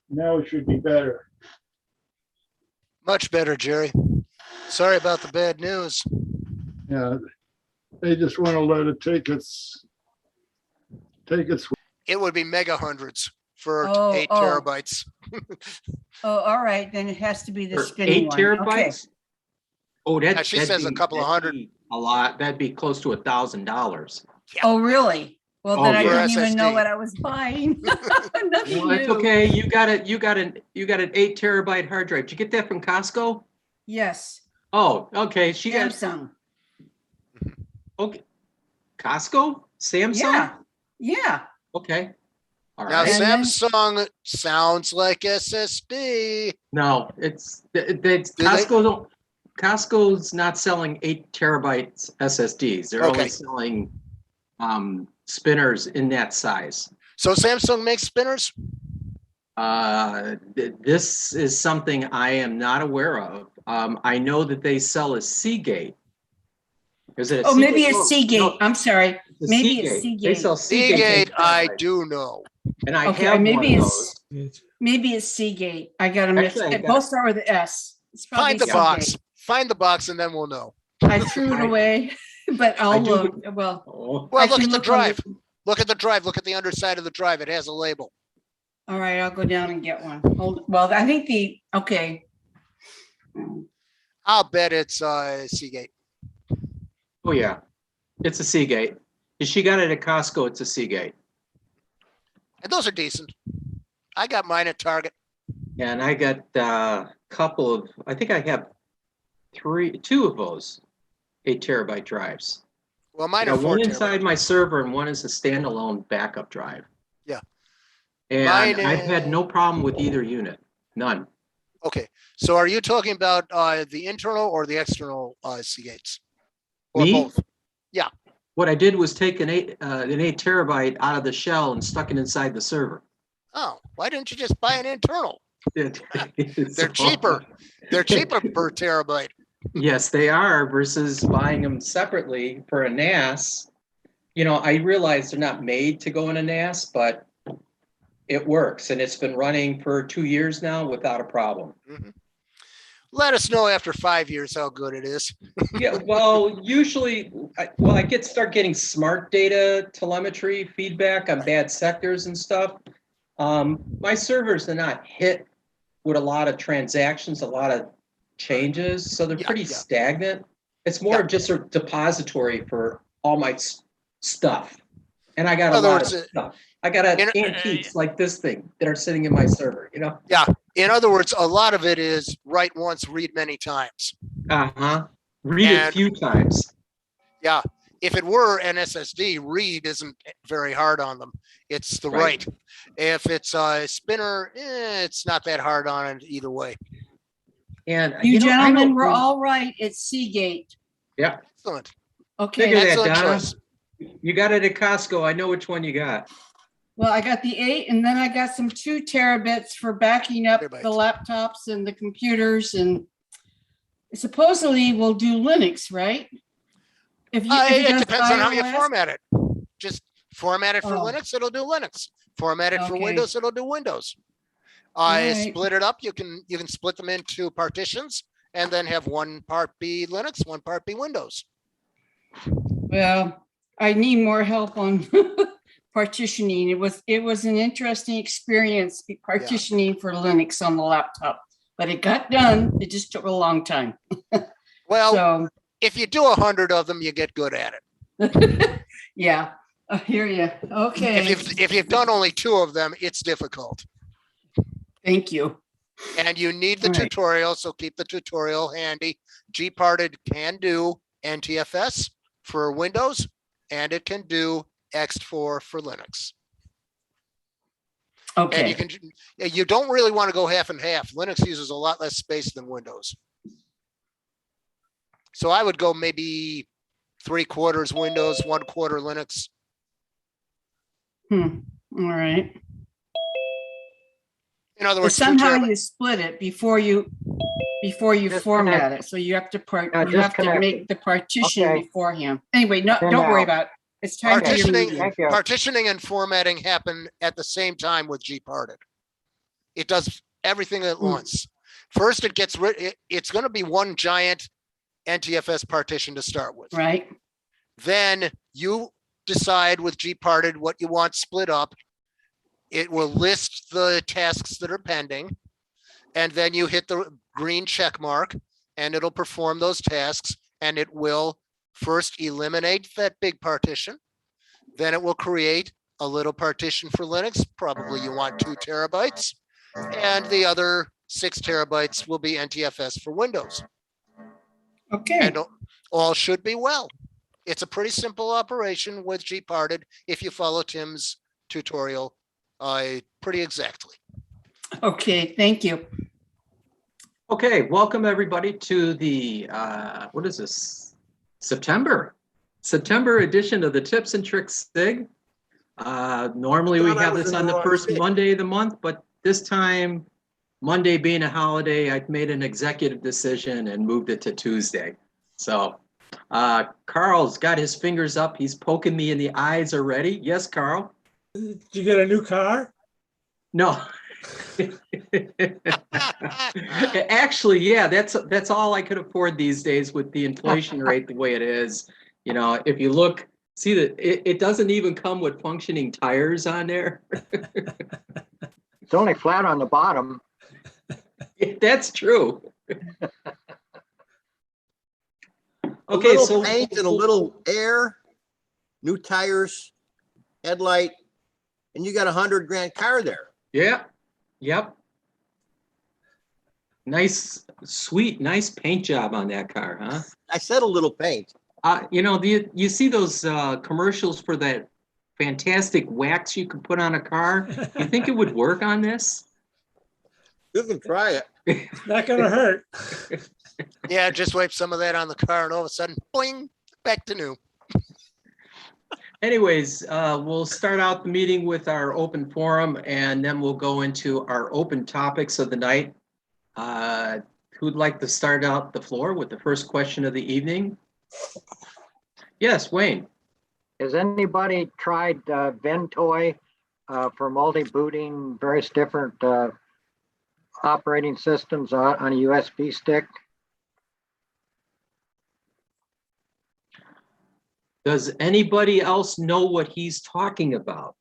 Now it should be better. Much better, Jerry. Sorry about the bad news. Yeah, they just want to let it take its. It would be mega hundreds for Oh, 8 oh. terabytes. Oh, all right, then it has to be the Or spinning 8 one. terabytes? Okay. Oh, Yeah, that she that'd says a be- couple of that'd hundred. be A lot. That'd be close to $1,000. Oh, really? Well, Oh, then I yeah. didn't even know SSD. what I was buying. Nothing No, that's new. okay. You got an 8 terabyte hard drive. Did you get that from Costco? Yes, Oh, okay. She got Samsung. okay. Costco? Samsung? Yeah, yeah. Okay. All Now, right. And then- Samsung sounds like SSD. No, it's Do they? Costco. Costco's not selling 8 terabytes SSDs. They're Okay. only selling spinners in that size. So Samsung makes spinners? This is something I am not aware of. I know that they a Seagate. Is it a Oh, maybe it's No, Seagate. no, I'm sorry. it's a Maybe it's They Seagate. sell Seagate. Seagate, I terabytes. do know. And I Okay, have maybe one of it's those. maybe it's Seagate. I got them mixed. Actually, I got- Both start with the S. It's probably Find the Seagate. box. Find the box and then we'll know. I threw it away, but I I'll do- look. Well, Oh, Well, I look can at the look on drive. Look at the drive. Look at the underside of the drive. It has a label. all right, I'll go down and get one. Well, I think okay. I'll bet it's Seagate. oh yeah, it's a Seagate. If she got it at Costco, it's a Seagate. And those are decent. I got mine at Target. Yeah, and I got a couple of. I think I have two of those 8 terabyte drives. Well, mine Yeah, are 4 one terabyte. inside my server and one is a standalone backup drive. Yeah. And Mine I've had no problem with either unit. None. Okay. So are you talking about the internal or the external Seagates? Or Me? both? What I did was take an 8 terabyte out of the shell and stuck it inside the server. Oh, why didn't you just buy an internal? They're They're cheaper. They're cheaper per terabyte. Yes, they are versus buying them separately for a NAS. I realize they're not made to go in a NAS, but it works and it's been running for 2 years now without a problem. Mhm. Let us know after 5 years how good it is. Yeah, well, usually, I start getting smart data telemetry feedback on bad sectors and stuff. My servers are not hit with a lot of transactions, a lot of changes, so they're Yeah, pretty yeah. stagnant. It's more of just a depository for all my stuff. And I got In a other lot words, of stuff. I got antiques like this thing that are sitting in my server, In other words, a lot of it is write once, read many times. Uh-huh. Read it a And- few times. Yeah. If it were an SSD, read isn't very hard on them. It's the Right. write. If it's a spinner, it's not that hard on it either way. And You I gentlemen don't were think- all right. It's Seagate. Yeah. Excellent. Okay. Look at that, Excellent Donna. choice. You got it at Costco. I know which one you got. Well, I got the 8 and then I got some 2 terabits for backing up Terabytes. the laptops and the computers, and supposedly we'll do Linux, right? If It does depends on how you iOS. format it. Just format it for Oh. Linux, it'll do Linux. Format it for Okay. Windows, it'll do Windows. Alright. Split it up. You can split them into partitions and then have one part be Linux, one part be Windows. Well, I need more help on partitioning. It was an interesting experience partitioning for Linux on the laptop, but it got done. It just took a long time. Well, So, if you do 100 of them, you get good at it. yeah, I hear you. Okay, If you've done only 2 of them, it's difficult. thank you. And you need the All right. tutorial, so keep the tutorial handy. Gparted can do NTFS for Windows, and it can do ext4 for Linux. And Okay, you don't really want to go half and half. Linux uses a lot less space than Windows. So I would go maybe 3/4 Windows, 1/4 Linux. all right. In other But words, 2 somehow terabytes. you split it before you format it. So you have to you have to disconnect make it. the partition Okay. beforehand. Anyway, no, Then don't worry now. about it. It's time for your Partitioning- meeting. Thank you. Partitioning and formatting happen at the same time with Gparted. It does everything at once. First, it gets rid. It's going to be one giant NTFS partition to start with. Right. Then you decide with gparted what you want split up. It will list the tasks that are pending, and then you hit the green check mark, and it'll perform those tasks, and it will first eliminate that big partition. Then it will create a little partition for Linux. Probably you want 2 terabytes, and the other 6 terabytes will be NTFS for Windows. Okay. And all should be well. It's a pretty simple operation with gparted if you follow Tim's tutorial pretty exactly. Okay. Thank you. Okay, welcome everybody to the, what is this? September edition of the Tips and Tricks SIG. Normally we have this on the first Monday of the month, but this time, Monday being a holiday, I made an executive decision and moved it to Tuesday. So Carl's got his fingers up. He's poking me in the eyes already. Yes, Carl? Did you get a new car? No. Actually, yeah, that's all I could afford these days with the inflation rate the way it is. You know, if you look, see that it doesn't even come with functioning tires on there. It's only flat on the bottom. That's true. A Okay, little so paint and a little air, new tires, headlight, and you got $100,000 car there. yeah, yep. Nice, sweet, nice paint job on that car, huh? I said a little paint. You know, you see those commercials for that fantastic wax you can put on a car? You think it would work on this? You can try it. Not gonna hurt. Yeah, just wipe some of that on the car and all of a sudden, boing, back to new. Anyways, we'll start out the meeting with our open forum, and then we'll go into our open topics of the night. Who'd like to start out the floor with the first question of the evening? Yes, Wayne. Has anybody tried Ventoy for multi-booting various different operating systems on a USB stick? Does anybody else know what he's talking about?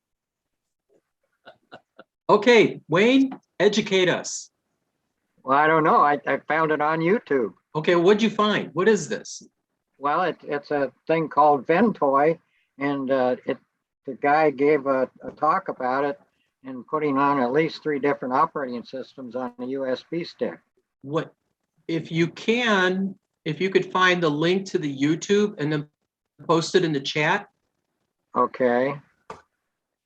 Okay, Wayne, educate us. Well, I don't know. I found it on YouTube. Okay, what'd you find? What is this? Well, it's a thing called Ventoy, and the guy gave a talk about it and putting on at least 3 different operating systems on a USB stick. What, if you could find the link to the YouTube and then post it in the chat, Okay.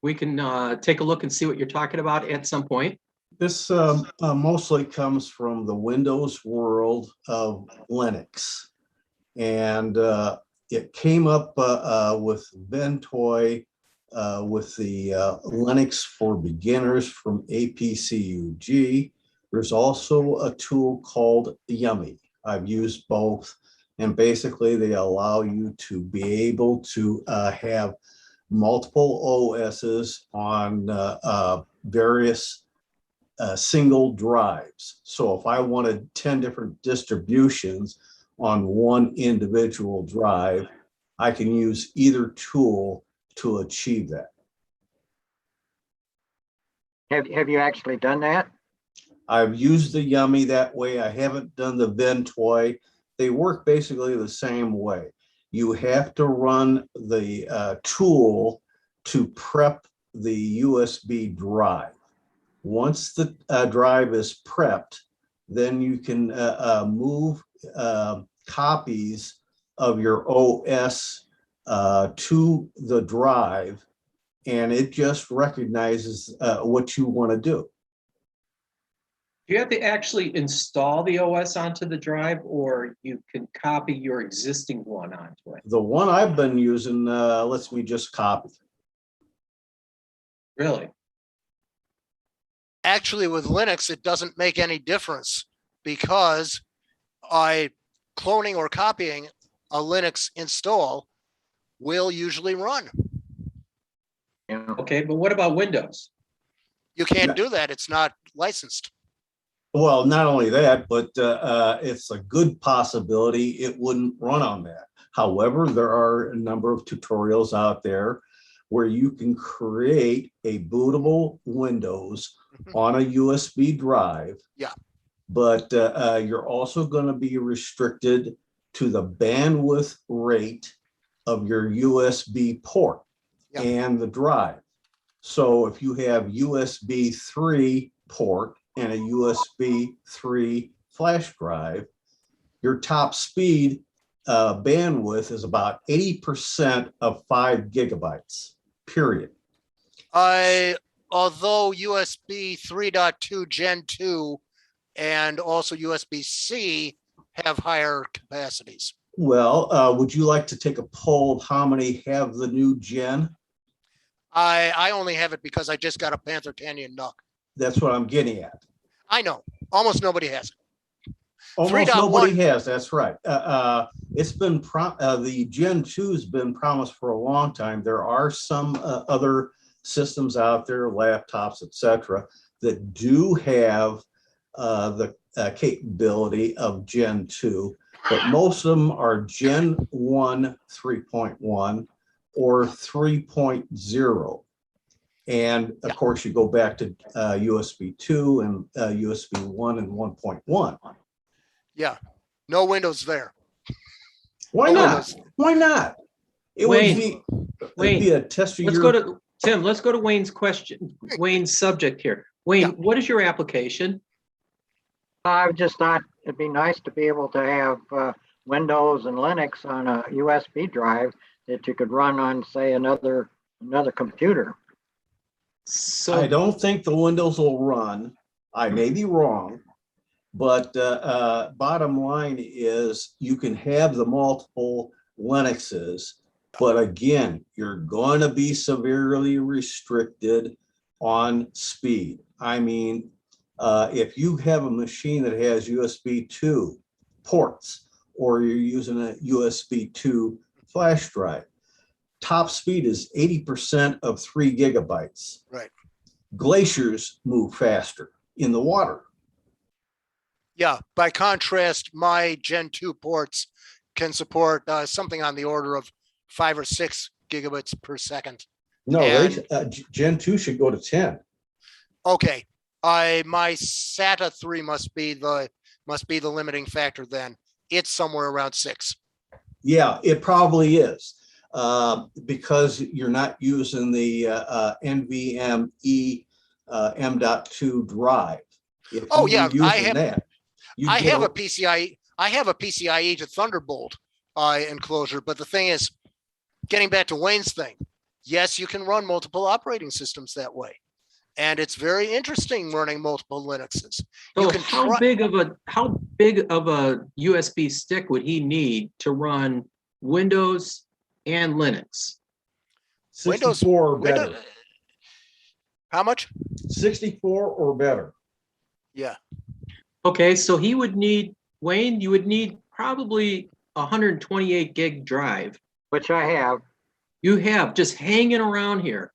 we can take a look and see what you're talking about at some point. This mostly comes from the Windows world of Linux. And it came up with Ventoy with the Linux for Beginners from APCUG. There's also a tool called Yummy. I've used both. And basically, they allow you to be able to have multiple OSs on various single drives. So if I wanted 10 different distributions on one individual drive, I can use either tool to achieve that. Have you actually done that? I've used the Yummy that way. I haven't done the Ventoy. They work basically the same way. You have to run the tool to prep the USB drive. Once the drive is prepped, then you can move copies of your OS to the drive, and it just recognizes what you want to do. Do you have to actually install the OS onto the drive, or you can copy your existing one onto it? The one I've been using lets me just copy. Really? Actually, with Linux, it doesn't make any difference because cloning or copying a Linux install will usually run. Yeah. Okay, but what about Windows? You can't do that. It's not licensed. Well, not only that, but it's a good possibility it wouldn't run on that. However, there are a number of tutorials out there where you can create a bootable Windows on a USB drive. Yeah. But you're also going to be restricted to the bandwidth rate of your USB port Yeah. and the drive. So if you have USB 3 port and a USB 3 flash drive, your top speed bandwidth is about 80% of 5 gigabytes, period. Although USB 3.2 Gen 2 and also USB-C have higher capacities. Well, would you like to take a poll of how many have the new gen? I only have it because I just got a Panther Canyon NUC. That's what I'm getting at. I know, almost nobody has it. Almost 3.1 nobody has, that's right. It's been, the Gen 2 has been promised for a long time. There are some other systems out there, laptops, etc., that do have the capability of Gen 2, but most of them are Gen 1 3.1 or 3.0. And of course, you go back to USB 2 and USB 1 and 1.1. Yeah, no Windows there. Why No not? Windows. Why not? It Wayne, would be a test of Let's your. go to Tim. Let's go to Wayne's question. Wayne's subject here. Wayne, Yeah. what is your application? I just thought it'd be nice to be able to have Windows and Linux on a USB drive that you could run on, say, another computer. So I don't think the Windows will run. I may be wrong, but bottom line is you can have the multiple Linuxes, but again, you're going to be severely restricted on speed. I mean, if you have a machine that has USB 2 ports, or you're using a USB 2 flash drive, top speed is 80% of 3 gigabytes. Right. Glaciers move faster in the water. Yeah, by contrast, my Gen 2 ports can support something on the order of 5 or 6 gigabits per second. No, And- Gen 2 should go to 10. Okay, my SATA 3 must be the limiting factor then. It's somewhere around 6. Yeah, it probably is. Because you're not using the NVMe M.2 drive. If Oh, you yeah, were using that, you'd I get have a PCIe to Thunderbolt enclosure, but the thing is, getting back to Wayne's thing, yes, you can run multiple operating systems that way. And it's very interesting running multiple Linuxes. You So can how big of a USB stick would he need to run Windows and Linux? 64 or better. Windows, how much? 64 or better. Yeah. Okay, so he would need, Wayne, you would need probably 128 gig drive. Which I have. You have just hanging around here.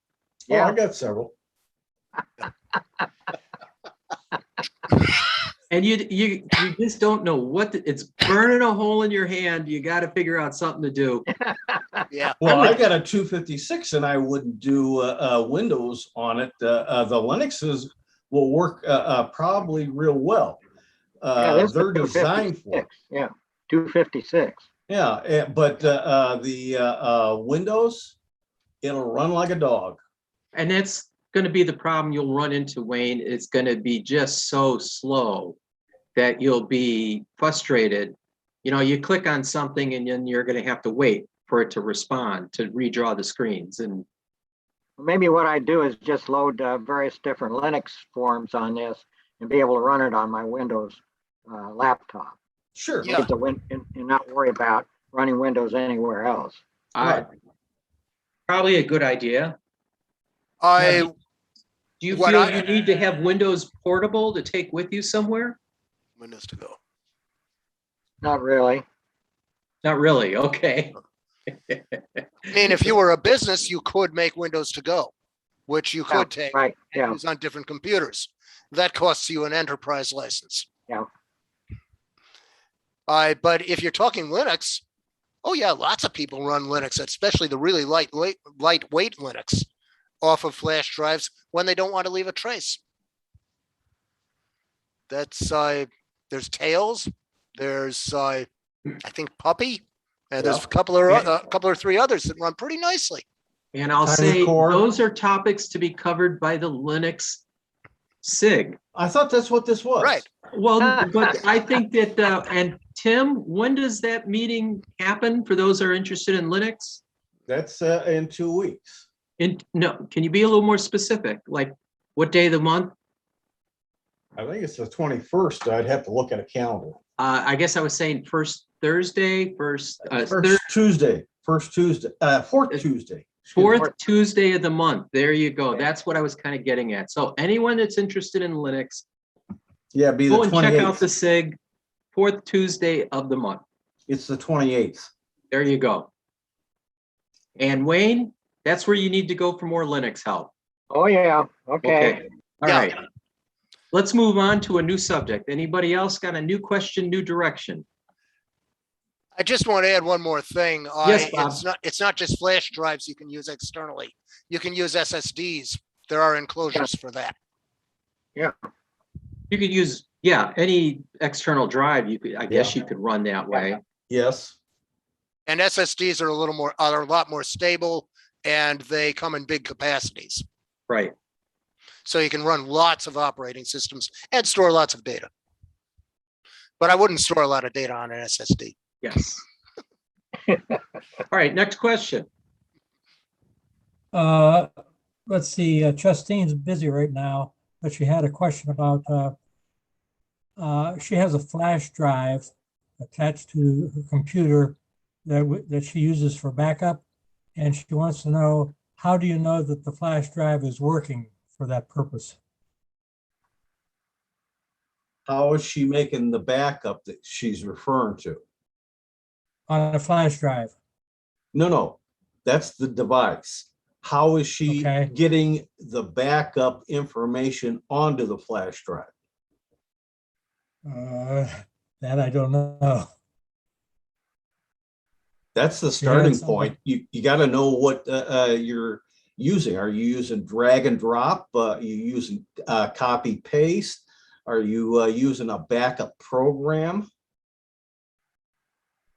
Oh, Yeah. I got several. And you just don't know it's burning a hole in your hand. You got to figure out something to do. Yeah. Well, I got a 256 and I wouldn't do Windows on it. The Linuxes will work probably real well. This They're is designed for it. 256. Yeah, 256. Yeah, but the Windows, it'll run like a dog. And that's going to be the problem you'll run into, Wayne. It's going to be just so slow that you'll be frustrated. You know, you click on something and then you're going to have to wait for it to respond, to redraw the screens. And Maybe what I do is just load various different Linux forms on this and be able to run it on my Windows laptop. Sure. Yeah. And not worry about running Windows anywhere else. probably a good idea. Do you What feel I- you need to have Windows Portable to take with you somewhere? Windows to go. Not really. Not really. Okay. I mean, if you were a business, you could make Windows to go, which you could take Right. Yeah. use on different computers. That costs you an enterprise license. Yeah. But if you're talking Linux, oh yeah, lots of people run Linux, especially the really lightweight Linux off of flash drives when they don't want to leave a trace. That's there's Tails, there's I think Puppy, and there's Yeah. a couple or three others that run pretty nicely. And I'll Tiny say core. those are topics to be covered by the Linux SIG. I thought that's what this was. Right. Well, but I think that, and Tim, when does that meeting happen for those that are interested in Linux? That's in 2 weeks. No, can you be a little more specific? Like what day of the month? I think it's the 21st. I'd have to look at a calendar. I guess I was saying first Thursday, fourth Tuesday, fourth Tuesday. Tuesday of the month. There you go. That's what I was kind of getting at. So anyone that's interested in Linux, Yeah, be the go and check out 28th. the SIG, fourth Tuesday of the month. It's the 28th. There you go. And Wayne, that's where you need to go for more Linux help. Oh, yeah. Okay. All Yeah. right. Let's move on to a new subject. Anybody else got a new question, new direction? I just want to add one more thing. Yes, Bob. It's not just flash drives you can use externally. You can use SSDs. There are enclosures for that. You could use, any external drive. You could, I guess you could run that way. Yes. And SSDs are a lot more stable, and they come in big capacities. Right. So you can run lots of operating systems and store lots of data. But I wouldn't store a lot of data on an SSD. Yes. All right, next question. Let's see, Justine's busy right now, but she had a question about, she has a flash drive attached to her computer that she uses for backup. And she wants to know, how do you know that the flash drive is working for that purpose? How is she making the backup that she's referring to? On a flash drive? No, that's the device. How is she Okay. getting the backup information onto the flash drive? That I don't know. That's the starting it's- point. You got to know what you're using. Are you using drag and drop? Are you using copy paste? Are you using a backup program?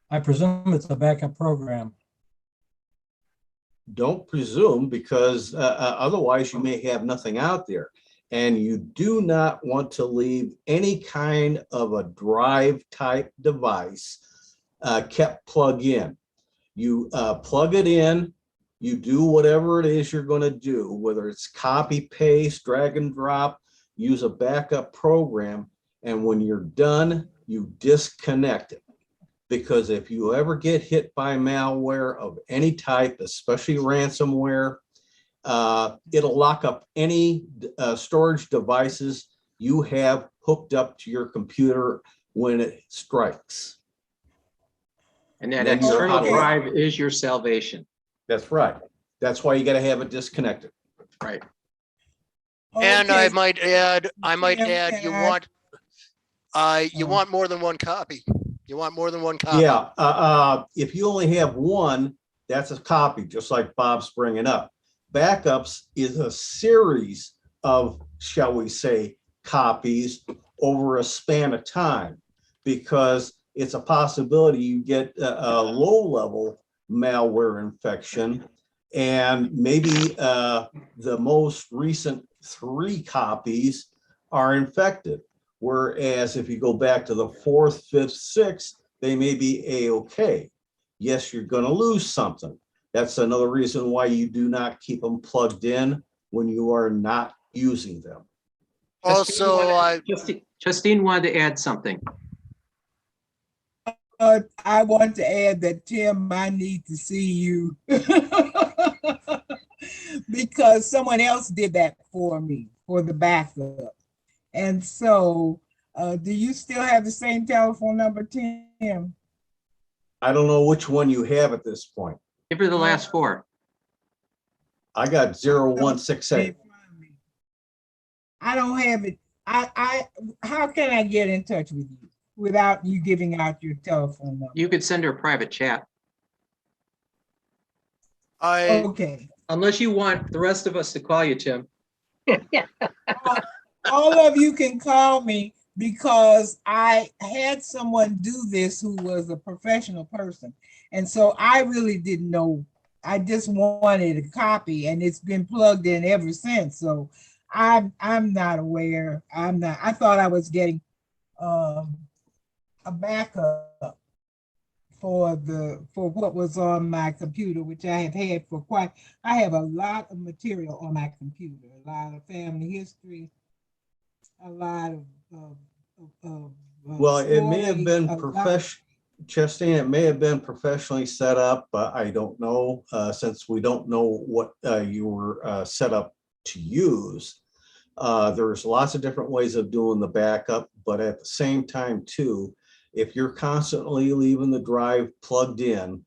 I presume it's a backup program. Don't presume, because otherwise you may have nothing out there. And you do not want to leave any kind of a drive type device kept plug in. You plug it in, you do whatever it is you're going to do, whether it's copy, paste, drag and drop, use a backup program. And when you're done, you disconnect it. Because if you ever get hit by malware of any type, especially ransomware, it'll lock up any storage devices you have hooked up to your computer when it strikes. And that Then you're external out of luck. drive is your salvation. That's right. That's why you got to have it disconnected. Right. And I Okay. might add, Tim, you can want more than one copy. You want more than one copy. Yeah. If you only have one, that's a copy, just like Bob's bringing up. Backups is a series of, shall we say, copies over a span of time, because it's a possibility you get a low-level malware infection, and maybe the most recent 3 copies are infected. Whereas if you go back to the 4th, 5th, 6th, they may be A-okay. Yes, you're going to lose something. That's another reason why you do not keep them plugged in when you are not using them. Also, Justine wanted to add something. I want to add that, Tim, I need to see you because someone else did that for me for the backup. And so, do you still have the same telephone number, Tim? I don't know which one you have at this point. Give her the last 4. I got 0168. I don't have it. how can I get in touch with you without you giving out your telephone number? You could send her a private chat, Okay. unless you want the rest of us to call you, Tim. All of you can call me because I had someone do this who was a professional person. And so I really didn't know. I just wanted a copy and it's been plugged in ever since. So I'm not aware. I thought I was getting a backup for what was on my computer, which I have had I have a lot of material on my computer, a lot of family history, a lot of Well, it may have been Chastain, it may have been professionally set up, but I don't know, since we don't know what you were set up to use. There's lots of different ways of doing the backup, but at the same time too, if you're constantly leaving the drive plugged in,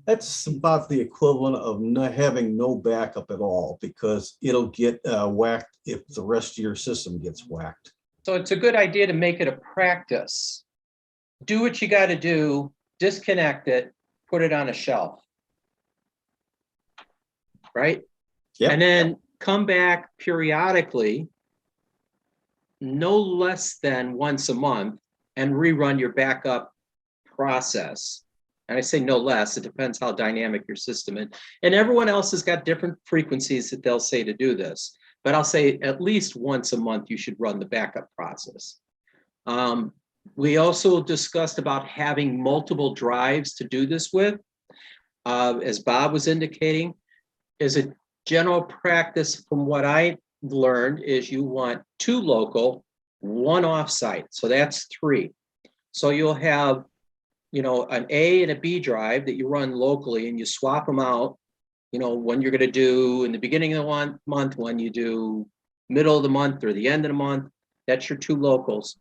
that's about the equivalent of not having no backup at all, because it'll get whacked if the rest of your system gets whacked. So it's a good idea to make it a practice. Do what you got to do, disconnect it, put it on a shelf. Right? Yep. And then come back periodically, no less than once a month, and rerun your backup process. And I say no less, it depends how dynamic your system is. And everyone else has got different frequencies that they'll say to do this. But I'll say at least once a month, you should run the backup process. We also discussed about having multiple drives to do this with. As Bob was indicating, as a general practice from what I learned is you want 2 local, 1 offsite. So that's 3. So you'll have, an A and a B drive that you run locally, and you swap them out, when you're going to do in the beginning of the month, when you do middle of the month or the end of the month. That's your 2 locals.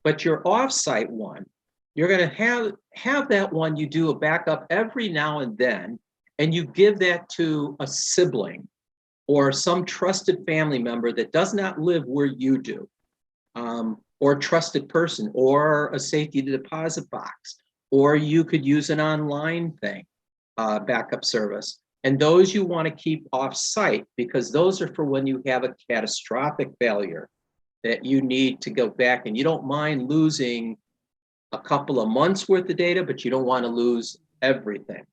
But your offsite one, you're going to have that one, you do a backup every now and then, and you give that to a sibling or some trusted family member that does not live where you do, or a trusted person, or a safety deposit box, or you could use an online thing, backup service. And those you want to keep off site, because those are for when you have a catastrophic failure that you need to go back, and you don't mind losing a couple of months worth of data, but you don't want to lose everything.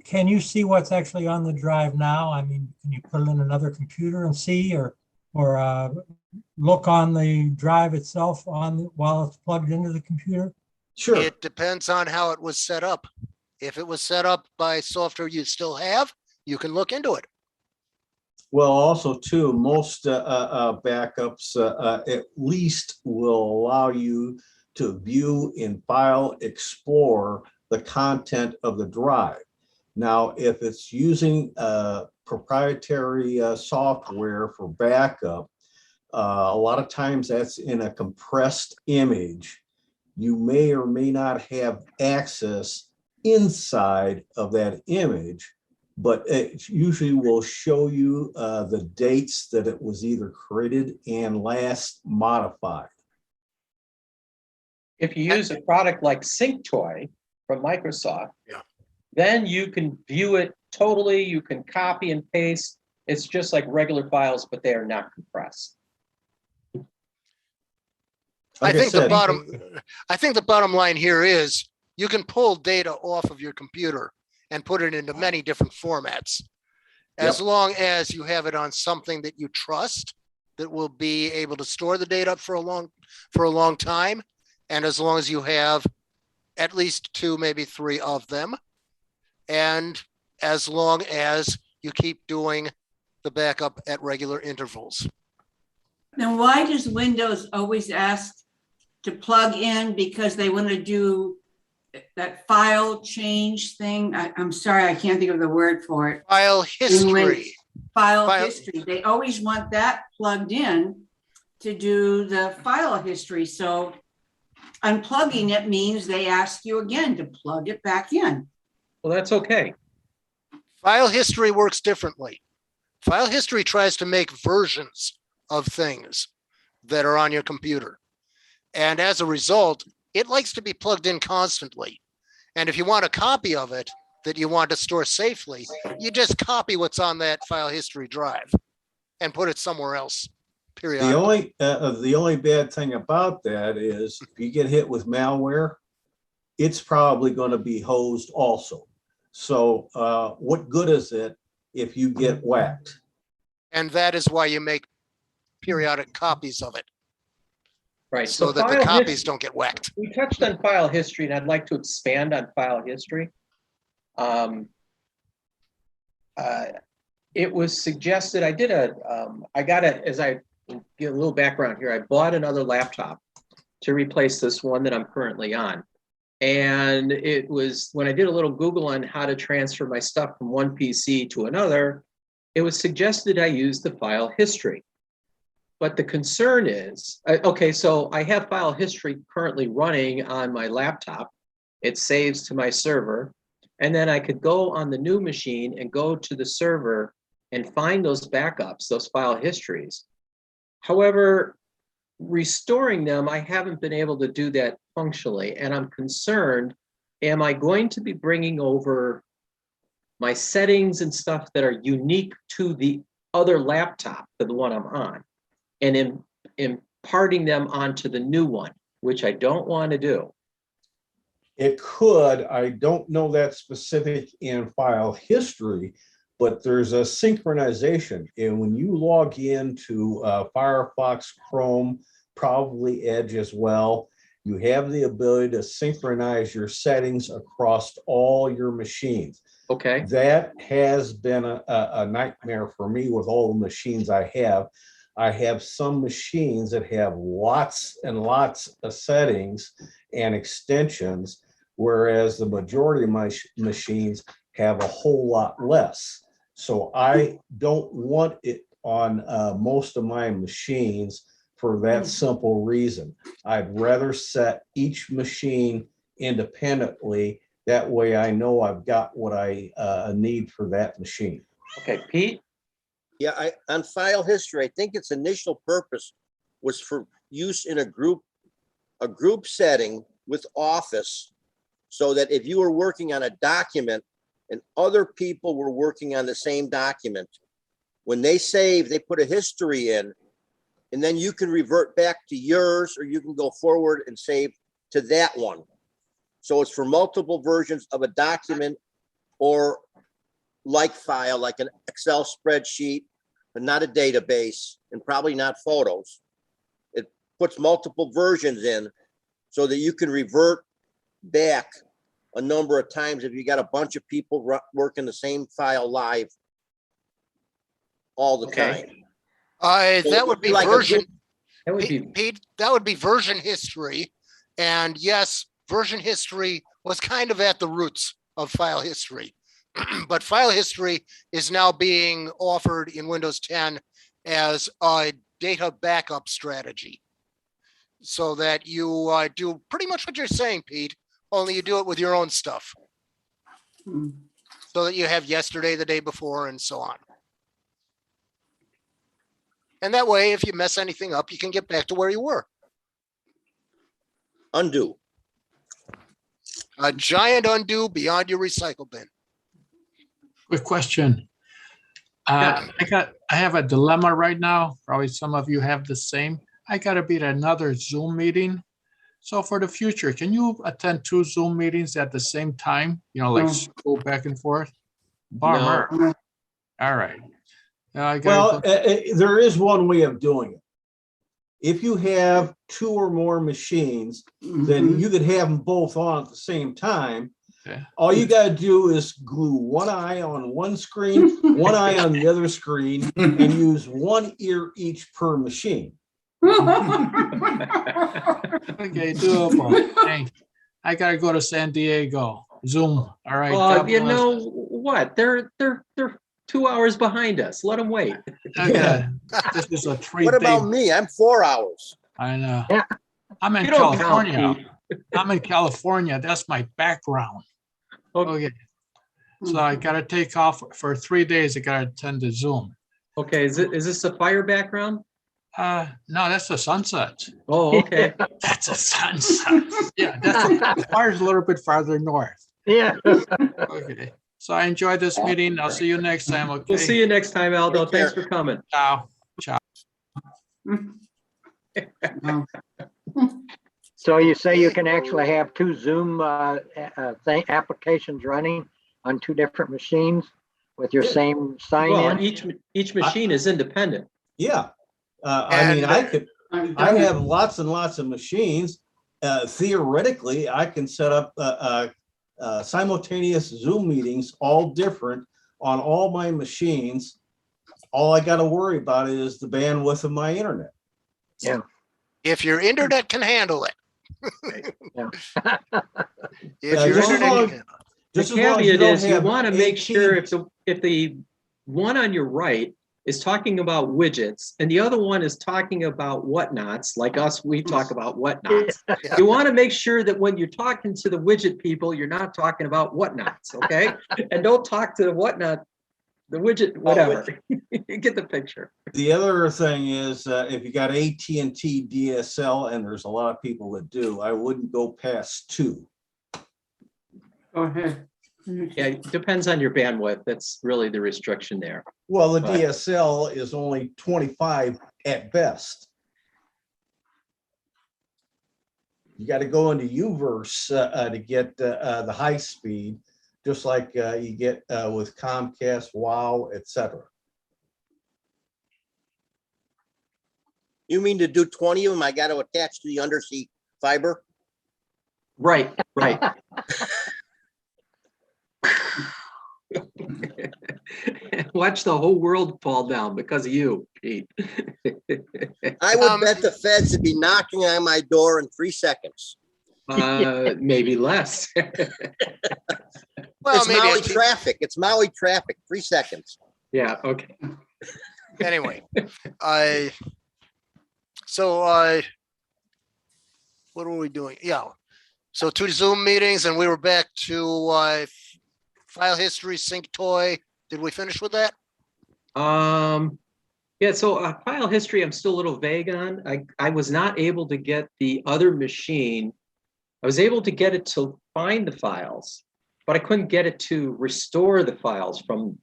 Can you see what's actually on the drive now? I mean, can you put it in another computer and see, or look on the drive itself while it's plugged into the computer? Sure. It depends on how it was set up. If it was set up by software you still have, you can look into it. Well, also too, most backups at least will allow you to view in File Explorer the content of the drive. Now, if it's using proprietary software for backup, a lot of times that's in a compressed image. You may or may not have access inside of that image, but it usually will show you the dates that it was either created and last modified. If you use a product like SyncToy from Microsoft, then you can view it totally. You can copy and paste. It's just like regular files, but they are not compressed. I think the bottom line here is you can pull data off of your computer and put it into many different formats, as long as you have it on something that you trust that will be able to store the data for a long time, and as long as you have at least 2, maybe 3 of them, and as long as you keep doing the backup at regular intervals. Now, why does Windows always ask to plug in? Because they want to do that file change thing. I'm sorry, I can't think of the word for it. File history. File history. They always want that plugged in to do the file history. So unplugging it means they ask you again to plug it back in. Well, that's okay. File history works differently. File history tries to make versions of things that are on your computer. And as a result, it likes to be plugged in constantly. And if you want a copy of it that you want to store safely, you just copy what's on that file history drive and put it somewhere else periodically. The only bad thing about that is if you get hit with malware, it's probably going to be hosed also. So what good is it if you get whacked? And that is why you make periodic copies of it, Right. so that the file copies history- don't get whacked. We touched on file history, and I'd like to expand on file history. It was suggested, as I get a little background here, I bought another laptop to replace this one that I'm currently on. And it was, when I did a little Google on how to transfer my stuff from one PC to another, it was suggested I use the file history. But the concern is, okay, so I have file history currently running on my laptop. It saves to my server. And then I could go on the new machine and go to the server and find those backups, those file histories. However, restoring them, I haven't been able to do that functionally. And I'm concerned, am I going to be bringing over my settings and stuff that are unique to the other laptop than the one I'm on, and imparting them onto the new one, which I don't want to do? It could. I don't know that specific in file history, but there's a synchronization. And when you log into Firefox, Chrome, probably Edge as well, you have the ability to synchronize your settings across all your machines. Okay. That has been a nightmare for me with all the machines I have. I have some machines that have lots and lots of settings and extensions, whereas the majority of my machines have a whole lot less. So I don't want it on most of my machines for that simple reason. I'd rather set each machine independently. That way I know I've got what I need for that machine. Okay, Pete? Yeah, on file history, I think its initial purpose was for use in a group setting with Office, so that if you were working on a document and other people were working on the same document, when they save, they put a history in, and then you can revert back to yours, or you can go forward and save to that one. So it's for multiple versions of a document or like file, like an Excel spreadsheet, but not a database, and probably not photos. It puts multiple versions in so that you can revert back a number of times if you got a bunch of people working the same file live all the time. That would be like version. That would be Pete, that would be version history. And yes, version history was kind of at the roots of file history. But file history is now being offered in Windows 10 as a data backup strategy, so that you do pretty much what you're saying, Pete, only you do it with your own stuff. So that you have yesterday, the day before, and so on. And that way, if you mess anything up, you can get back to where you were. Undo. A giant undo beyond your recycle bin. Quick question. I have a dilemma right now. Probably some of you have the same. I got to be at another Zoom meeting. So for the future, can you attend 2 Zoom meetings at the same time? You know, like go back and forth? Bummer. No. All right. Well, there is one way of doing it. If you have 2 or more machines, then you could have them both on at the same time. Okay. All you got to do is glue one eye on one screen, one eye on the other screen, and use one ear each per machine. Okay, doable. Hey, I got to go to San Diego. Zoom. All right. God you bless. know what? They're 2 hours behind us. Let them wait. Okay. This is a 3-day. What about me? I'm 4 hours. I know. Yeah. I'm in You don't count, California. I'm in California. That's my background. Okay. So I got to take off for 3 days. I got to attend the Zoom. Okay, is this a fire background? No, that's the sunset. Oh, okay. That's a sunset. Yeah, the fire's a little bit farther north. Yeah. Okay. So I enjoyed this meeting. I'll see you next time. Okay. We'll see you next time, Aldo. Take care. Thanks for coming. Ciao. Wow. So you say you can actually have two Zoom applications running on two different machines with your same sign Well, in? each machine is independent. Yeah. I mean, And- I have lots and lots of machines. Theoretically, I can set up simultaneous Zoom meetings, all different on all my machines. All I got to worry about is the bandwidth of my internet. If your internet can handle it. Yeah. If Yeah, your just as internet long- can handle it. The Just as long as caveat don't is you have want to make 18 sure if the one on your right is talking about widgets and the other one is talking about whatnots, like us, we talk about whatnots. Yeah. You want to make sure that when you're talking to the widget people, you're not talking about whatnots, okay? And don't talk to the whatnot, the widget, whatever. You get the picture. The other thing is, if you got AT&T DSL, and there's a lot of people that do, I wouldn't go past 2. Go ahead. Yeah, it depends on your bandwidth. That's really the restriction there. Well, the Right. DSL is only 25 at best. You got to go into UVerse to get the high speed, just like you get with Comcast, WOW, etc. You mean to do 20 of them? I got to attach to the undersea fiber? Right, right. Watch the whole world fall down because of you, Pete. I would bet the feds would be knocking on my door in 3 seconds. Maybe less. Well, It's Maui maybe, traffic. It's Maui traffic. 3 seconds. Yeah, okay. anyway, what were we doing? Yeah. So 2 Zoom meetings and we were back to file history, sync toy. Did we finish with that? Yeah, so file history, I'm still a little vague on. I was not able to get the other machine. I was able to get it to find the files, but I couldn't get it to restore the files from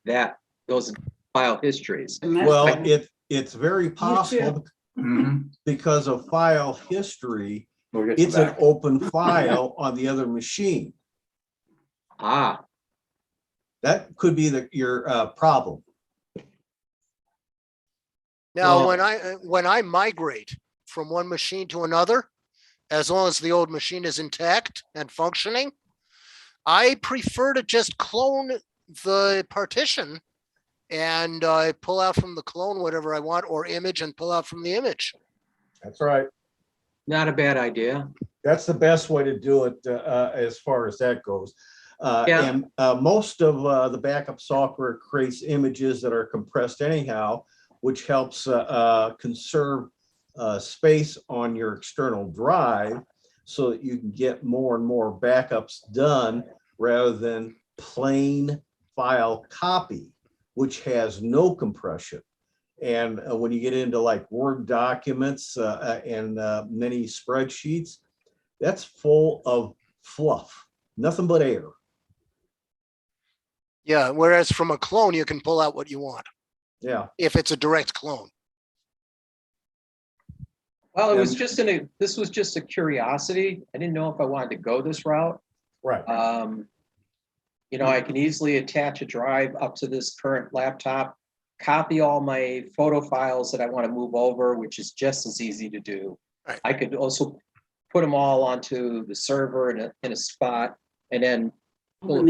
those file histories. Well, it's very possible because of file history. It's an open file on the other machine. Ah, That could be your problem. Now, Well- when I migrate from one machine to another, as long as the old machine is intact and functioning, I prefer to just clone the partition and pull out from the clone whatever I want, or image and pull out from the image. That's right. not a bad idea. That's the best way to do it as far as that goes. Yeah. And most of the backup software creates images that are compressed anyhow, which helps conserve space on your external drive so that you can get more and more backups done rather than plain file copy, which has no compression. And when you get into like Word documents and many spreadsheets, that's full of fluff, nothing but air. Yeah, whereas from a clone, you can pull out what you want Yeah. if it's a direct clone. Well, this was just a curiosity. I didn't know if I wanted to go this route. Right. I can easily attach a drive up to this current laptop, copy all my photo files that I want to move over, which is just as easy to do. Right. I could also put them all onto the server in a spot and then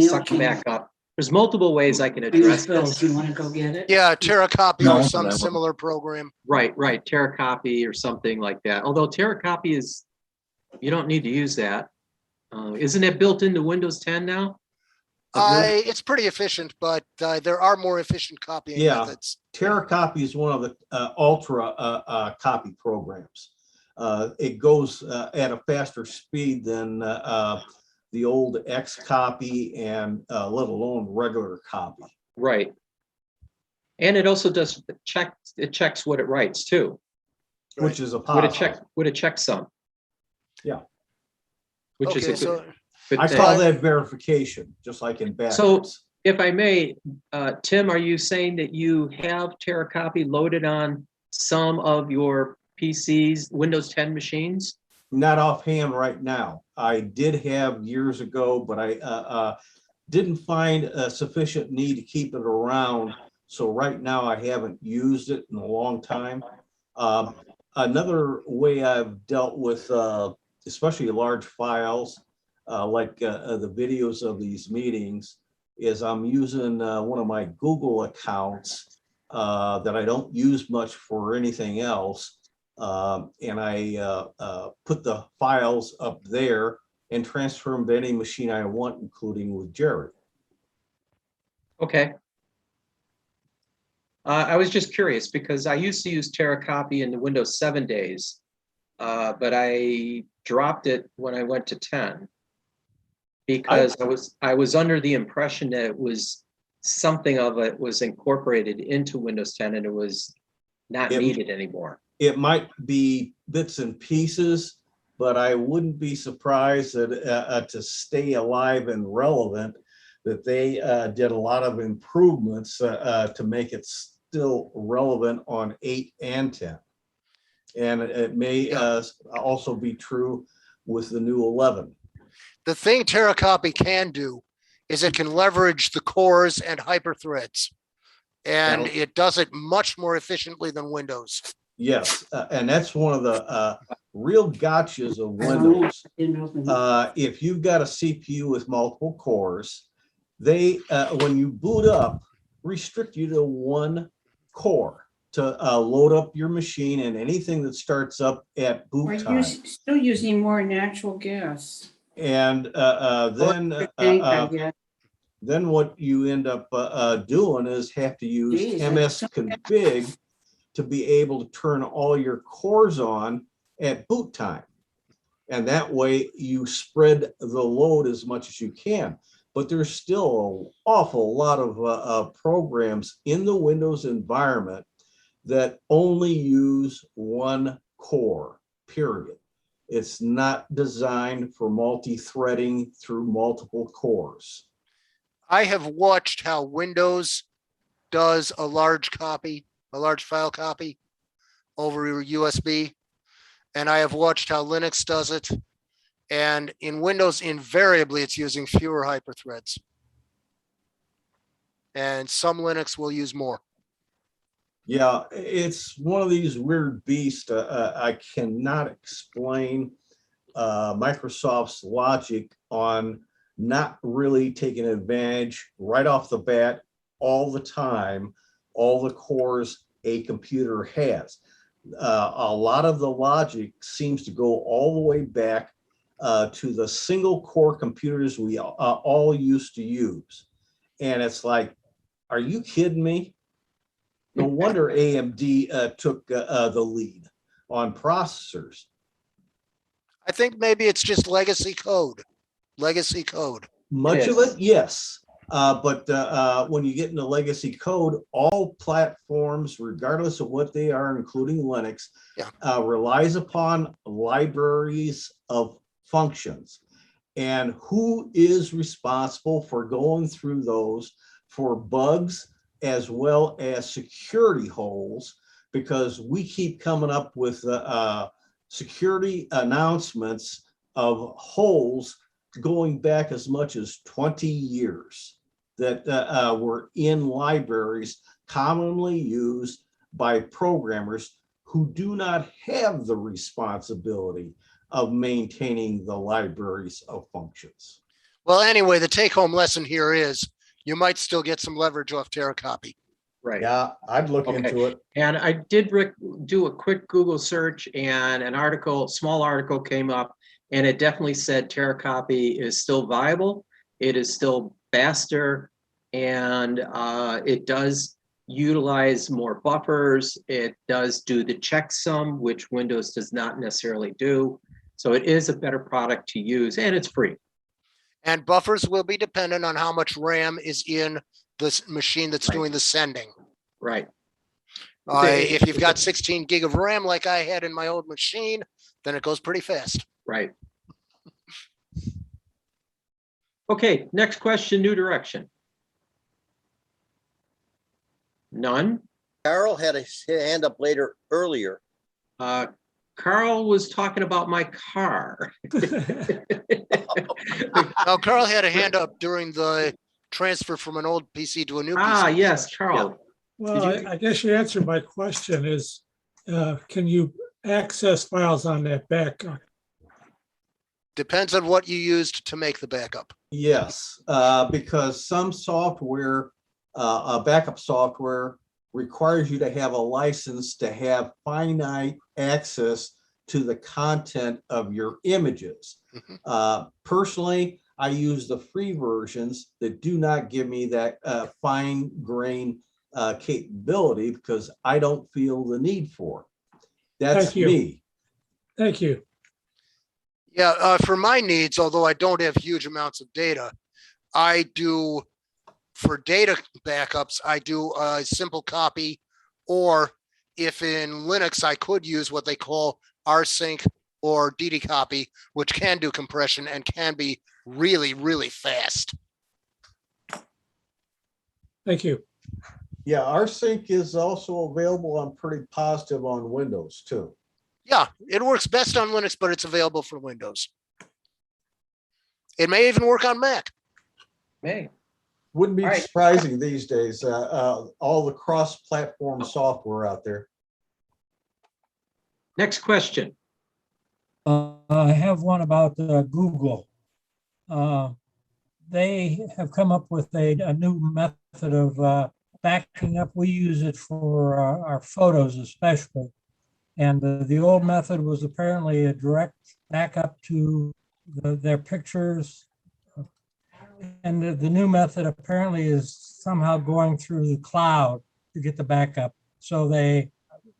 suck them back up. There's multiple ways I can address this. You want to go get it? Yeah, Terracopy No, or some whatever. similar program. Right. Terracopy or something like that. Although Terracopy you don't need to use that. Isn't it built into Windows 10 now? It's pretty efficient, but there are more efficient copying methods. Terracopy is one of the ultra copy programs. It goes at a faster speed than the old X copy and let alone regular copy. Right. And it also does it checks what it writes too, which is a with a positive. checksum. Yeah. Which Okay, is a so good I thing. call that verification, just like in So backups. if I may, Tim, are you saying that you have Terracopy loaded on some of your PCs, Windows 10 machines? Not offhand right now. I did have years ago, but I didn't find a sufficient need to keep it around. So right now I haven't used it in a long time. Another way I've dealt with, especially large files, like the videos of these meetings, is I'm using one of my Google accounts that I don't use much for anything else. And I put the files up there and transfer them to any machine I want, including with Jerry. Okay. I was just curious because I used to use Terracopy in the Windows 7 days, but I dropped it when I went to 10 because I was under the impression that it was something of it was incorporated into Windows 10 and it was not needed anymore. It might be bits and pieces, but I wouldn't be surprised that to stay alive and relevant, that they did a lot of improvements to make it still relevant on 8 and 10. And it may also be true with the new 11. the thing Terracopy can do is it can leverage the cores and hyperthreads. And it does it much more efficiently than Windows. Yes, and that's one of the real gotchas of Windows. If you've got a CPU with multiple cores, they, when you boot up, restrict you to one core to load up your machine, and anything that starts up at boot time. Still using more natural gas. And then what you end up doing is have to use msconfig to be able to turn all your cores on at boot time. And that way you spread the load as much as you can. But there's still an awful lot of programs in the Windows environment that only use one core, period. It's not designed for multi-threading through multiple cores. I have watched how Windows does a large file copy over USB, and I have watched how Linux does it. And in Windows, invariably, it's using fewer hyperthreads. And some Linux will use more. Yeah, it's one of these weird beasts. I cannot explain Microsoft's logic on not really taking advantage right off the bat all the time, all the cores a computer has. A lot of the logic seems to go all the way back to the single core computers we all used to use. And it's like, are you kidding me? No wonder AMD took the lead on processors. I think maybe it's just legacy code. Legacy code. Much of it, yes. But when you get into legacy code, all platforms, regardless of what they are, including Linux, relies upon libraries of functions. And who is responsible for going through those for bugs as well as security holes? Because we keep coming up with security announcements of holes going back as much as 20 years that were in libraries commonly used by programmers who do not have the responsibility of maintaining the libraries of functions. Well, anyway, the take-home lesson here is you might still get some leverage off Terracopy. Right. Yeah, I'd look into it. And I did do a quick Google search, and an small article came up, and it definitely said Terracopy is still viable. It is still faster, and it does utilize more buffers. It does do the checksum, which Windows does not necessarily do. So it is a better product to use, and it's free. And buffers will be dependent on how much RAM is in this machine that's doing the sending. Right. If you've got 16 gig of RAM like I had in my old machine, then it goes pretty fast. Right. Okay, next question, new direction. None? Carol had a hand up earlier. Carl was talking about my car. Now, Carl had a hand up during the transfer from an old PC to a new PC. Ah, yes, Carl. Well, Did you- I guess you answered my question is, can you access files on that backup? Depends on what you used to make the backup. Yes, because some software, backup software requires you to have a license to have finite access to the content of your images. Personally, I use the free versions that do not give me that fine grain capability because I don't feel the need for it. That's Thank you. me. Thank you. Yeah, for my needs, although I don't have huge amounts of data, I do, for data backups, I do a simple copy, or if in Linux, I could use what they call rsync or ddcopy, which can do compression and can be really, really fast. Thank you. Yeah, rsync is also available. I'm pretty positive on Windows too. Yeah, it works best on Linux, but it's available for Windows. It may even work on Mac. Hey, Wouldn't be All right. surprising these days, all the cross-platform software out there. next question. I have one about Google. They have come up with a new method of backing up. We use it for our photos especially. And the old method was apparently a direct backup to their pictures. And the new method apparently is somehow going through the cloud to get the backup. So they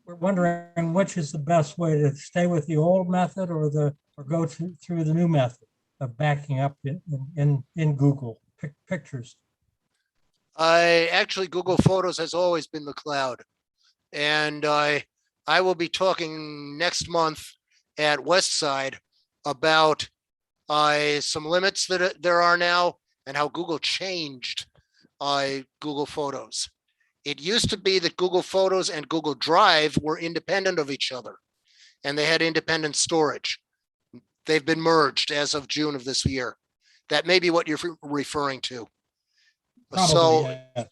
were wondering which is the best way to stay with the old method or go through the new method of backing up in Google Pictures. Actually, Google Photos has always been the cloud. And I will be talking next month at Westside about some limits that there are now and how Google changed Google Photos. It used to be that Google Photos and Google Drive were independent of each other, and they had independent storage. They've been merged as of June of this year. That may be what you're referring to. Probably, yeah.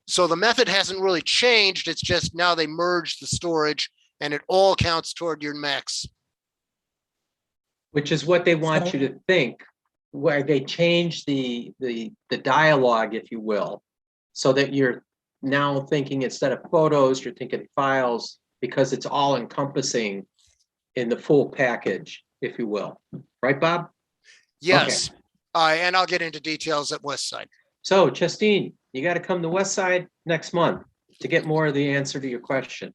So the method hasn't really changed. It's just now they merged the storage and it all counts toward your max. Which is what they want you to think, where they change the dialogue, if you will, so that you're now thinking instead of photos, you're thinking files, because it's all encompassing in the full package, if you will. Right, Bob? Yes. And I'll get into details at Westside. So, Justine, you got to come to Westside next month to get more of the answer to your question.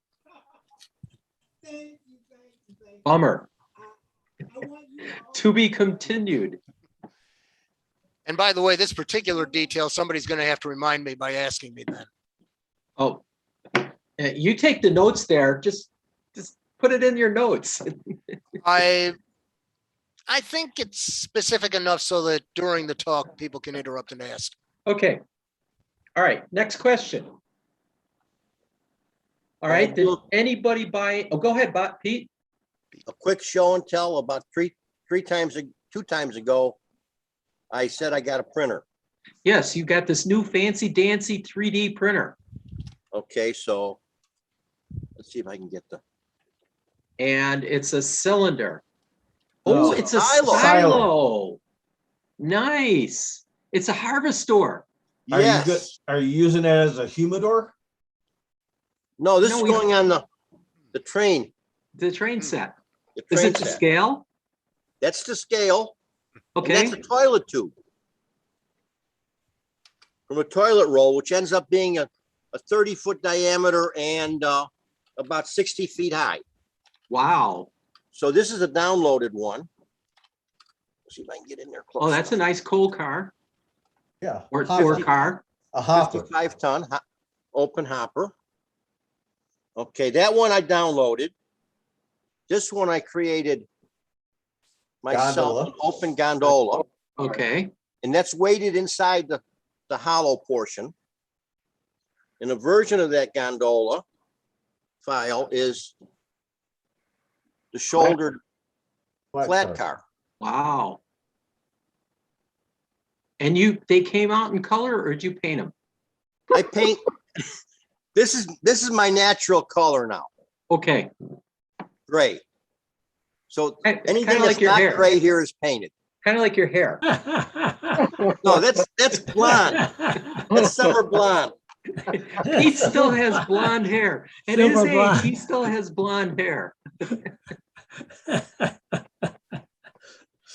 Bummer. To be continued. And by the way, this particular detail, somebody's going to have to remind me by asking me then. Oh, you take the notes there. Just put it in your notes. I think it's specific enough so that during the talk, people can interrupt and ask. Okay. All right. Next question. All right. Did anybody buy? Oh, go ahead, Pete. A quick show and tell. About two times ago, I said I got a printer. Yes, you got this new fancy dancy 3D printer. Okay, so let's see if I can get the. And it's a cylinder. Oh, it's a silo. silo. Nice. It's a harvest store. Yes. Are you using it as a humidor? No, this is going on the train. The train set. The Is train it to set. scale? That's the scale. Okay. And that's a toilet tube. From a toilet roll, which ends up being a 30-foot diameter and about 60 feet high. Wow. So this is a downloaded one. Let's see if I can get in there close. Oh, that's a nice coal car. Yeah. Or hopper. car. A hopper. 55-ton open hopper. Okay, that one I downloaded. This one I created myself, Gondola. an open gondola, Okay, and that's weighted inside the hollow portion. And a version of that gondola file is the shouldered flat car. wow. And they came out in color, or did you paint them? I paint, this is my natural color now, Okay, gray. So Kinda anything like that's your not hair. gray here is painted. kind of like your hair. No, that's blonde. That's summer blonde. He still has blonde hair. At his Silver age, blonde. he still has blonde hair.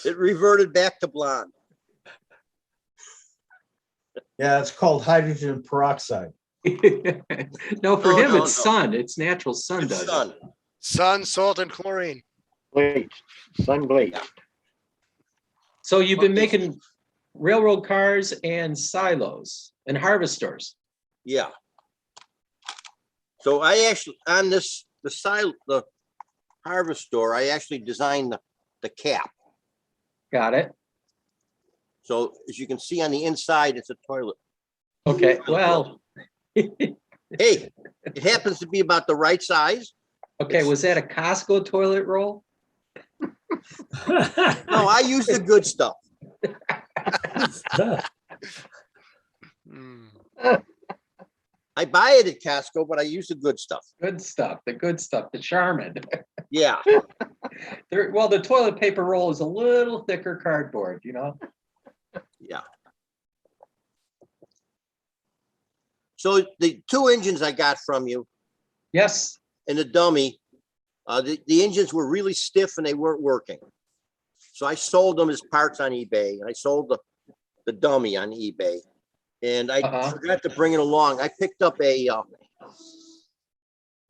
It reverted back to blonde. Yeah, it's called hydrogen peroxide. No, for No, him, no, it's no. sun. It's natural sun It's does it. sun. Sun, salt, and chlorine. Bleached, sun bleached. So you've been Okay. making railroad cars and silos and harvesters. Yeah. So I actually, on the harvestor, I actually designed the cap. Got it. So as you can see on the inside, it's a toilet. Okay, well, Hey, it happens to be about the right size. okay, was that a Costco toilet roll? No, I use the good stuff. Hmm. I buy it at Costco, but I use the good stuff. Good stuff, the good stuff, the Charmin. Yeah. Well, the toilet paper roll is a little thicker cardboard, you know? Yeah. So the two engines I got from you Yes, and the dummy, the engines were really stiff and they weren't working. So I sold them as parts on eBay, and I sold the dummy on eBay. And I forgot to bring it along. I picked up a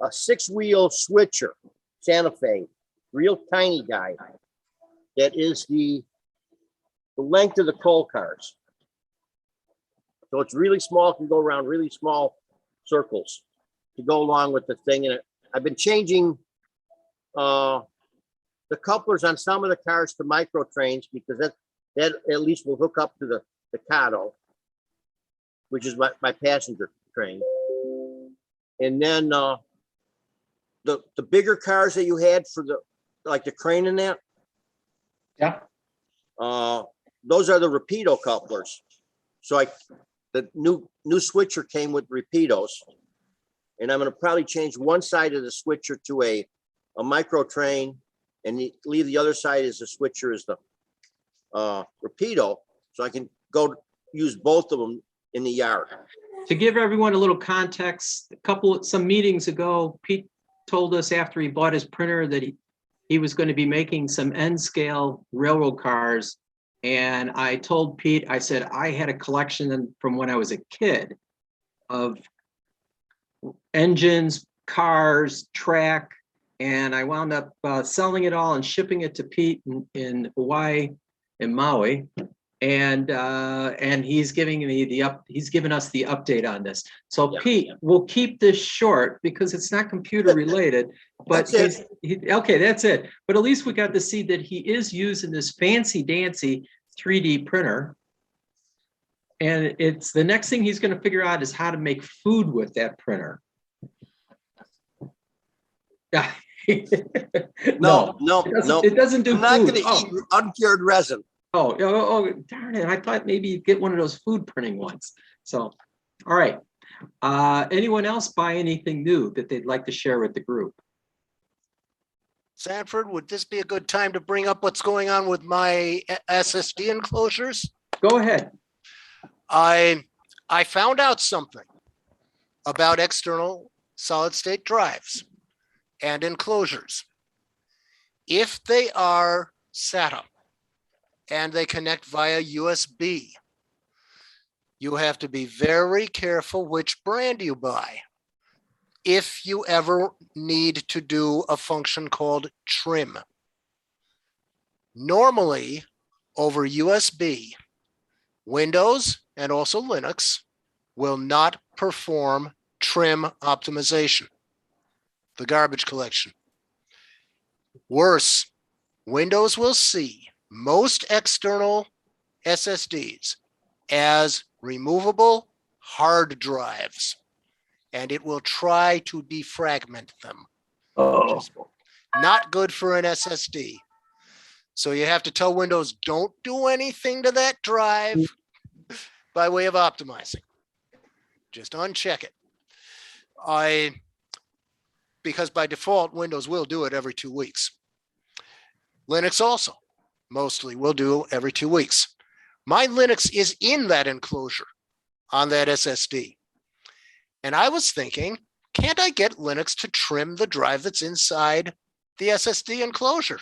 6-wheel switcher, Santa Fe, real tiny guy. That is the length of the coal cars. So it's really small, can go around really small circles to go along with the thing. And I've been changing the couplers on some of the cars to micro trains, because that at least will hook up to the Kato, which is my passenger train. And then the bigger cars that you had for like the crane and that, yeah. those are the Rapido couplers. So the new switcher came with Rapidos, and I'm going to probably change one side of the switcher to a micro train, and leave the other side as the switcher as the Rapido, so I can go use both of them in the yard. To give everyone a little context, some meetings ago, Pete told us after he bought his printer that he was going to be making some N-scale railroad cars. And I told Pete, I said, I had a collection from when I was a kid of engines, cars, track, and I wound up selling it all and shipping it to Pete in Hawaii, in Maui. And he's giving me he's given us the update on this. So Yeah. Pete, we'll keep this short because it's not computer related, but That's okay, that's it. But at least we got to see that he is using this fancy dancy 3D printer. And it's the next thing he's going to figure out is how to make food with that printer. Yeah. No, It doesn't do I'm not food. going to eat uncured resin. Oh, darn it. I thought maybe you'd get one of those food printing ones. So, all right. Anyone else buy anything new that they'd like to share with the group? Sanford, would this be a good time to bring up what's going on with my SSD enclosures? Go ahead. I found out something about external solid state drives and enclosures. If they are SATA and they connect via USB, you have to be very careful which brand you buy if you ever need to do a function called trim. Normally, over USB, Windows and also Linux will not perform trim optimization. the garbage collection. Worse, Windows will see most external SSDs as removable hard drives, and it will try to defragment them. Oh, Not good for an SSD. So you have to tell Windows, don't do anything to that drive by way of optimizing. Just uncheck it. Because by default, Windows will do it every 2 weeks. Linux also mostly will do every 2 weeks. My Linux is in that enclosure on that SSD. And I was thinking, can't I get Linux to trim the drive that's inside the SSD enclosure?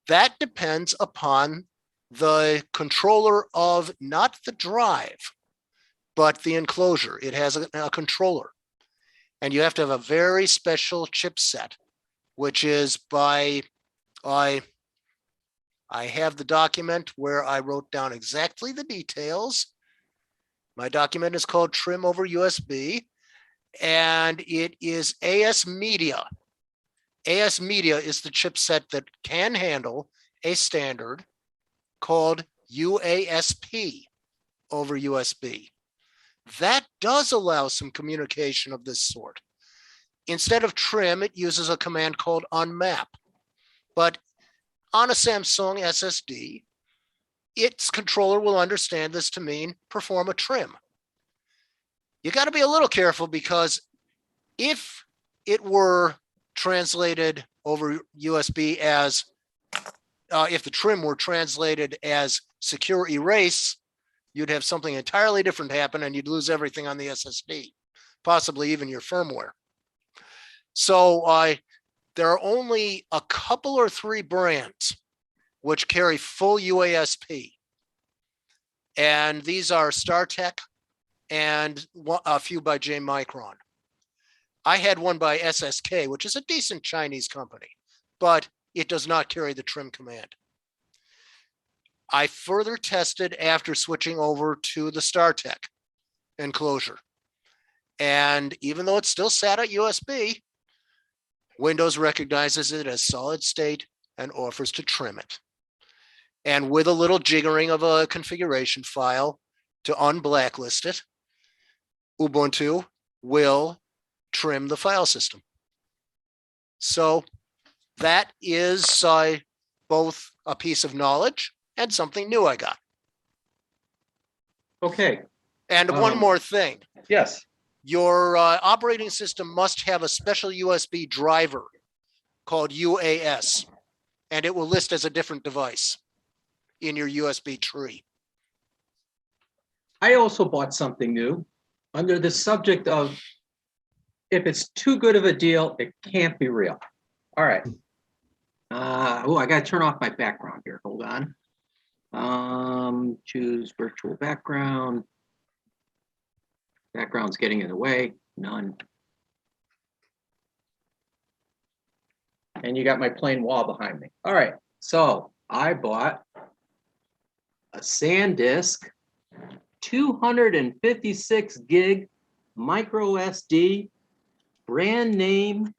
That depends upon the controller of not the drive, but the enclosure. It has a controller. And you have to have a very special chipset, which is by, I have the document where I wrote down exactly the details. My document is called Trim over USB, and it is AS Media. AS Media is the chipset that can handle a standard called UASP over USB. That does allow some communication of this sort. Instead of trim, it uses a command called unmap. But on a Samsung SSD, its controller will understand this to mean perform a trim. You got to be a little careful, because if it were translated over USB as, if the trim were translated as secure erase, you'd have something entirely different happen and you'd lose everything on the SSD, possibly even your firmware. So there are only a couple or 3 brands which carry full UASP. And these are StarTech and a few by J Micron. I had one by SSK, which is a decent Chinese company, but it does not carry the trim command. I further tested after switching over to the StarTech enclosure. And even though it's still sat at USB, Windows recognizes it as solid state and offers to trim it. And with a little jiggering of a configuration file to unblacklist it, Ubuntu will trim the file system. So that is both a piece of knowledge and something new I got. okay. And one more thing. Yes. Your operating system must have a special USB driver called UAS, and it will list as a different device in your USB tree. I also bought something new under the subject of, if it's too good of a deal, it can't be real. All right. Oh, I got to turn off my background here. Hold on. Choose virtual background. Background's getting in the way. None. And you got my plain wall behind me. All right. So I bought a SanDisk 256 gig micro SD, brand name,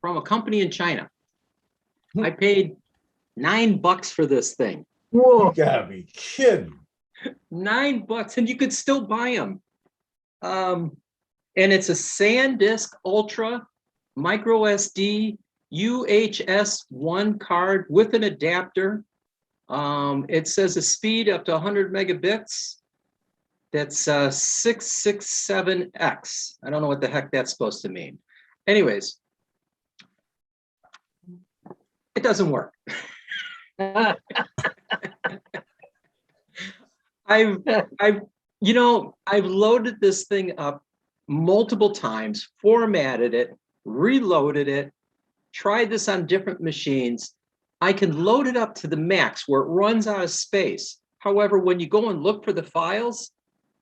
from a company in China. I paid $9 for this thing. Whoa, you gotta be kidding. $9, and you could still buy them. And it's a SanDisk Ultra micro SD UHS-1 card with an adapter. It says a speed up to 100 megabits. That's 667X. I don't know what the heck that's supposed to mean. Anyways, it doesn't work. I've loaded this thing up multiple times, formatted it, reloaded it, tried this on different machines. I can load it up to the max where it runs out of space. However, when you go and look for the files,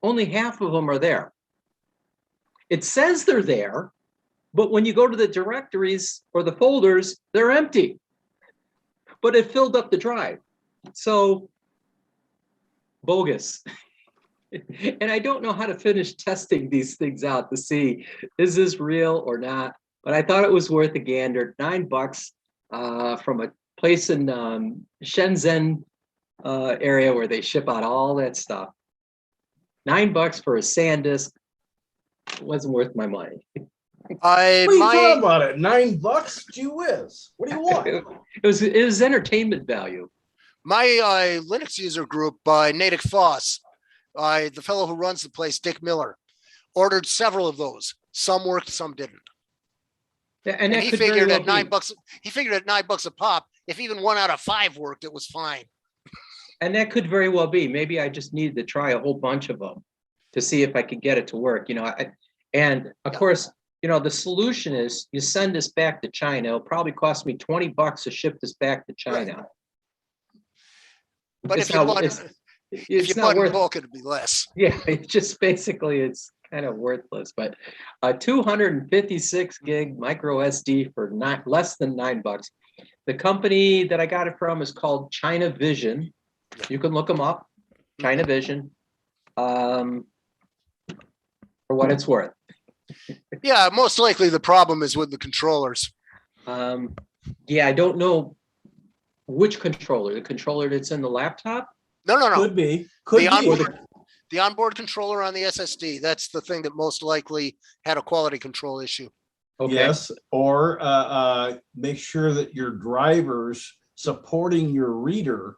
only half of them are there. It says they're there, but when you go to the directories or the folders, they're empty. But it filled up the drive. So bogus. And I don't know how to finish testing these things out to see, is this real or not? But I thought it was worth a gander. $9 from a place in Shenzhen area where they ship out all that stuff. $9 for a SanDisk wasn't worth my money. What are you talking about it? $9? Gee whiz. What do you want? It was entertainment value. My Linux user group by Natick Foss, the fellow who runs the place, Dick Miller, ordered several of those. Some worked, some didn't. And that he could very figured well at be. $9. He figured at $9 a pop. If even 1 out of 5 worked, it was fine. And that could very well be. Maybe I just needed to try a whole bunch of them to see if I could get it to work. And of course, the solution is you send this back to China. It'll probably cost me $20 to ship this back to China. Right. But It's if you not- bought, it's- if it's you not bought in worth. bulk, it'd be less. Yeah, it's just basically it's kind of worthless. But 256 gig micro SD for less than $9. The company that I got it from is called China Vision. You can look them up. China Vision. For what it's worth. Yeah, most likely the problem is with the controllers. Yeah, I don't know which controller. The controller that's in the laptop. No. Could be. Could be. The onboard controller on the SSD. That's the thing that most likely had a quality control issue. Okay. Yes, or make sure that your drivers supporting your reader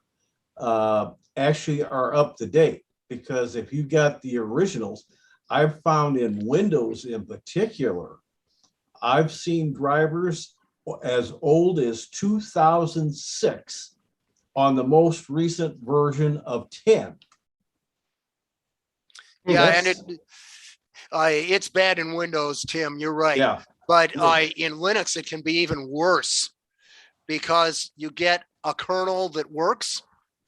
actually are up to date. Because if you got the originals, I've found in Windows in particular, I've seen drivers as old as 2006 on the most recent version of 10. Yeah, and it's bad in Windows, Tim. You're right. Yeah. But in Linux, it can be even worse because you get a kernel that works,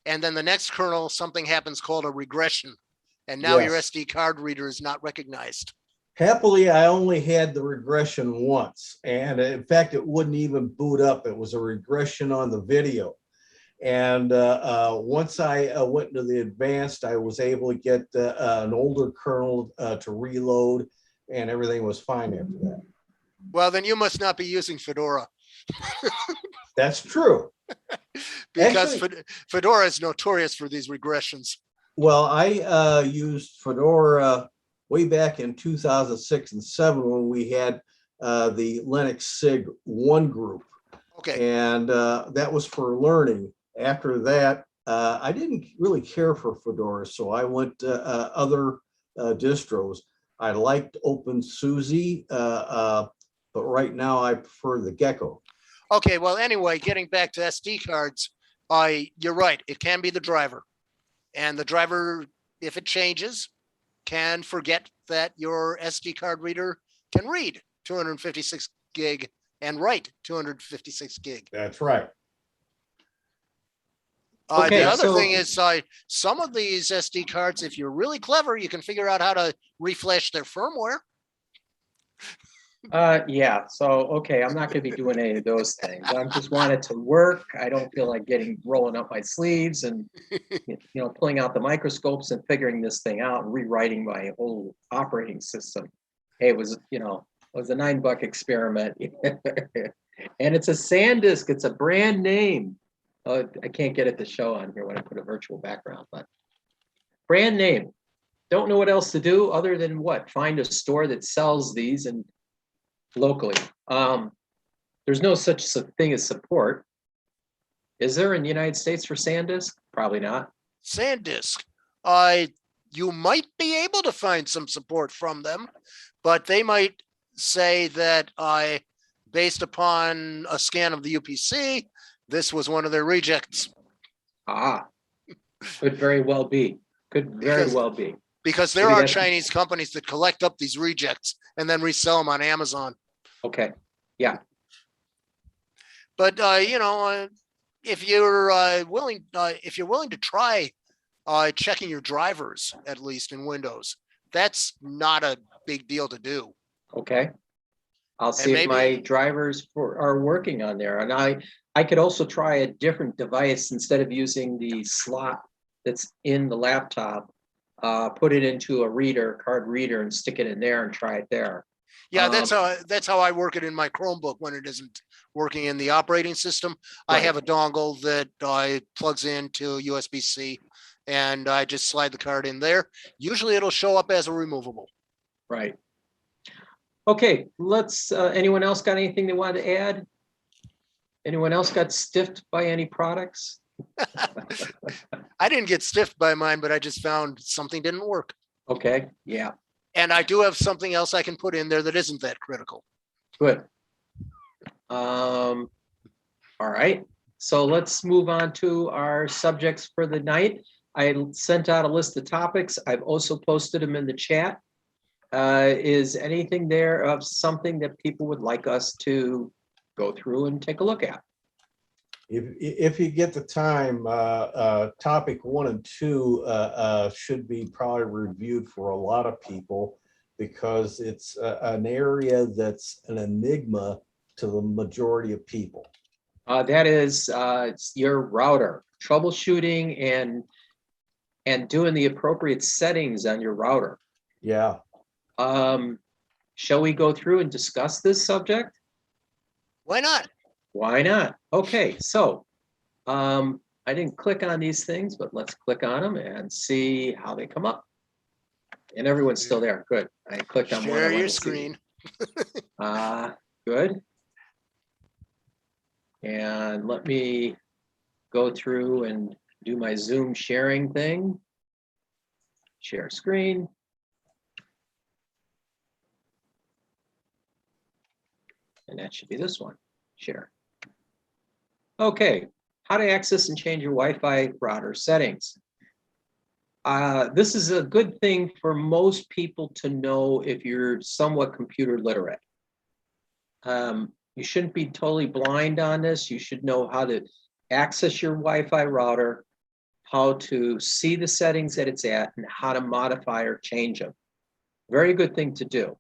and then the next kernel, something happens called a regression. And now your Yes. SD card reader is not recognized. Happily, I only had the regression once. And in fact, it wouldn't even boot up. It was a regression on the video. And once I went into the advanced, I was able to get an older kernel to reload, and everything was fine after that. Well, then you must not be using Fedora That's true. because Actually- Fedora is notorious for these regressions. Well, I used Fedora way back in 2006 and 7 when we had the Linux SIG 1 group. Okay. And that was for learning. After that, I didn't really care for Fedora, so I went to other distros. I liked OpenSUSE, but right now I prefer the Gecko. Okay. Well, anyway, getting back to SD cards, you're right. It can be the driver. And the driver, if it changes, can forget that your SD card reader can read 256 gig and write 256 gig. That's right. Okay, The other so- thing is some of these SD cards, if you're really clever, you can figure out how to refresh their firmware. Yeah. So, okay, I'm not going to be doing any of those things. I just want it to work. I don't feel like rolling up my sleeves and, pulling out the microscopes and figuring this thing out and rewriting my whole operating system. Hey, it was a $9 experiment. And it's a SanDisk. It's a brand name. Oh, I can't get it to show on here when I put a virtual background, but brand name. Don't know what else to do other than find a store that sells these and locally. There's no such thing as support. Is there in the United States for SanDisk? Probably not. SanDisk. You might be able to find some support from them, but they might say that based upon a scan of the UPC, this was one of their rejects. Could very well be. Because there Maybe are that's- Chinese companies that collect up these rejects and then resell them on Amazon. Okay. Yeah. But if you're willing to try checking your drivers, at least in Windows, that's not a big deal to do. Okay. I'll see if my drivers are working on there. And I could also try a different device instead of using the slot that's in the laptop. put it into a reader, card reader, and stick it in there and try it there. Yeah, that's how I work it in my Chromebook when it isn't working in the operating system. I Right. have a dongle that plugs into USB-C, and I just slide the card in there. Usually it'll show up as a removable. Right. Okay, let's, anyone else got anything they wanted to add? Anyone else got stiffed by any products? I didn't get stiffed by mine, but I just found something didn't work. Okay, yeah, And I do have something else I can put in there that isn't that critical. good. All right, so let's move on to our subjects for the night. I sent out a list of topics. I've also posted them in the chat. Is anything there of something that people would like us to go through and take a look at? If you get the time, topic 1 and 2 should be probably reviewed for a lot of people because it's an area that's an enigma to the majority of people. That is it's your router, troubleshooting and doing the appropriate settings on your router. Yeah. Shall we go through and discuss this subject? Why not? Why not? Okay, so I didn't click on these things, but let's click on them and see how they come up. And everyone's still there. Good. I clicked on one. Share your screen. Good. And let me go through and do my Zoom sharing thing. Share screen. And that should be this one. Share. Okay, how to access and change your Wi-Fi router settings. This is a good thing for most people to know if you're somewhat computer literate. You shouldn't be totally blind on this. You should know how to access your Wi-Fi router, how to see the settings that it's at, and how to modify or change them. Very good thing to do.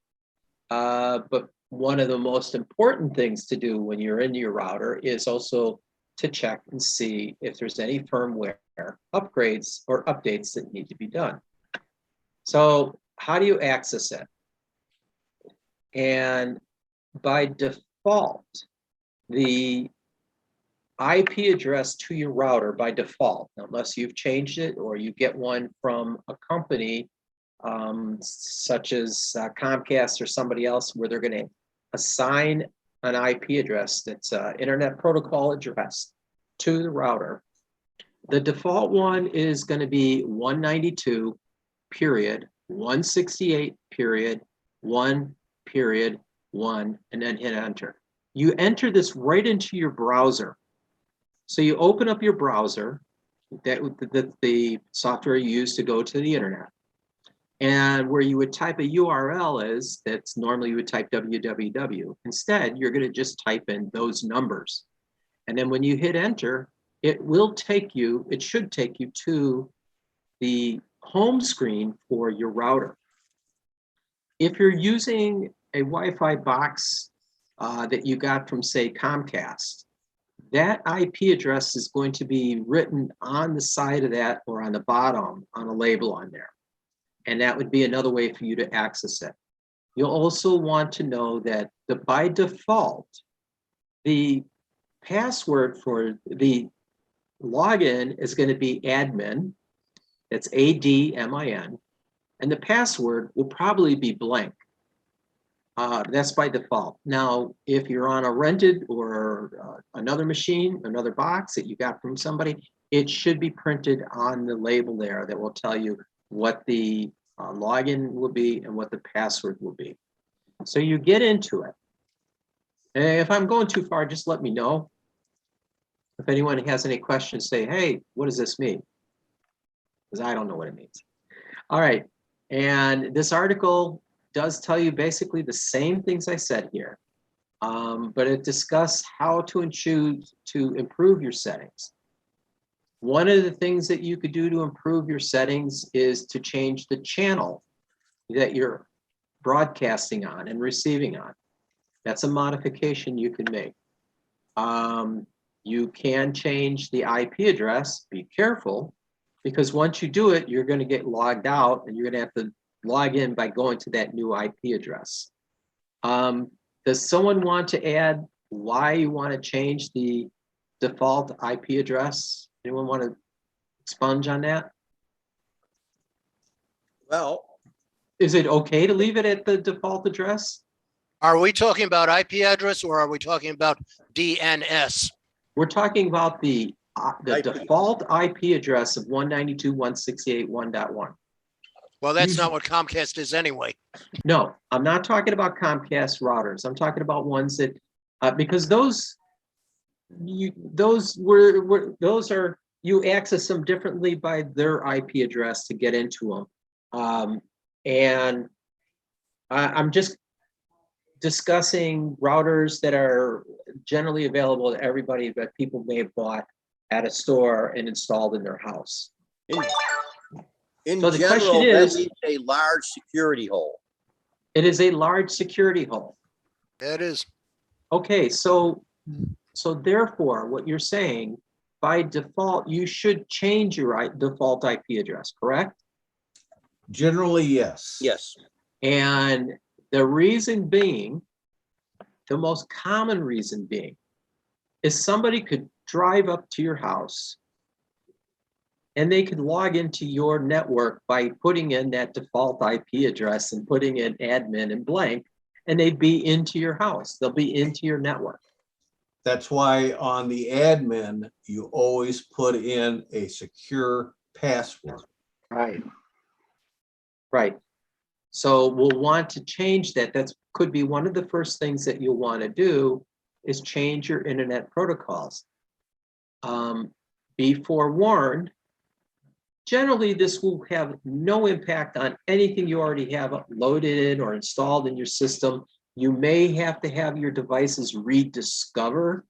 But one of the most important things to do when you're in your router is also to check and see if there's any firmware upgrades or updates that need to be done. So how do you access it? And by default, the IP address to your router by default, unless you've changed it or you get one from a company such as Comcast or somebody else where they're going to assign an IP address that's Internet Protocol address to the router. The default one is going to be 192.168.1.1 and then hit enter. You enter this right into your browser. So you open up your browser, that the software you use to go to the internet. And where you would type a URL is, that's normally you would type www. Instead, you're going to just type in those numbers. And then when you hit enter, it should take you to the home screen for your router. If you're using a Wi-Fi box that you got from, say, Comcast, that IP address is going to be written on the side of that or on the bottom on a label on there. And that would be another way for you to access it. You'll also want to know that by default, the password for the login is going to be admin. That's ADMIN. And the password will probably be blank. That's by default. Now, if you're on a rented or another machine, another box that you got from somebody, it should be printed on the label there that will tell you what the login will be and what the password will be. So you get into it. And if I'm going too far, just let me know. If anyone has any questions, say, hey, what does this mean? Because I don't know what it means. All right. And this article does tell you basically the same things I said here, but it discusses how to improve your settings. One of the things that you could do to improve your settings is to change the channel that you're broadcasting on and receiving on. That's a modification you can make. You can change the IP address. Be careful. Because once you do it, you're going to get logged out and you're going to have to log in by going to that new IP address. Does someone want to add why you want to change the default IP address? Anyone want to expunge on that? Well, Is it okay to leave it at the default address? Are we talking about IP address or are we talking about DNS? We're talking about the IP. default IP address of 192.168.1.1. Well, that's not what Comcast is anyway. No, I'm not talking about Comcast routers. I'm talking about ones that, because those are, you access them differently by their IP address to get into them. And I'm just discussing routers that are generally available to everybody that people may have bought at a store and installed in their house. In So the general, question that is- leaves a large security hole. It is a large security hole. It is. Okay, so therefore, what you're saying, by default, you should change your default IP address, correct? Generally, yes. Yes. And the reason being, the most common reason being, is somebody could drive up to your house and they could log into your network by putting in that default IP address and putting in admin and blank, and they'd be into your house. They'll be into your network. That's why on the admin, you always put in a secure password. Right. Right. So we'll want to change that. That could be one of the first things that you'll want to do is change your internet protocols. Be forewarned, generally this will have no impact on anything you already have loaded or installed in your system. You may have to have your devices rediscover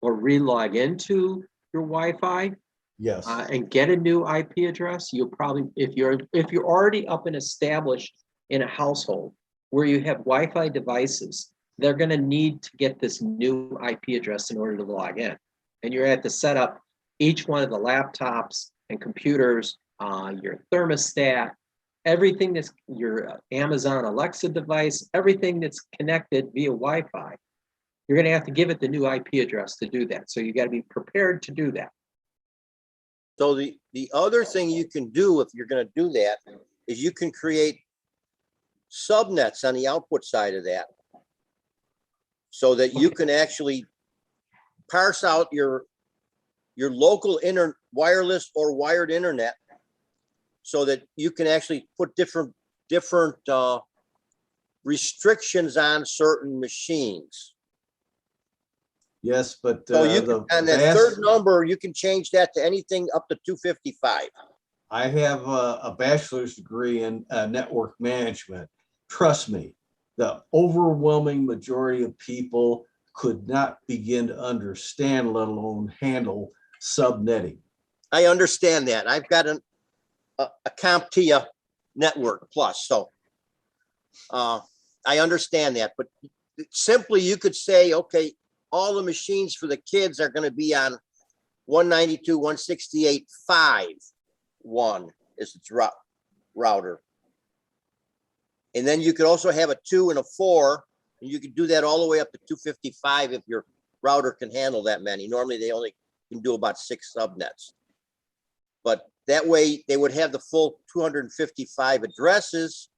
or relog into your Wi-Fi. Yes. And get a new IP address. You'll probably, if you're already up and established in a household where you have Wi-Fi devices, they're going to need to get this new IP address in order to log in. And you're at to set up each one of the laptops and computers, your thermostat, everything that's your Amazon Alexa device, everything that's connected via Wi-Fi. You're going to have to give it the new IP address to do that. So you got to be prepared to do that. So the other thing you can do if you're going to do that is you can create subnets on the output side of that so that you can actually parse out your local wireless or wired internet so that you can actually put different restrictions on certain machines. Yes, but So you can, on that third number, you can change that to anything up to 255. I have a bachelor's degree in network management. Trust me, the overwhelming majority of people could not begin to understand, let alone handle subnetting. I understand that. I've got a CompTIA network plus, so I understand that. But simply, you could say, okay, all the machines for the kids are going to be on 192.168.5.1 is its router. And then you could also have a 2 and a 4, and you could do that all the way up to 255 if your router can handle that many. Normally, they only can do about 6 subnets. But that way, they would have the full 255 addresses,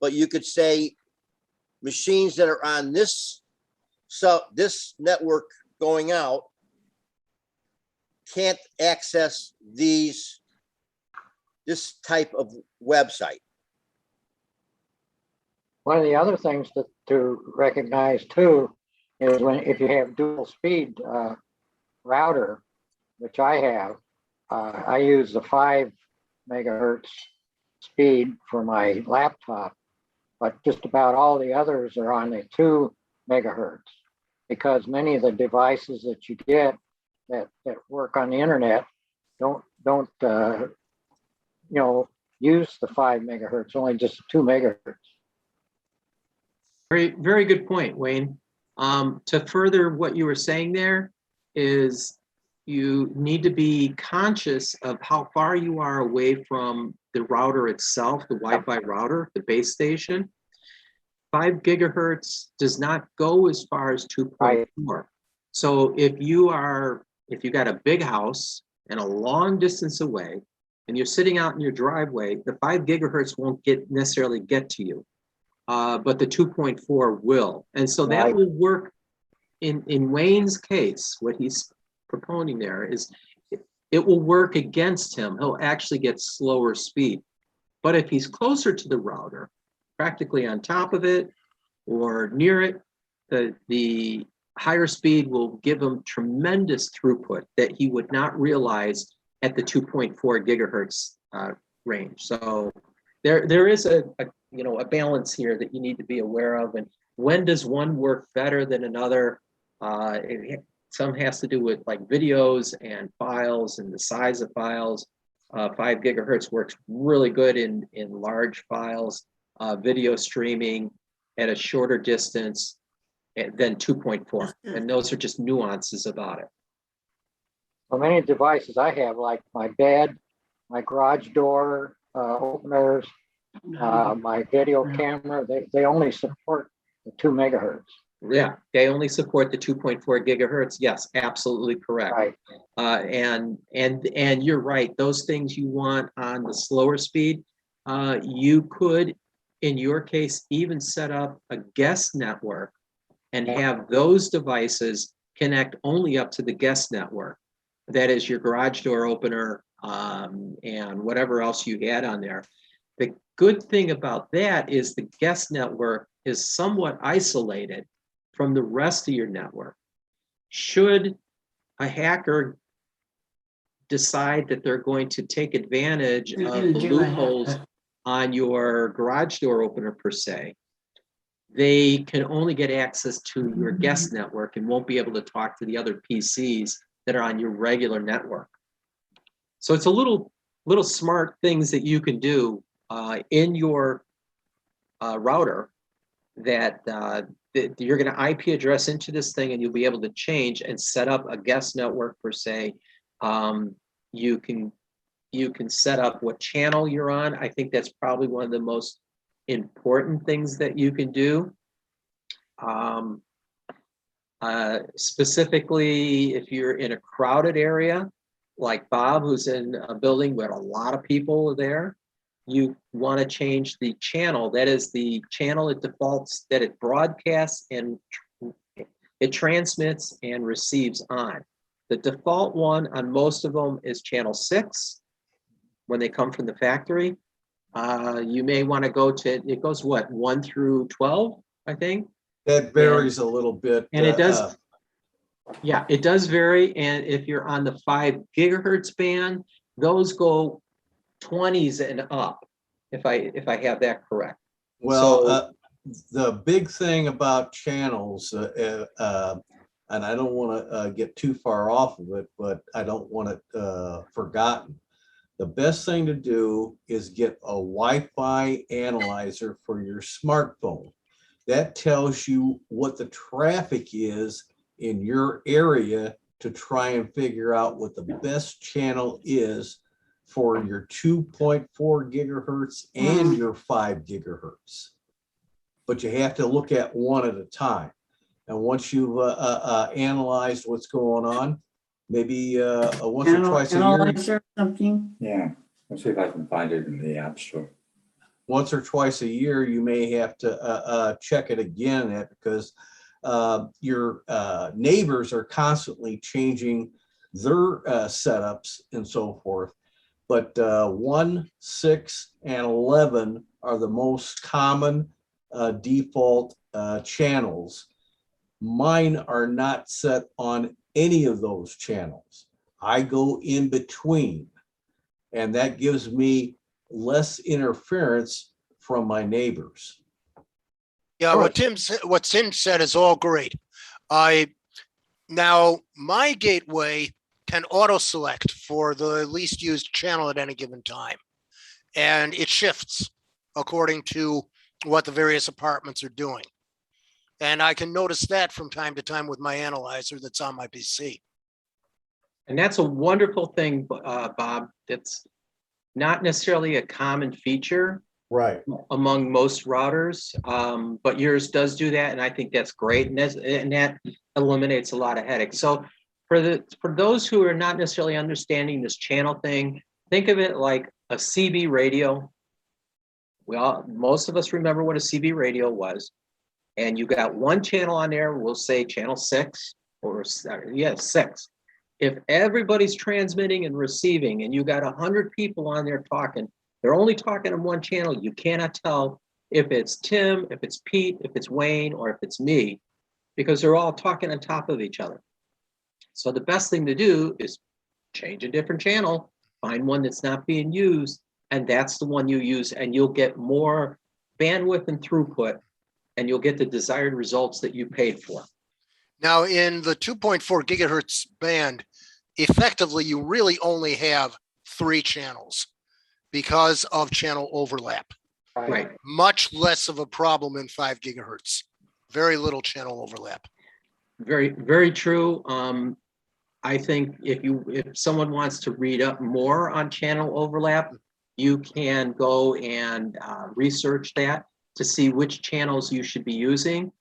but you could say machines that are on this network going out can't access this type of website. One of the other things to recognize too is if you have dual speed router, which I have, I use the 5 megahertz speed for my laptop, but just about all the others are on the 2 megahertz because many of the devices that you get that work on the internet don't use the 5 megahertz, only just 2 megahertz. Very, very good point, Wayne. To further what you were saying there is you need to be conscious of how far you are away from the router itself, the Wi-Fi router, the base station. 5 gigahertz does not go as far as 2.4. So if you got a big house and a long distance away, and you're sitting out in your driveway, the 5 gigahertz won't necessarily get to you, but the 2.4 will. And so that will work in Wayne's case. What he's proponing there is it will work against him. He'll actually get slower speed. But if he's closer to the router, practically on top of it or near it, the higher speed will give him tremendous throughput that he would not realize at the 2.4 gigahertz range. So there is a balance here that you need to be aware of. And when does one work better than another? Some has to do with like videos and files and the size of files. 5 gigahertz works really good in large files, video streaming at a shorter distance than 2.4. And those are just nuances about it. So many devices I have, like my bed, my garage door openers, my video camera, they only support the 2 megahertz. Yeah, they only support the 2.4 gigahertz. Yes, absolutely correct. Right. And you're right. Those things you want on the slower speed, you could, in your case, even set up a guest network and have those devices connect only up to the guest network. That is your garage door opener and whatever else you had on there. The good thing about that is the guest network is somewhat isolated from the rest of your network. Should a hacker decide that they're going to take advantage of the loopholes on your garage door opener per se, they can only get access to your guest network and won't be able to talk to the other PCs that are on your regular network. So it's a little smart things that you can do in your router that you're going to IP address into this thing, and you'll be able to change and set up a guest network per se. You can set up what channel you're on. I think that's probably one of the most important things that you can do. Specifically, if you're in a crowded area, like Bob, who's in a building where a lot of people are there, you want to change the channel. That is the channel it defaults, that it broadcasts and it transmits and receives on. The default one on most of them is channel 6 when they come from the factory. You may want to go to, it goes what, 1 through 12, I think? That varies a little bit. And it does, yeah, it does vary. And if you're on the 5 gigahertz band, those go 20s and up, if I have that correct. Well, the big thing about channels, and I don't want to get too far off of it, but I don't want it forgotten. The best thing to do is get a Wi-Fi analyzer for your smartphone. That tells you what the traffic is in your area to try and figure out what the best channel is for your 2.4 gigahertz and your 5 gigahertz. But you have to look at one at a time. And once you've analyzed what's going on, maybe once or twice a year. Something. Yeah, let's see if I can find it in the App Store. Once or twice a year, you may have to check it again because your neighbors are constantly changing their setups and so forth. But 1, 6, and 11 are the most common default channels. Mine are not set on any of those channels. I go in between, and that gives me less interference from my neighbors. Yeah, what Tim said is all great. Now my gateway can auto select for the least used channel at any given time, and it shifts according to what the various apartments are doing. And I can notice that from time to time with my analyzer that's on my PC. And that's a wonderful thing, Bob. That's not necessarily a common feature Right. among most routers, but yours does do that, and I think that's great, and that eliminates a lot of headaches. So for those who are not necessarily understanding this channel thing, think of it like a CB radio. Most of us remember what a CB radio was, and you got one channel on there. We'll say channel 6 or 6. If everybody's transmitting and receiving, and you got 100 people on there talking, they're only talking on one channel. You cannot tell if it's Tim, if it's Pete, if it's Wayne, or if it's me, because they're all talking on top of each other. So the best thing to do is change a different channel, find one that's not being used, and that's the one you use, and you'll get more bandwidth and throughput, and you'll get the desired results that you paid for. Now, in the 2.4 gigahertz band, effectively, you really only have 3 channels because of channel overlap. Right. Much less of a problem in 5 gigahertz. Very little channel overlap. Very, very true. I think if someone wants to read up more on channel overlap, you can go and research that to see which channels you should be using.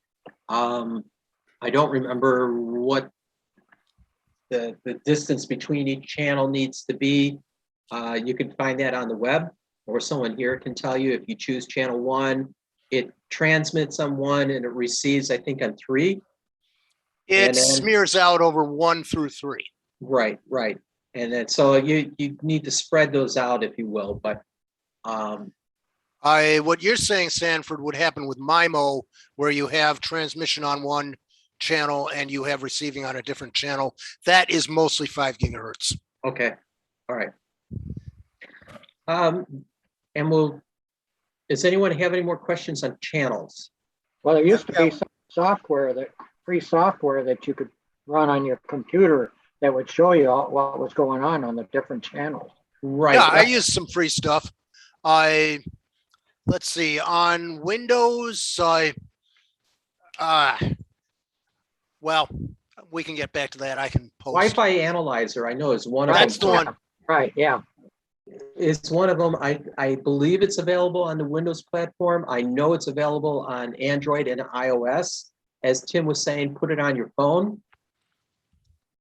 I don't remember what the distance between each channel needs to be. You can find that on the web, or someone here can tell you. If you choose channel 1, it transmits on 1 and it receives, I think, on 3. It smears out over 1 through 3. Right. And then so you need to spread those out, if you will. But what you're saying, Sanford, would happen with MIMO, where you have transmission on one channel and you have receiving on a different channel. That is mostly 5 gigahertz. Okay. All right. Does anyone have any more questions on channels? Well, there used to be some free software that you could run on your computer that would show you what was going on the different channels. Right. Yeah, I use some free stuff. Let's see, on Windows, well, we can get back to that. I can post. Wi-Fi Analyzer, I know, is one of them. That's the one. Right, yeah. It's one of them. I believe it's available on the Windows platform. I know it's available on Android and iOS. As Tim was saying, put it on your phone.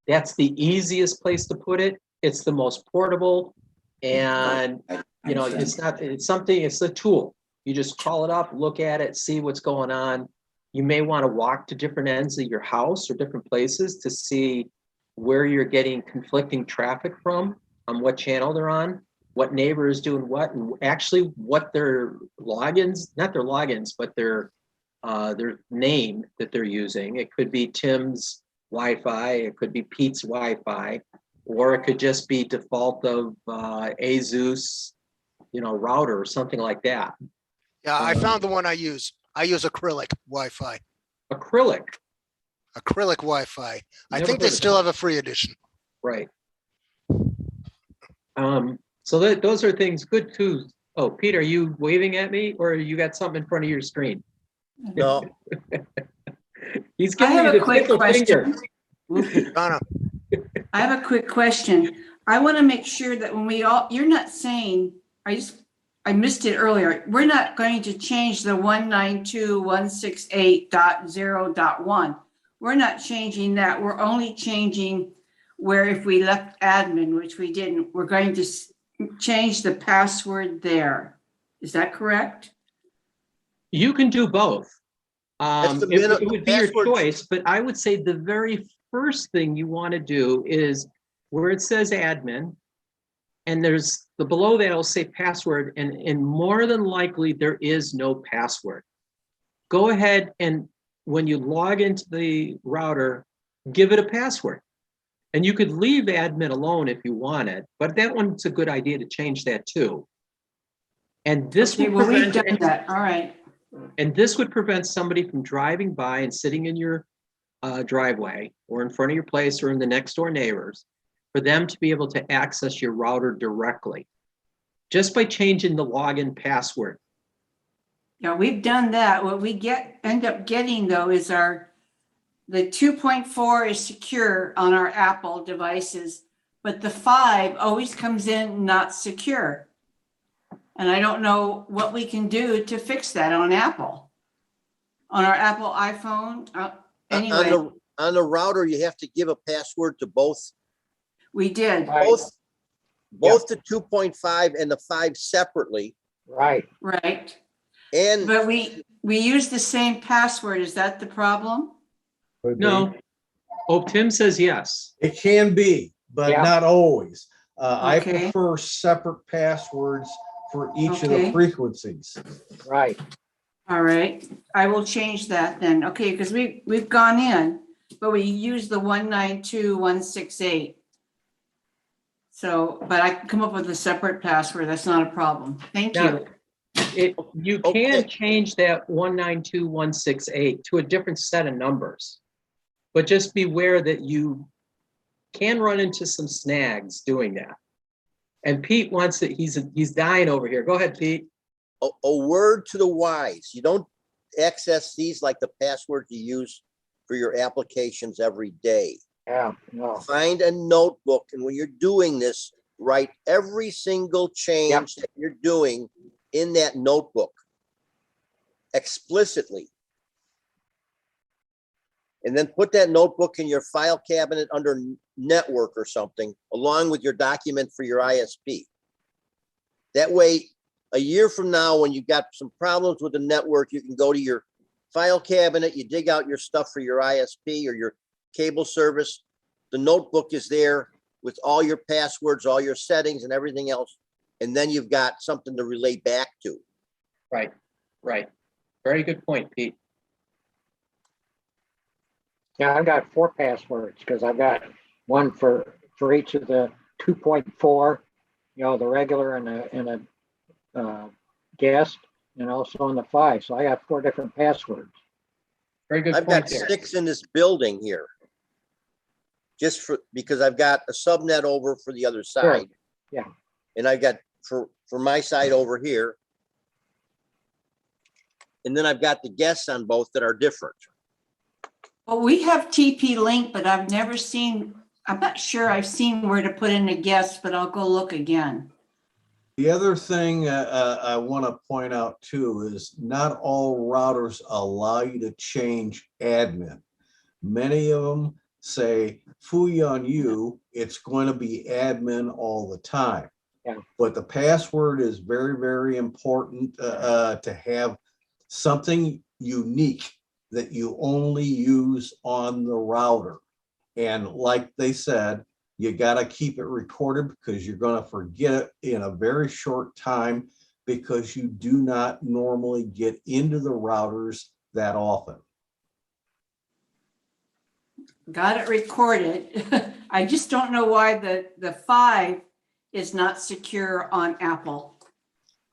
That's the easiest place to put it. It's the most portable, and it's a tool. You just call it up, look at it, see what's going on. You may want to walk to different ends of your house or different places to see where you're getting conflicting traffic from, on what channel they're on, what neighbor is doing what, and actually what their logins, not their logins, but their name that they're using. It could be Tim's Wi-Fi, it could be Pete's Wi-Fi, or it could just be default of Asus, router or something like that. Yeah, I found the one I use. I use acrylic Wi-Fi. Acrylic Wi-Fi. I think they still have a free edition. Right. So those are things good too. Oh, Pete, are you waving at me, or you got something in front of your screen? No. He's giving I have me a the quick middle question. finger. Donna. I have a quick question. I want to make sure that when you're not saying, I missed it earlier. We're not going to change the 192.168.0.1. We're not changing that. We're only changing where if we left admin, which we didn't, we're going to change the password there. Is that correct? You can do both. It would be your password. choice, but I would say the very first thing you want to do is where it says admin, and there's the below that will say password, and more than likely there is no password. Go ahead and when you log into the router, give it a password. And you could leave admin alone if you wanted, but that one's a good idea to change that too. And this Okay, would well, we've prevent done that. All right. And this would prevent somebody from driving by and sitting in your driveway or in front of your place or in the next door neighbors, for them to be able to access your router directly, just by changing the login password. Yeah, we've done that. What we end up getting though is the 2.4 is secure on our Apple devices, but the 5 always comes in not secure. And I don't know what we can do to fix that on Apple. On our Apple iPhone, anyway, On the router, you have to give a password to both, we did, both the 2.5 and the 5 separately. Right. right? And But we use the same password. Is that the problem? Could be. No. Oh, Tim says yes. It can be, but Yeah. not always. I Okay. prefer separate passwords for each of the Okay. frequencies. Right. All right, I will change that then. Okay, because we've gone in, but we use the 192.168. So, but I can come up with a separate password. That's not a problem. Thank you. You Okay. can change that 192.168 to a different set of numbers. But just beware that you can run into some snags doing that. And Pete wants to, he's dying over here. Go ahead, Pete. a word to the wise. You don't access these like the passwords you use for your applications every day. Yeah, no. Find a notebook, and when you're doing this, write every single change that you're doing in that notebook explicitly. And then put that notebook in your file cabinet under network or something, along with your document for your ISP. That way, a year from now, when you've got some problems with the network, you can go to your file cabinet, you dig out your stuff for your ISP or your cable service. The notebook is there with all your passwords, all your settings and everything else. And then you've got something to relate back to. Right, right. Very good point, Pete. Yeah, I've got 4 passwords because I've got one for each of the 2.4, you know, the regular and a guest, and also on the 5. So I got 4 different passwords. Very good I've point got there. 6 in this building here. Just because I've got a subnet over for the other side. Yeah. And I've got for my side over here. And then I've got the guests on both that are different. Well, we have TP Link, but I've never seen, I'm not sure I've seen where to put in a guest, but I'll go look again. The other thing I want to point out too is not all routers allow you to change admin. Many of them say, "Fooey on you, it's going to be admin all the time." Yeah. But the password is very, very important to have something unique that you only use on the router. And like they said, you got to keep it recorded because you're going to forget it in a very short time because you do not normally get into the routers that often. Got it recorded. I just don't know why the 5 is not secure on Apple.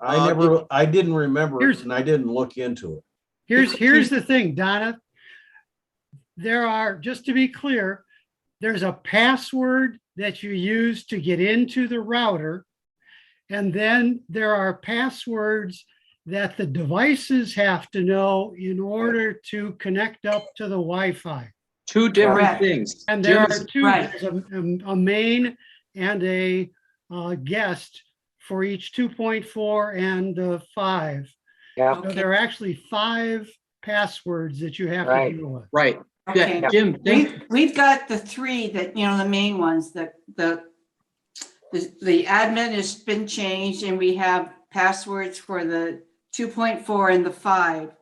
I didn't remember it Here's- and I didn't look into it. Here's the thing, Donna. There are, just to be clear, there's a password that you use to get into the router. And then there are passwords that the devices have to know in order to connect up to the Wi-Fi. 2 different Correct. things. And there Jim are is- 2, right. there's a main and a guest for each 2.4 and 5. Yeah. So Okay. there are actually 5 passwords that you have to Right. deal with. Right. Okay. Yeah, Jim, We've got the 3 that, you know, the main ones that the admin has been changed and we have passwords for the 2.4 and the 5.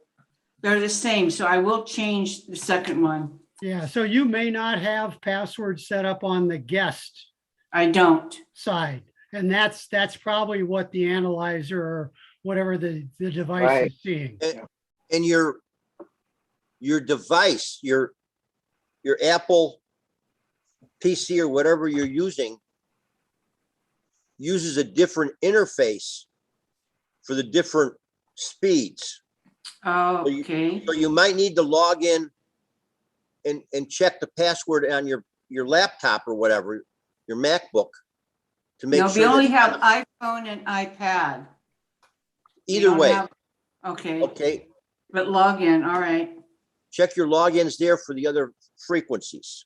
They're the same. So I will change the second one. Yeah, so you may not have passwords set up on the guest I don't. side. And that's probably what the analyzer or whatever the device Right. is seeing. And your device, your Apple PC or whatever you're using uses a different interface for the different speeds. Oh, So you- okay. So you might need to log in and check the password on your laptop or whatever, your MacBook, to make No, sure we only that have iPhone and iPad. We either don't way, have- Okay, okay, but log in, all right. check your logins there for the other frequencies.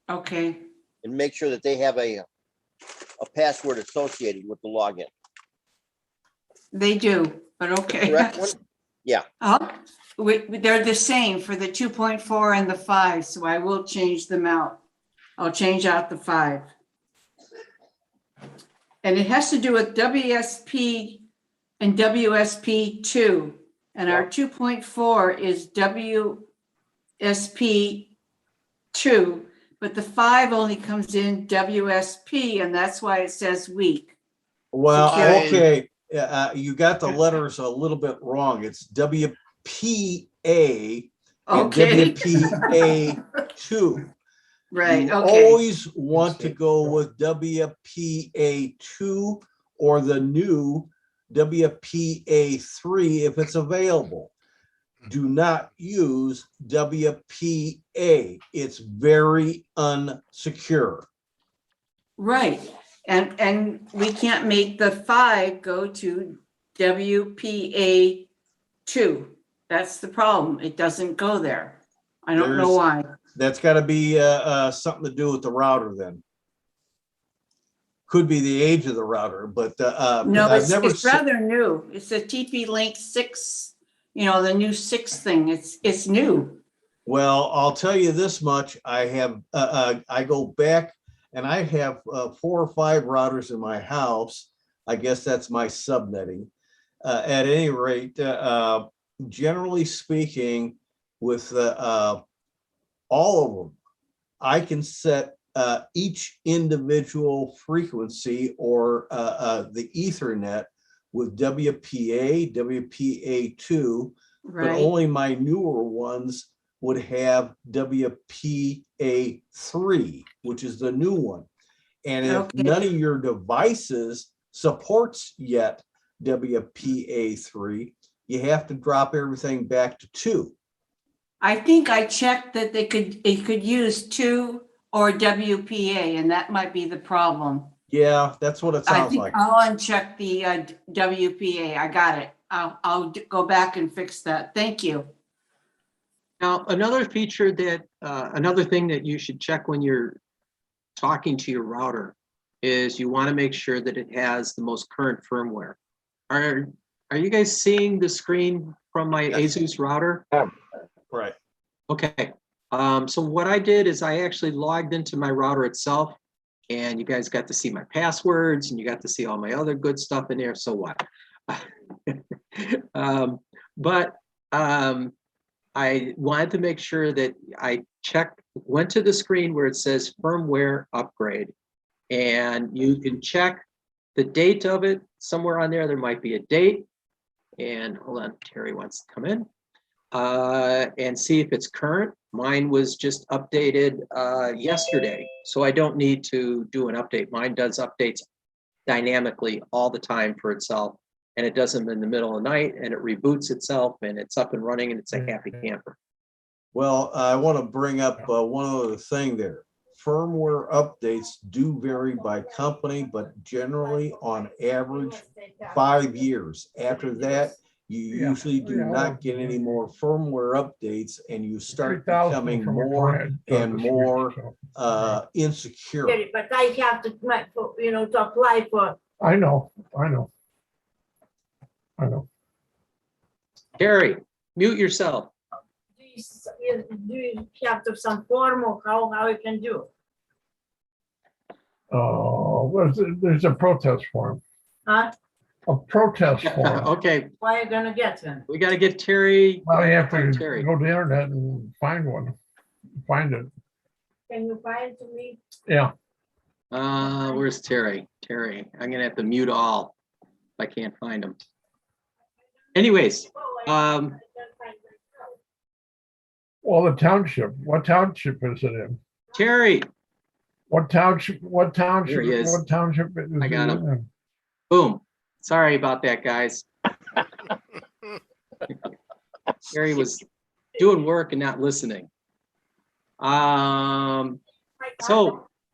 Okay, and make sure that they have a password associated with the login. They do, but okay. Correct one? Yeah. They're the same for the 2.4 and the 5, so I will change them out. I'll change out the 5. And it has to do with WSP and WSP2. And our 2.4 is WSP2, but the 5 only comes in WSP, and that's why it says weak. Well, Okay. okay, you got the letters a little bit wrong. It's WPA and Okay. WPA2. Right, You okay. always want to go with WPA2 or the new WPA3 if it's available. Do not use WPA. It's very unsecure. Right, and we can't make the 5 go to WPA2. That's the problem. It doesn't go there. I don't know why. That's got to be something to do with the router then. Could be the age of the router, but No, I've never it's rather new. It's a TP-Link 6, the new 6 thing. It's new. Well, I'll tell you this much. I have I go back and I have 4 or 5 routers in my house. I guess that's my subnetting. At any rate, generally speaking, with all of them, I can set each individual frequency or the Ethernet with WPA, WPA2, but Right. only my newer ones would have WPA3, which is the new one. And if Okay. none of your devices supports yet WPA3, you have to drop everything back to 2. I think I checked that it could use 2 or WPA, and that might be the problem. Yeah, that's what it I sounds think like. I'll uncheck the WPA. I got it. I'll go back and fix that. Thank you. Now, another feature that, another thing that you should check when you're talking to your router is you want to make sure that it has the most current firmware. Are you guys seeing the screen from my Asus router? Right. Okay. So what I did is I actually logged into my router itself, and you guys got to see my passwords and you got to see all my other good stuff in there. So what? I wanted to make sure that I went to the screen where it says firmware upgrade, and you can check the date of it. Somewhere on there might be a date. And hold on, Terry wants to come in and see if it's current. Mine was just updated yesterday, so I don't need to do an update. Mine does updates dynamically all the time for itself, and it does them in the middle of the night, and it reboots itself, and it's up and running, and it's a happy camper. Well, I want to bring up one other thing there. Firmware updates do vary by company, but generally on average 5 years. After that, you usually do not get any more firmware updates, and you start becoming more and more insecure. But I have to, to apply for. I know. Terry, mute yourself. Do you have to some form or how you can do? Oh, there's a protest form. Huh? A protest form. Okay, Why are you gonna get them? we got to get Terry. Well, you have to Terry. go to the internet and find one. Find it. Can you find to me? Yeah. Where's Terry? Terry, I'm gonna have to mute all if I can't find him. Anyways, Oh, Well, the township. What township is it in? Terry, What township? What township? There he is. What township is I got it him. in? boom. Sorry about that, guys. Terry was doing work and not listening. So,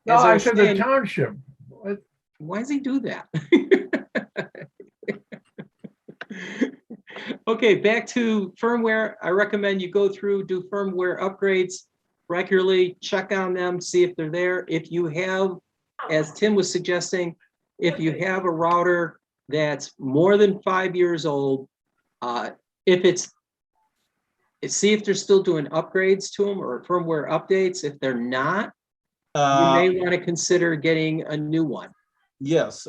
No, as I I was said the saying, township. What? why does he do that? Okay, back to firmware. I recommend you go through, do firmware upgrades. regularly, check on them, see if they're there. If you have, as Tim was suggesting, if you have a router that's more than 5 years old, see if they're still doing upgrades to them or firmware updates. If they're not, you may want to consider getting a new one. Yes,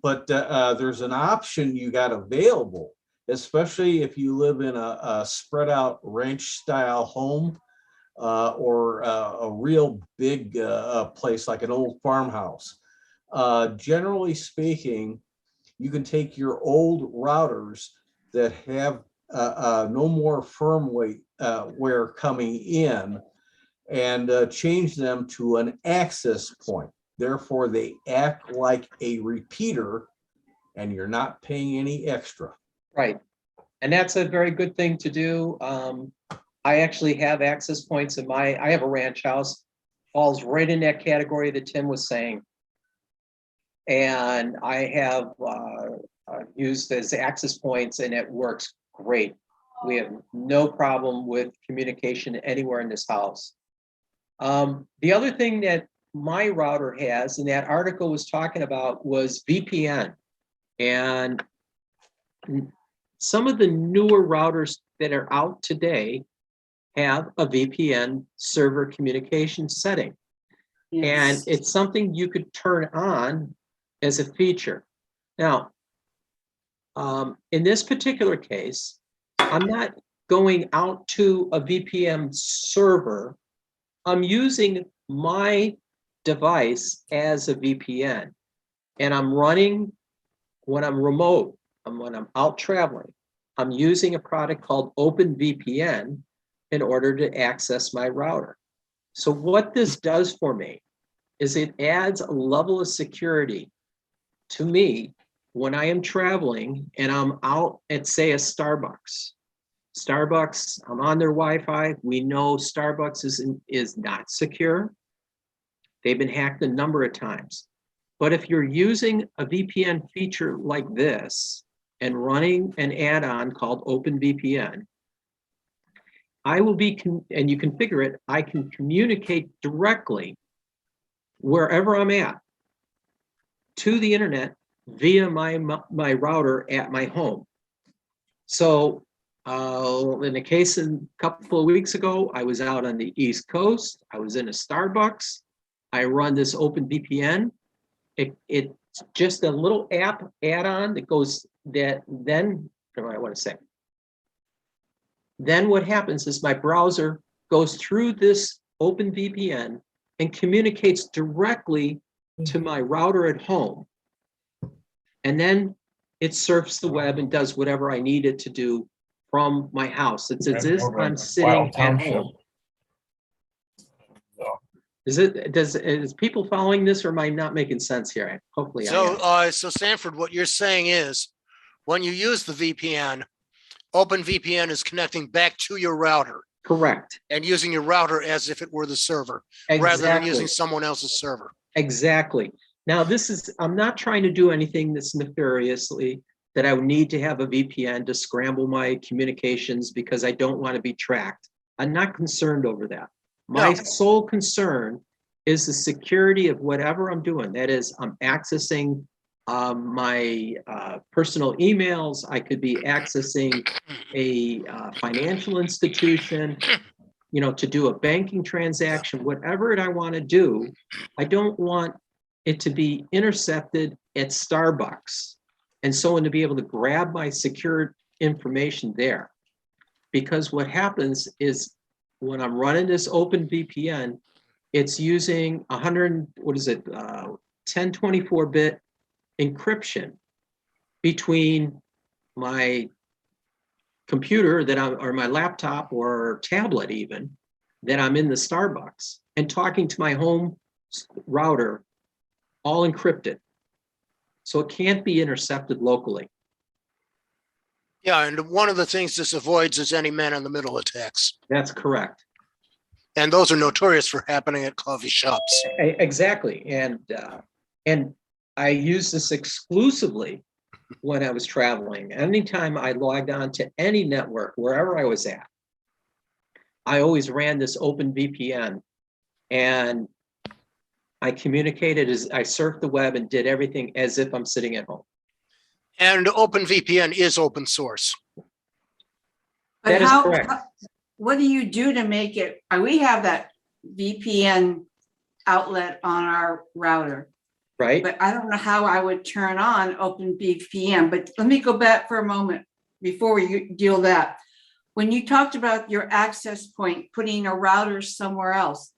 but there's an option you got available, especially if you live in a spread out ranch style home or a real big place like an old farmhouse. Generally speaking, you can take your old routers that have no more firmware coming in and change them to an access point. Therefore, they act like a repeater and you're not paying any extra. Right. And that's a very good thing to do. I actually have access points in I have a ranch house, falls right in that category that Tim was saying. And I have used as access points and it works great. We have no problem with communication anywhere in this house. The other thing that my router has, and that article was talking about, was VPN. And some of the newer routers that are out today have a VPN server communication setting. Yes. And it's something you could turn on as a feature. Now, in this particular case, I'm not going out to a VPN server. I'm using my device as a VPN, and I'm running when I'm remote, when I'm out traveling. I'm using a product called Openvpn in order to access my router. So what this does for me is it adds a level of security to me when I am traveling and I'm out at, say, a Starbucks. Starbucks, I'm on their Wi-Fi. We know Starbucks is not secure. They've been hacked a number of times. But if you're using a VPN feature like this and running an add-on called Openvpn, I will be, and you configure it, I can communicate directly wherever I'm at to the internet via my router at my home. So in the case a couple of weeks ago, I was out on the East Coast. I was in a Starbucks. I run this Openvpn. It's just a little app add-on that goes that then, what do I want to say? Then what happens is my browser goes through this Openvpn and communicates directly to my router at home. And then it surfs the web and does whatever I need it to do from my house. It's as if I'm sitting at home. Is people following this, or am I not making sense here? Hopefully I am. So Sanford, what you're saying is when you use the VPN, Openvpn is connecting back to your router. Correct. And using your router as if it were the server, Exactly. rather than using someone else's server. Exactly. Now I'm not trying to do anything that's nefariously that I would need to have a VPN to scramble my communications because I don't want to be tracked. I'm not concerned over that. My sole concern is the security of whatever I'm doing. That is, I'm accessing my personal emails. I could be accessing a financial institution, to do a banking transaction, whatever I want to do. I don't want it to be intercepted at Starbucks and someone to be able to grab my secured information there. Because what happens is when I'm running this Openvpn, it's using 1024-bit encryption between my computer or my laptop or tablet even, that I'm in the Starbucks and talking to my home router, all encrypted. So it can't be intercepted locally. Yeah, and one of the things this avoids is any man-in-the-middle attacks. That's correct. And those are notorious for happening at coffee shops. Exactly. And I use this exclusively when I was traveling. Anytime I logged on to any network, wherever I was at, I always ran this OpenVPN, and I communicated as I surfed the web and did everything as if I'm sitting at home. And OpenVPN is open source. But That is how, correct. what do you do to make it, we have that VPN outlet on our router, Right? but I don't know how I would turn on OpenVPN. But let me go back for a moment before we deal with that. When you talked about your access point, putting a router somewhere else,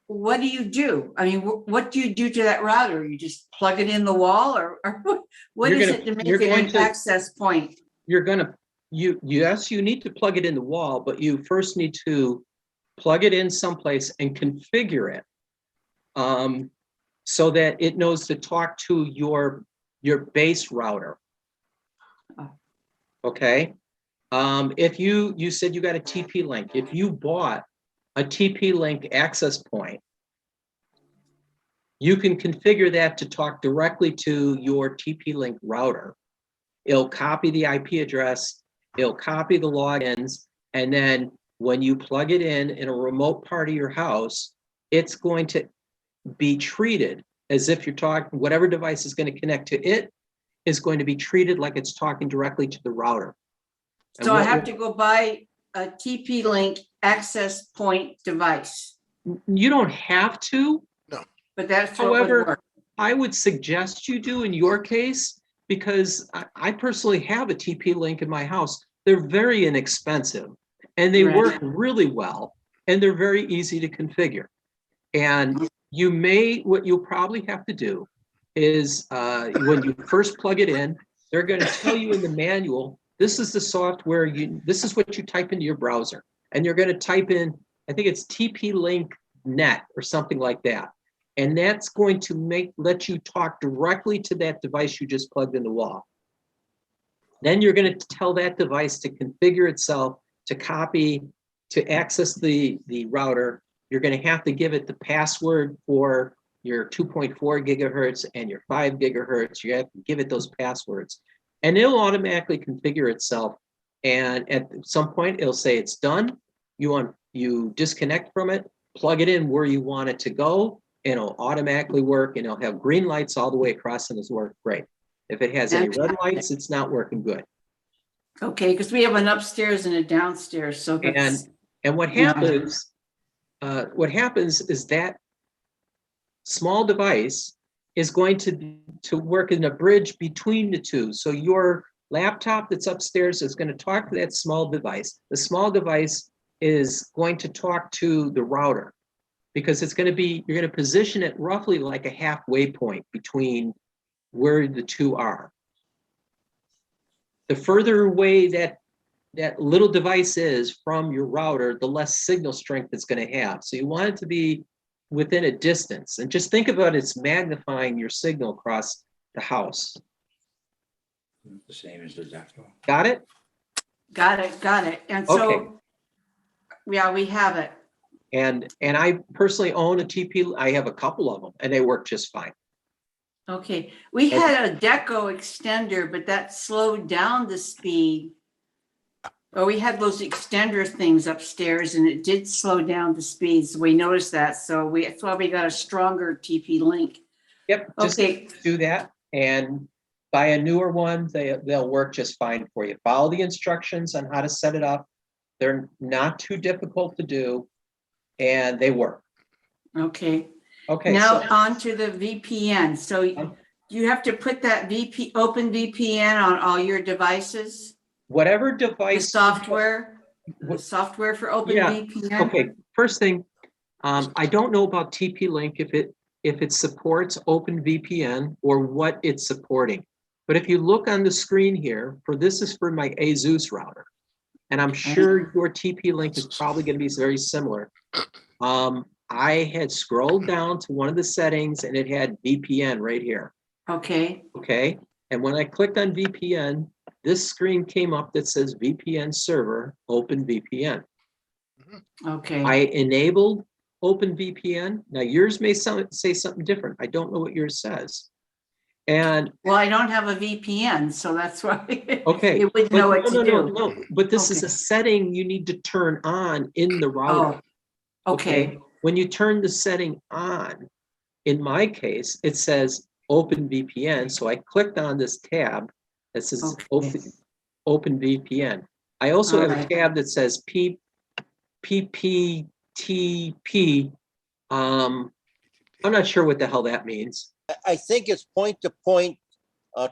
what do you do? I mean, what do you do to that router? You just plug it in the wall, or what You're is gonna- it to make you're it going an to- access point? Yes, you need to plug it in the wall, but you first need to plug it in someplace and configure it so that it knows to talk to your base router. Okay. If you said you got a TP link, if you bought a TP link access point, you can configure that to talk directly to your TP link router. It'll copy the IP address, it'll copy the logins, and then when you plug it in a remote part of your house, it's going to be treated as if you're talking, whatever device is going to connect to it is going to be treated like it's talking directly to the router. And So I what have to go buy a TP link access point device, You don't have to. but that's what would However, work. I would suggest you do in your case, because I personally have a TP link in my house. They're very inexpensive and they Right. work really well, and they're very easy to configure. And what you'll probably have to do is when you first plug it in, they're going to tell you in the manual, this is the software, this is what you type into your browser. And you're going to type in, I think it's TP Link Net or something like that. And that's going to let you talk directly to that device you just plugged in the wall. Then you're going to tell that device to configure itself to copy, to access the router. You're going to have to give it the password for your 2.4 gigahertz and your 5 gigahertz. You have to give it those passwords. And it'll automatically configure itself. And at some point, it'll say it's done. You disconnect from it, plug it in where you want it to go, and it'll automatically work, and it'll have green lights all the way across, and it's work great. If it has any red lights, it's not working good. Okay, because we have an upstairs and a downstairs, so that's. And what happens is that small device is going to work in a bridge between the two. So your laptop that's upstairs is going to talk to that small device. The small device is going to talk to the router, because you're going to position it roughly like a halfway point between where the two are. The further away that little device is from your router, the less signal strength it's going to have. So you want it to be within a distance, and just think about it's magnifying your signal across the house. The same as the Zacto. Got it? Got it. And Okay. so, yeah, we have it. And I personally own a TP. I have a couple of them, and they work just fine. Okay, we had a Deco extender, but that slowed down the speed. Or we had those extender things upstairs, and it did slow down the speed. So we noticed that. So that's why we got a stronger TP link. Yep, just Okay. do that and buy a newer one. They'll work just fine for you. Follow the instructions on how to set it up. They're not too difficult to do, and they work. Okay. Okay. Now so- on to the VPN. So you have to put that OpenVPN on all your devices? whatever The device. software for OpenVPN? Okay, first thing, I don't know about TP-Link if it supports OpenVPN or what it's supporting. But if you look on the screen here, this is for my ASUS router, and I'm sure your TP-Link is probably going to be very similar. I had scrolled down to one of the settings, and it had VPN right here. Okay. Okay, and when I clicked on VPN, this screen came up that says VPN Server Openvpn. Okay. I enabled OpenVPN. Now yours may say something different. I don't know what yours says. And Well, I don't have a VPN, so that's why. okay, You wouldn't but know what to do. no. But this is Okay. a setting you need to turn on in the router. Oh, okay. When you turn the setting on, in my case, it says OpenVPN. So I clicked on this tab that says Okay. OpenVPN. I also have a Alright. tab that says PPTP. I'm not sure what the hell that means. I think it's point-to-point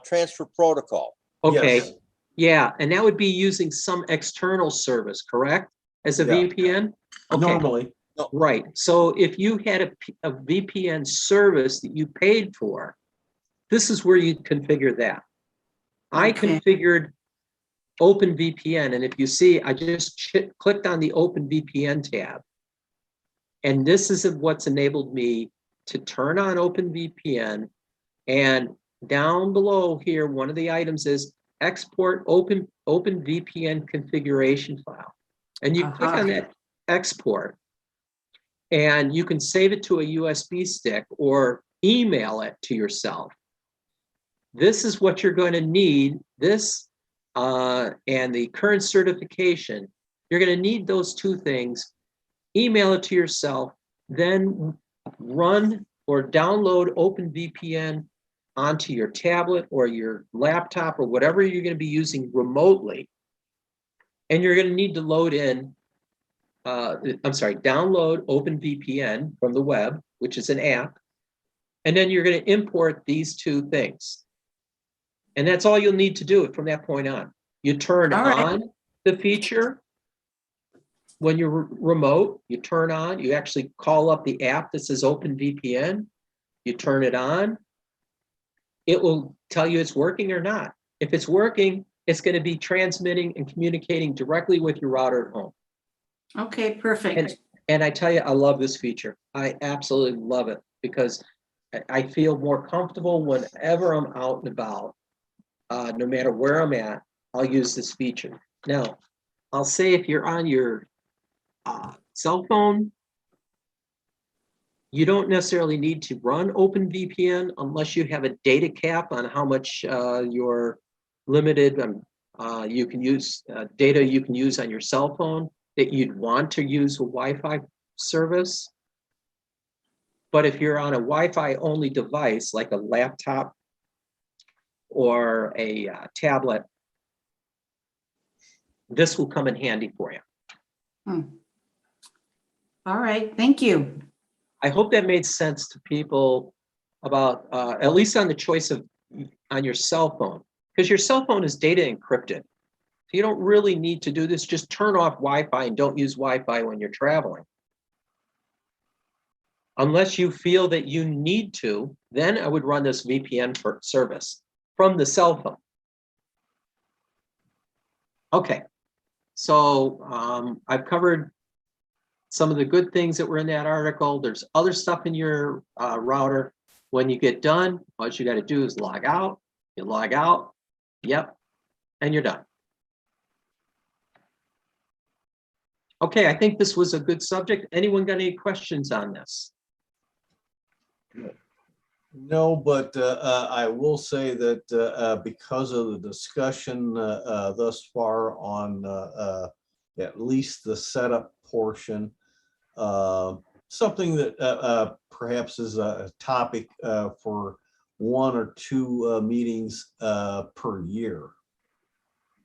transfer protocol. Okay, Yes. yeah, and that would be using some external service, correct? As a Yeah. VPN? Okay, Normally, right. So if you had a VPN service that you paid for, this is where you configure that. I Okay. configured OpenVPN, and if you see, I just clicked on the OpenVPN tab. And this is what's enabled me to turn on OpenVPN. And down below here, one of the items is export OpenVPN configuration file. And you click on that export, and you can save it to a USB stick or email it to yourself. This is what you're going to need. This and the current certification, you're going to need those two things. Email it to yourself, then run or download OpenVPN onto your tablet or your laptop or whatever you're going to be using remotely. And you're going to need to load in, download OpenVPN from the web, which is an app. And then you're going to import these two things. And that's all you'll need to do it from that point on. You turn on the feature. When you're remote, you turn on, you actually call up the app that says OpenVPN, you turn it on, it will tell you it's working or not. If it's working, it's going to be transmitting and communicating directly with your router at home. Okay, perfect. And I tell you, I love this feature. I absolutely love it because I feel more comfortable whenever I'm out and about. No matter where I'm at, I'll use this feature. Now, I'll say if you're on your cell phone, you don't necessarily need to run OpenVPN unless you have a data cap on how much you're limited. You can use data you can use on your cell phone that you'd want to use a Wi-Fi service. But if you're on a Wi-Fi only device like a laptop or a tablet, this will come in handy for you. All right, thank you. I hope that made sense to people about, at least on the choice of on your cell phone, because your cell phone is data encrypted. So you don't really need to do this. Just turn off Wi-Fi and don't use Wi-Fi when you're traveling. Unless you feel that you need to, then I would run this VPN service from the cell phone. Okay, so I've covered some of the good things that were in that article. There's other stuff in your router. When you get done, all you got to do is log out. You log out, yep, and you're done. Okay, I think this was a good subject. Anyone got any questions on this? no, but I will say that because of the discussion thus far on at least the setup portion, something that perhaps is a topic for one or two meetings per year.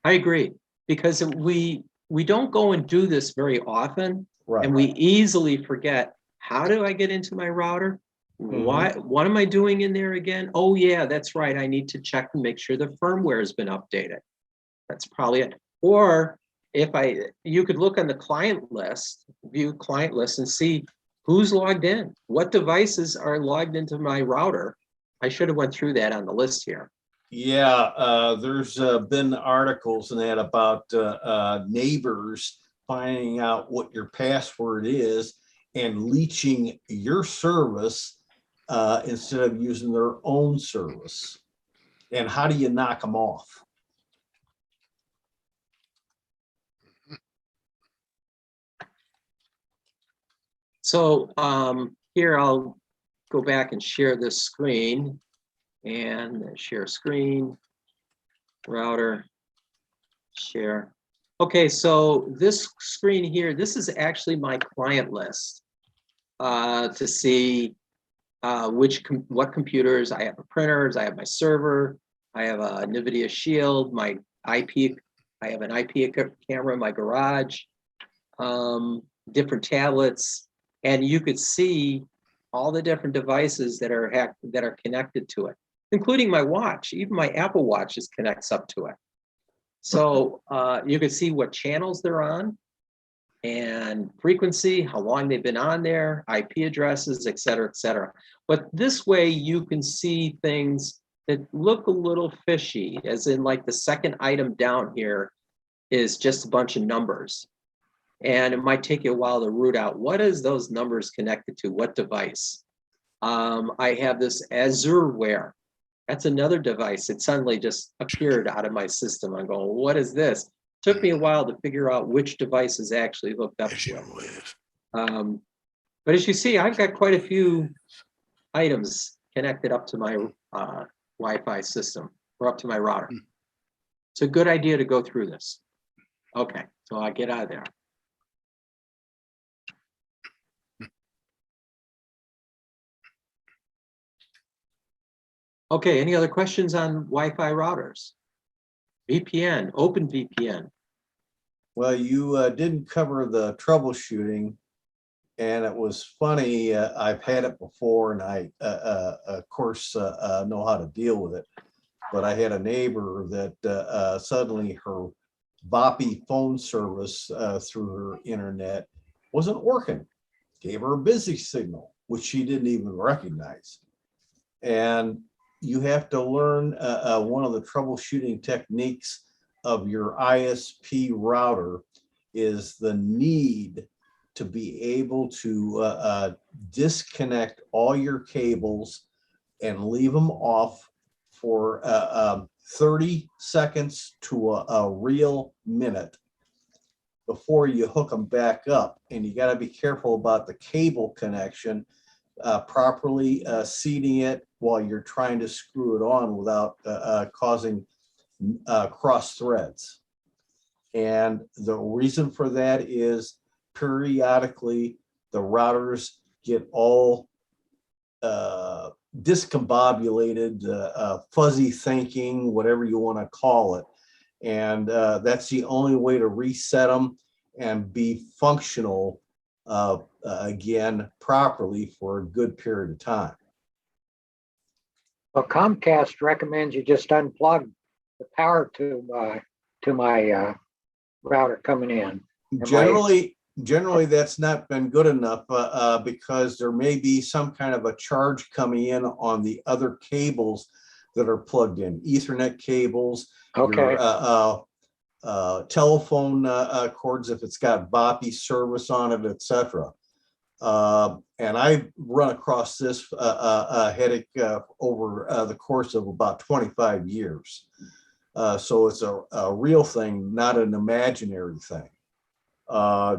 I agree, because we don't go and do this very often, Right. and we easily forget, how do I get into my router? What am I doing in there again? Oh yeah, that's right. I need to check and make sure the firmware has been updated. That's probably it. Or if you could look on the client list, view client list, and see who's logged in. What devices are logged into my router? I should have went through that on the list here. Yeah, there's been articles and that about neighbors finding out what your password is and leeching your service instead of using their own service. And how do you knock them off? So here I'll go back and share this screen. And share screen, router, share. Okay, so this screen here, this is actually my client list to see what computers. I have printers, I have my server, I have a NVIDIA Shield, my IP, I have an IP camera in my garage, different tablets, and you could see all the different devices that are connected to it, including my watch. Even my Apple Watch connects up to it. So you can see what channels they're on and frequency, how long they've been on there, IP addresses, et cetera, et cetera. But this way you can see things that look a little fishy, as in like the second item down here is just a bunch of numbers. And it might take you a while to root out what is those numbers connected to, what device. I have this Azureware. That's another device. It suddenly just appeared out of my system. I'm going, what is this? Took me a while to figure out which device is actually hooked up to it. But as you see, I've got quite a few items connected up to my Wi-Fi system or up to my router. It's a good idea to go through this. Okay, so I get out of there. Okay, any other questions on Wi-Fi routers? VPN, Openvpn. Well, you didn't cover the troubleshooting, and it was funny. I've had it before, and I, of course, know how to deal with it. But I had a neighbor that suddenly her Vpn phone service through her internet wasn't working. Gave her a busy signal, which she didn't even recognize. And you have to learn one of the troubleshooting techniques of your ISP router is the need to be able to disconnect all your cables and leave them off for 30 seconds to a real minute before you hook them back up. And you got to be careful about the cable connection, properly seating it while you're trying to screw it on without causing cross threads. And the reason for that is periodically the routers get all discombobulated, fuzzy thinking, whatever you want to call it. And that's the only way to reset them and be functional again properly for a good period of time. Well, Comcast recommends you just unplug the power to my router coming in. Generally, that's not been good enough because there may be some kind of a charge coming in on the other cables that are plugged in, Ethernet cables, okay, your, telephone cords if it's got Vpn service on it, etc. And I've run across this headache over the course of about 25 years. So it's a real thing, not an imaginary thing.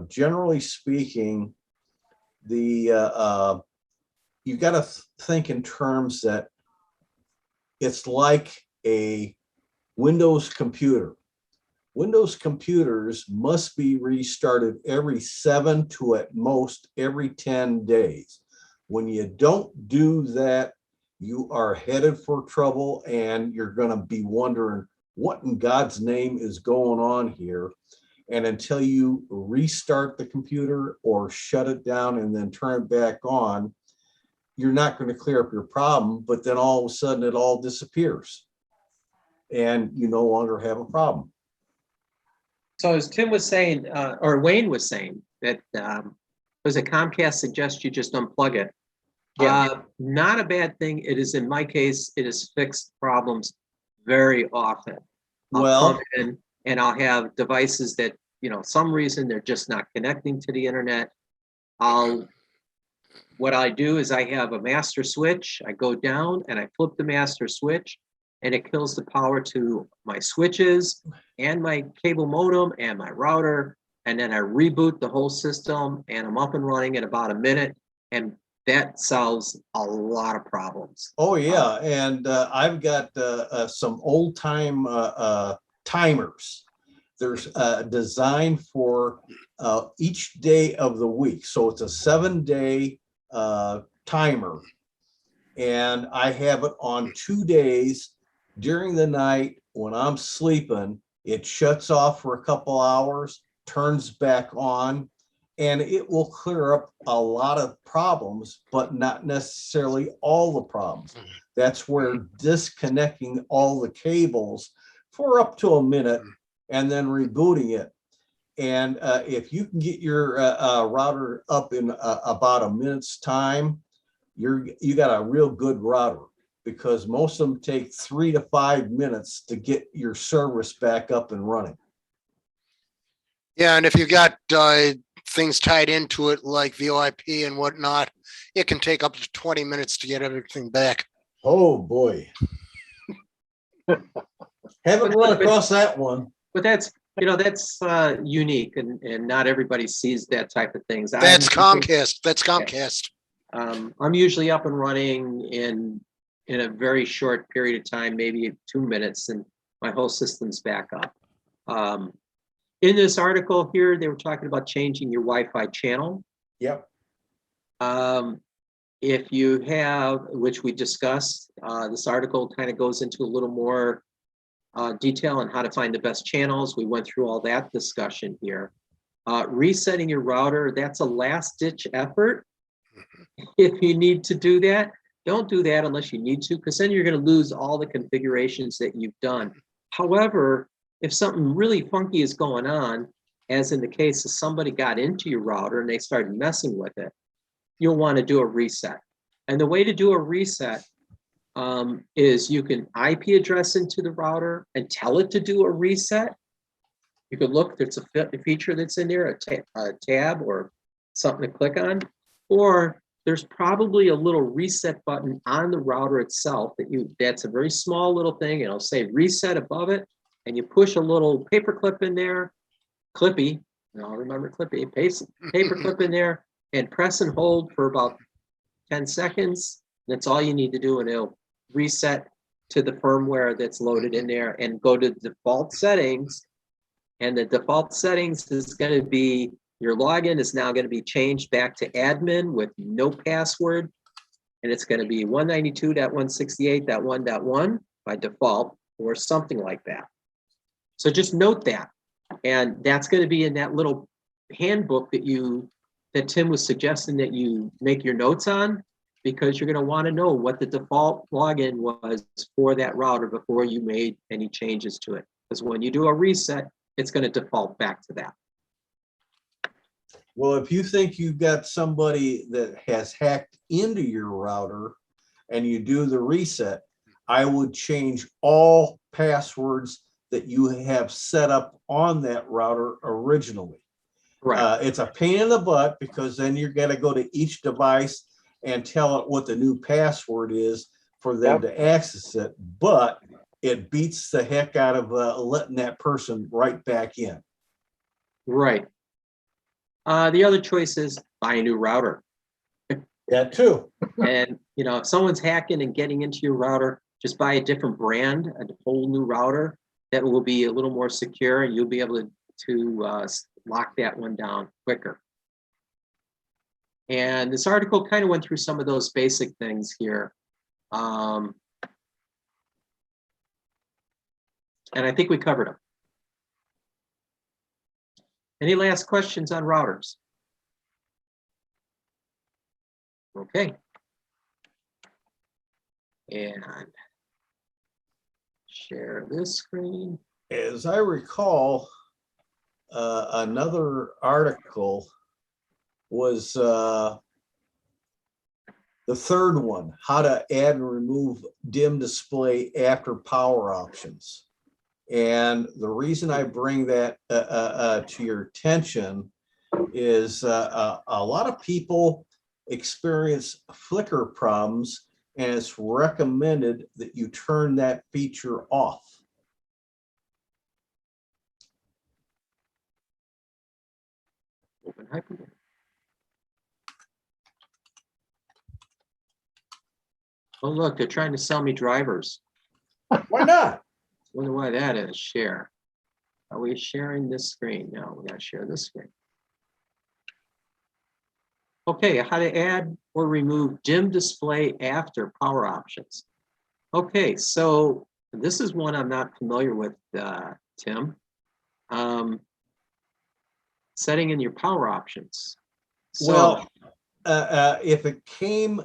Generally speaking, you've got to think in terms that it's like a Windows computer. Windows computers must be restarted every 7 to at most every 10 days. When you don't do that, you are headed for trouble and you're going to be wondering what in God's name is going on here. And until you restart the computer or shut it down and then turn it back on, you're not going to clear up your problem, but then all of a sudden it all disappears and you no longer have a problem. So as Tim was saying, or Wayne was saying, that was a Comcast suggests you just unplug it. Yeah. Not a bad thing. It is, in my case, it has fixed problems very often. I'll come in and I'll have devices that, some reason they're just not connecting to the internet. What I do is I have a master switch. I go down and I flip the master switch and it kills the power to my switches and my cable modem and my router. And then I reboot the whole system and I'm up and running in about a minute. And that solves a lot of problems. Oh, yeah, and I've got some old time timers. There's designed for each day of the week. So it's a 7-day timer. And I have it on 2 days during the night when I'm sleeping. It shuts off for a couple hours, turns back on, and it will clear up a lot of problems, but not necessarily all the problems. That's where disconnecting all the cables for up to a minute and then rebooting it. And if you can get your router up in about a minute's time, you got a real good router, because most of them take 3 to 5 minutes to get your service back up and running. Yeah, and if you got things tied into it like VoIP and whatnot, it can take up to 20 minutes to get everything back. Oh, boy. Haven't run across that one. But that's, that's unique, and not everybody sees that type of things. That's Comcast. That's Comcast. I'm usually up and running in a very short period of time, maybe 2 minutes, and my whole system's back up. In this article here, they were talking about changing your Wi-Fi channel. Yep. If you have, which we discussed, this article kind of goes into a little more detail on how to find the best channels. We went through all that discussion here. Resetting your router, that's a last-ditch effort. If you need to do that, don't do that unless you need to, because then you're going to lose all the configurations that you've done. However, if something really funky is going on, as in the case of somebody got into your router and they started messing with it, you'll want to do a reset. And the way to do a reset is you can IP address into the router and tell it to do a reset. You could look, there's a feature that's in there, a tab or something to click on, or there's probably a little reset button on the router itself that's a very small little thing. It'll say reset above it, and you push a little paper clip in there, Clippy, I'll remember Clippy, paper clip in there, and press and hold for about 10 seconds. That's all you need to do, and it'll reset to the firmware that's loaded in there, and go to default settings. And the default settings is going to be, your login is now going to be changed back to admin with no password. And it's going to be 192.168.1.1 by default, or something like that. So just note that. And that's going to be in that little handbook that Tim was suggesting that you make your notes on, because you're going to want to know what the default login was for that router before you made any changes to it. Because when you do a reset, it's going to default back to that. Well, if you think you've got somebody that has hacked into your router and you do the reset, I would change all passwords that you have set up on that router originally. Right. It's a pain in the butt, because then you're going to go to each device and tell it what the new password is for them to access it. But it beats the heck out of letting that person right back in. Right. The other choice is buy a new router. That too. And if someone's hacking and getting into your router, just buy a different brand, a whole new router that will be a little more secure, and you'll be able to lock that one down quicker. And this article kind of went through some of those basic things here. And I think we covered them. Any last questions on routers? Okay. And share this screen. As I recall, another article was the third one, how to add and remove dim display after power options. And the reason I bring that to your attention is a lot of people experience flicker problems, and it's recommended that you turn that feature off. Open hyperlink. Oh, look, they're trying to sell me drivers. Why not? Wonder why that is. Share. Are we sharing this screen? No, we gotta share this screen. Okay, how to add or remove dim display after power options. Okay, so this is one I'm not familiar with, Tim. Setting in your power options. So, Well, if it came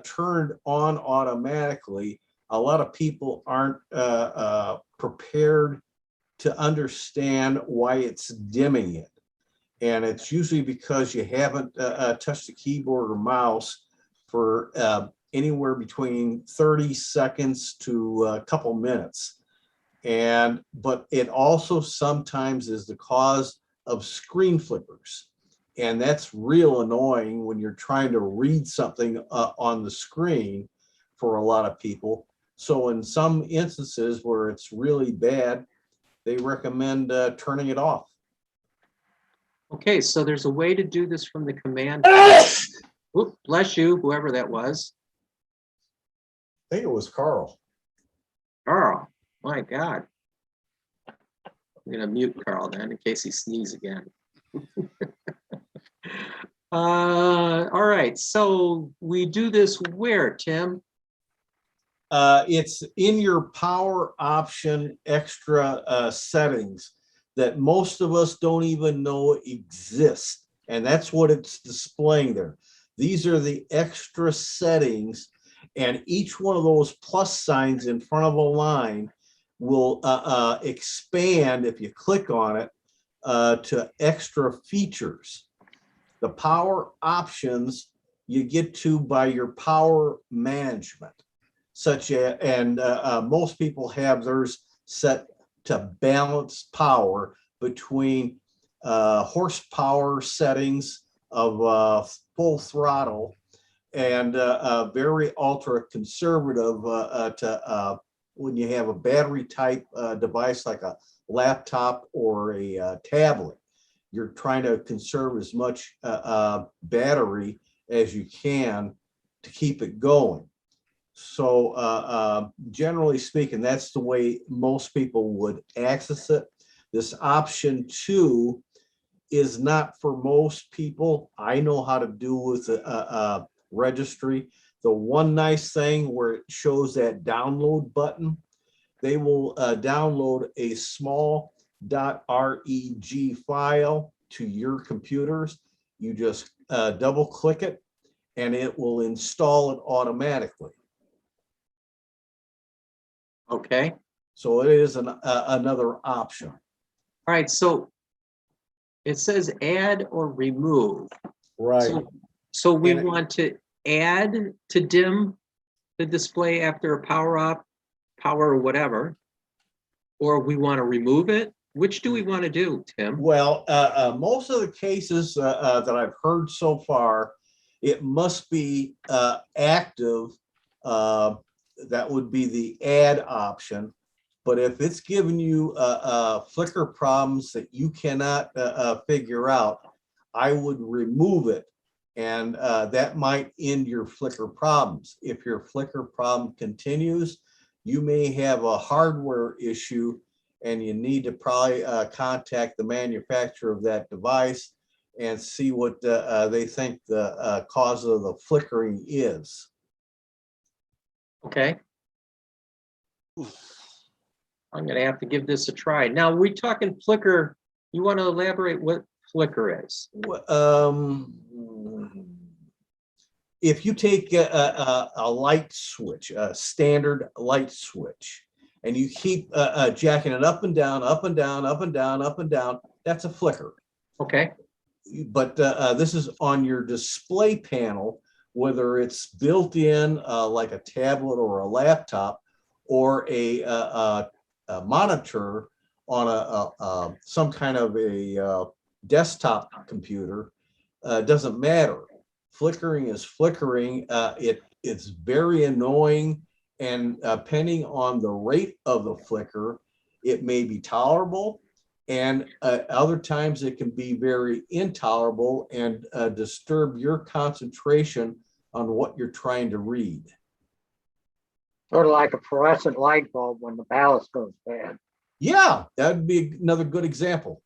turned on automatically, a lot of people aren't prepared to understand why it's dimming it. And it's usually because you haven't touched the keyboard or mouse for anywhere between 30 seconds to a couple minutes. But it also sometimes is the cause of screen flickers. And that's real annoying when you're trying to read something on the screen for a lot of people. So in some instances where it's really bad, they recommend turning it off. okay, so there's a way to do this from the command. Oop, bless you, whoever that was. I think it was Carl. Carl, my God. I'm gonna mute Carl then in case he sneezes again. All right, so we do this where, Tim? It's in your power option extra settings that most of us don't even know exist. And that's what it's displaying there. These are the extra settings, and each one of those plus signs in front of a line will expand if you click on it to extra features. The power options you get to by your power management, such as, and most people have theirs set to balance power between horsepower settings of full throttle and very ultra conservative to when you have a battery type device like a laptop or a tablet. You're trying to conserve as much battery as you can to keep it going. So generally speaking, that's the way most people would access it. This option 2 is not for most people. I know how to do with a registry. The one nice thing where it shows that download button, they will download a small .reg file to your computers. You just double click it and it will install it automatically. Okay. So it is another option. All right, so it says add or remove. Right. So we And want to add to dim the display after a power or whatever, or we want to remove it. Which do we want to do, Tim? Well, most of the cases that I've heard so far, it must be active. That would be the add option. But if it's giving you flicker problems that you cannot figure out, I would remove it. And that might end your flicker problems. If your flicker problem continues, you may have a hardware issue and you need to probably contact the manufacturer of that device and see what they think the cause of the flickering is. Okay. I'm going to have to give this a try. Now, we're talking flicker. You want to elaborate what flicker is? If you take a light switch, a standard light switch, and you keep jacking it up and down, up and down, up and down, up and down, that's a flicker. Okay. But this is on your display panel, whether it's built in like a tablet or a laptop or a monitor on some kind of a desktop computer, doesn't matter. Flickering is flickering. It's very annoying, and depending on the rate of the flicker, it may be tolerable, and other times it can be very intolerable and disturb your concentration on what you're trying to read. Sort of like a fluorescent light bulb when the ballast goes bad. Yeah, that'd be another good example.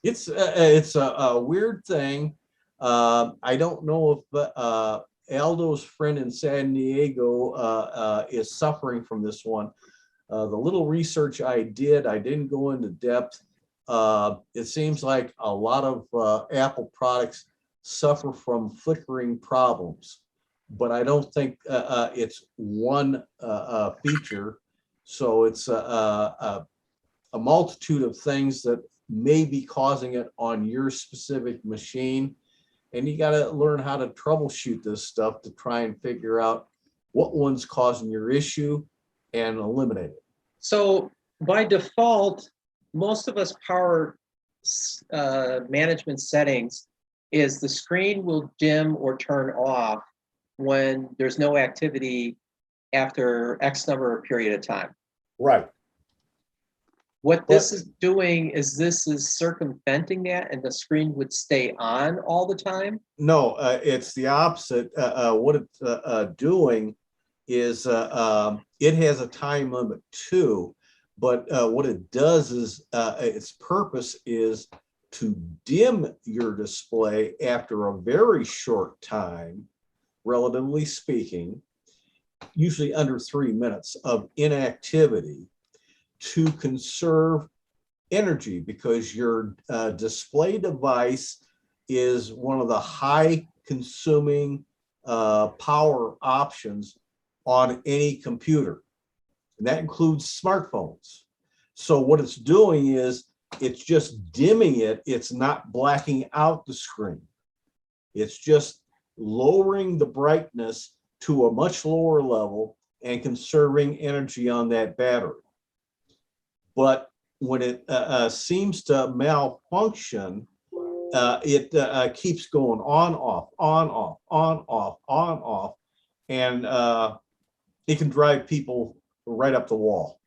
It's a weird thing. I don't know if Aldo's friend in San Diego is suffering from this one. The little research I didn't go into depth. It seems like a lot of Apple products suffer from flickering problems, but I don't think it's one feature. So it's a multitude of things that may be causing it on your specific machine. And you got to learn how to troubleshoot this stuff to try and figure out what one's causing your issue and eliminate it. So by default, most of us power management settings is the screen will dim or turn off when there's no activity after X number of period of time. Right. What this is doing is this is circumventing that, and the screen would stay on all the time. No, it's the opposite. What it's doing is it has a time limit too, but what it does is its purpose is to dim your display after a very short time, relatively speaking, usually under 3 minutes of inactivity, to conserve energy, because your display device is one of the high consuming power options on any computer, and that includes smartphones. So what it's doing is it's just dimming it. It's not blacking out the screen. It's just lowering the brightness to a much lower level and conserving energy on that battery. But when it seems to malfunction, it keeps going on, off, on, off, on, off, on, off, and it can drive people right up the wall.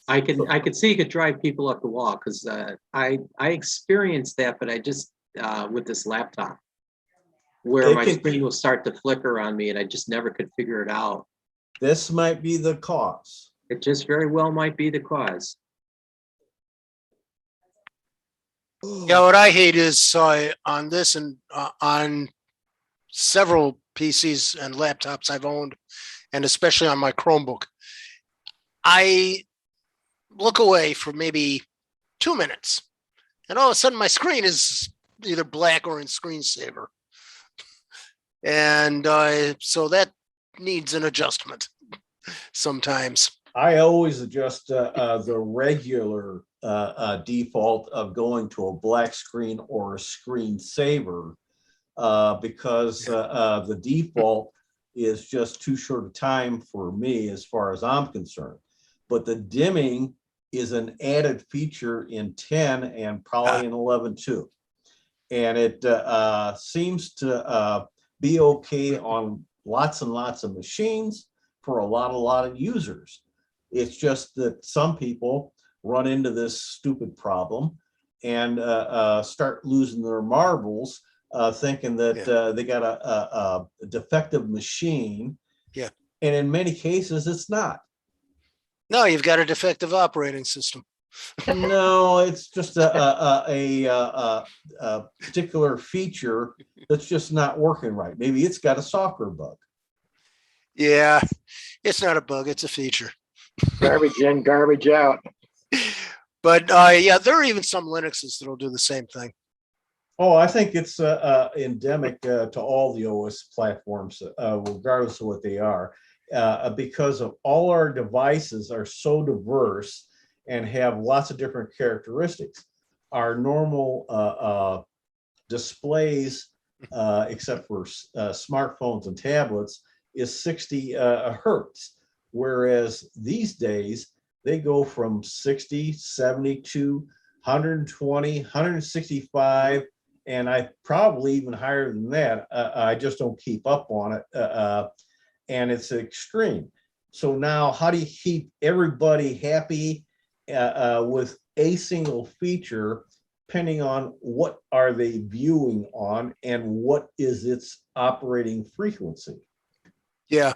I could see you could drive people up the wall, because I experienced that, but I just with this laptop, where my screen will start to flicker on me, and I just never could figure it out. This might be the cause. It just very well might be the cause. Yeah, what I hate is on this and on several PCs and laptops I've owned, and especially on my Chromebook, I look away for maybe 2 minutes, and all of a sudden my screen is either black or in screensaver. And so that needs an adjustment sometimes. I always adjust the regular default of going to a black screen or a screensaver because the default is just too short a time for me as far as I'm concerned. But the dimming is an added feature in 10 and probably in 11 too. And it seems to be okay on lots and lots of machines for a lot of users. It's just that some people run into this stupid problem and start losing their marbles, thinking that they got a defective machine. Yeah. And in many cases, it's not. No, you've got a defective operating system. No, it's just a particular feature that's just not working right. Maybe it's got a software bug. Yeah, it's not a bug, it's a feature. Garbage in, garbage out. But yeah, there are even some Linuxes that'll do the same thing. Oh, I think it's endemic to all the OS platforms, regardless of what they are, because of all our devices are so diverse and have lots of different characteristics. Our normal displays, except for smartphones and tablets, is 60 hertz. Whereas these days, they go from 60, 72, 120, 165, and I probably even higher than that. I just don't keep up on it, and it's extreme. So now how do you keep everybody happy with a single feature, depending on what are they viewing on and what is its operating frequency. Yeah.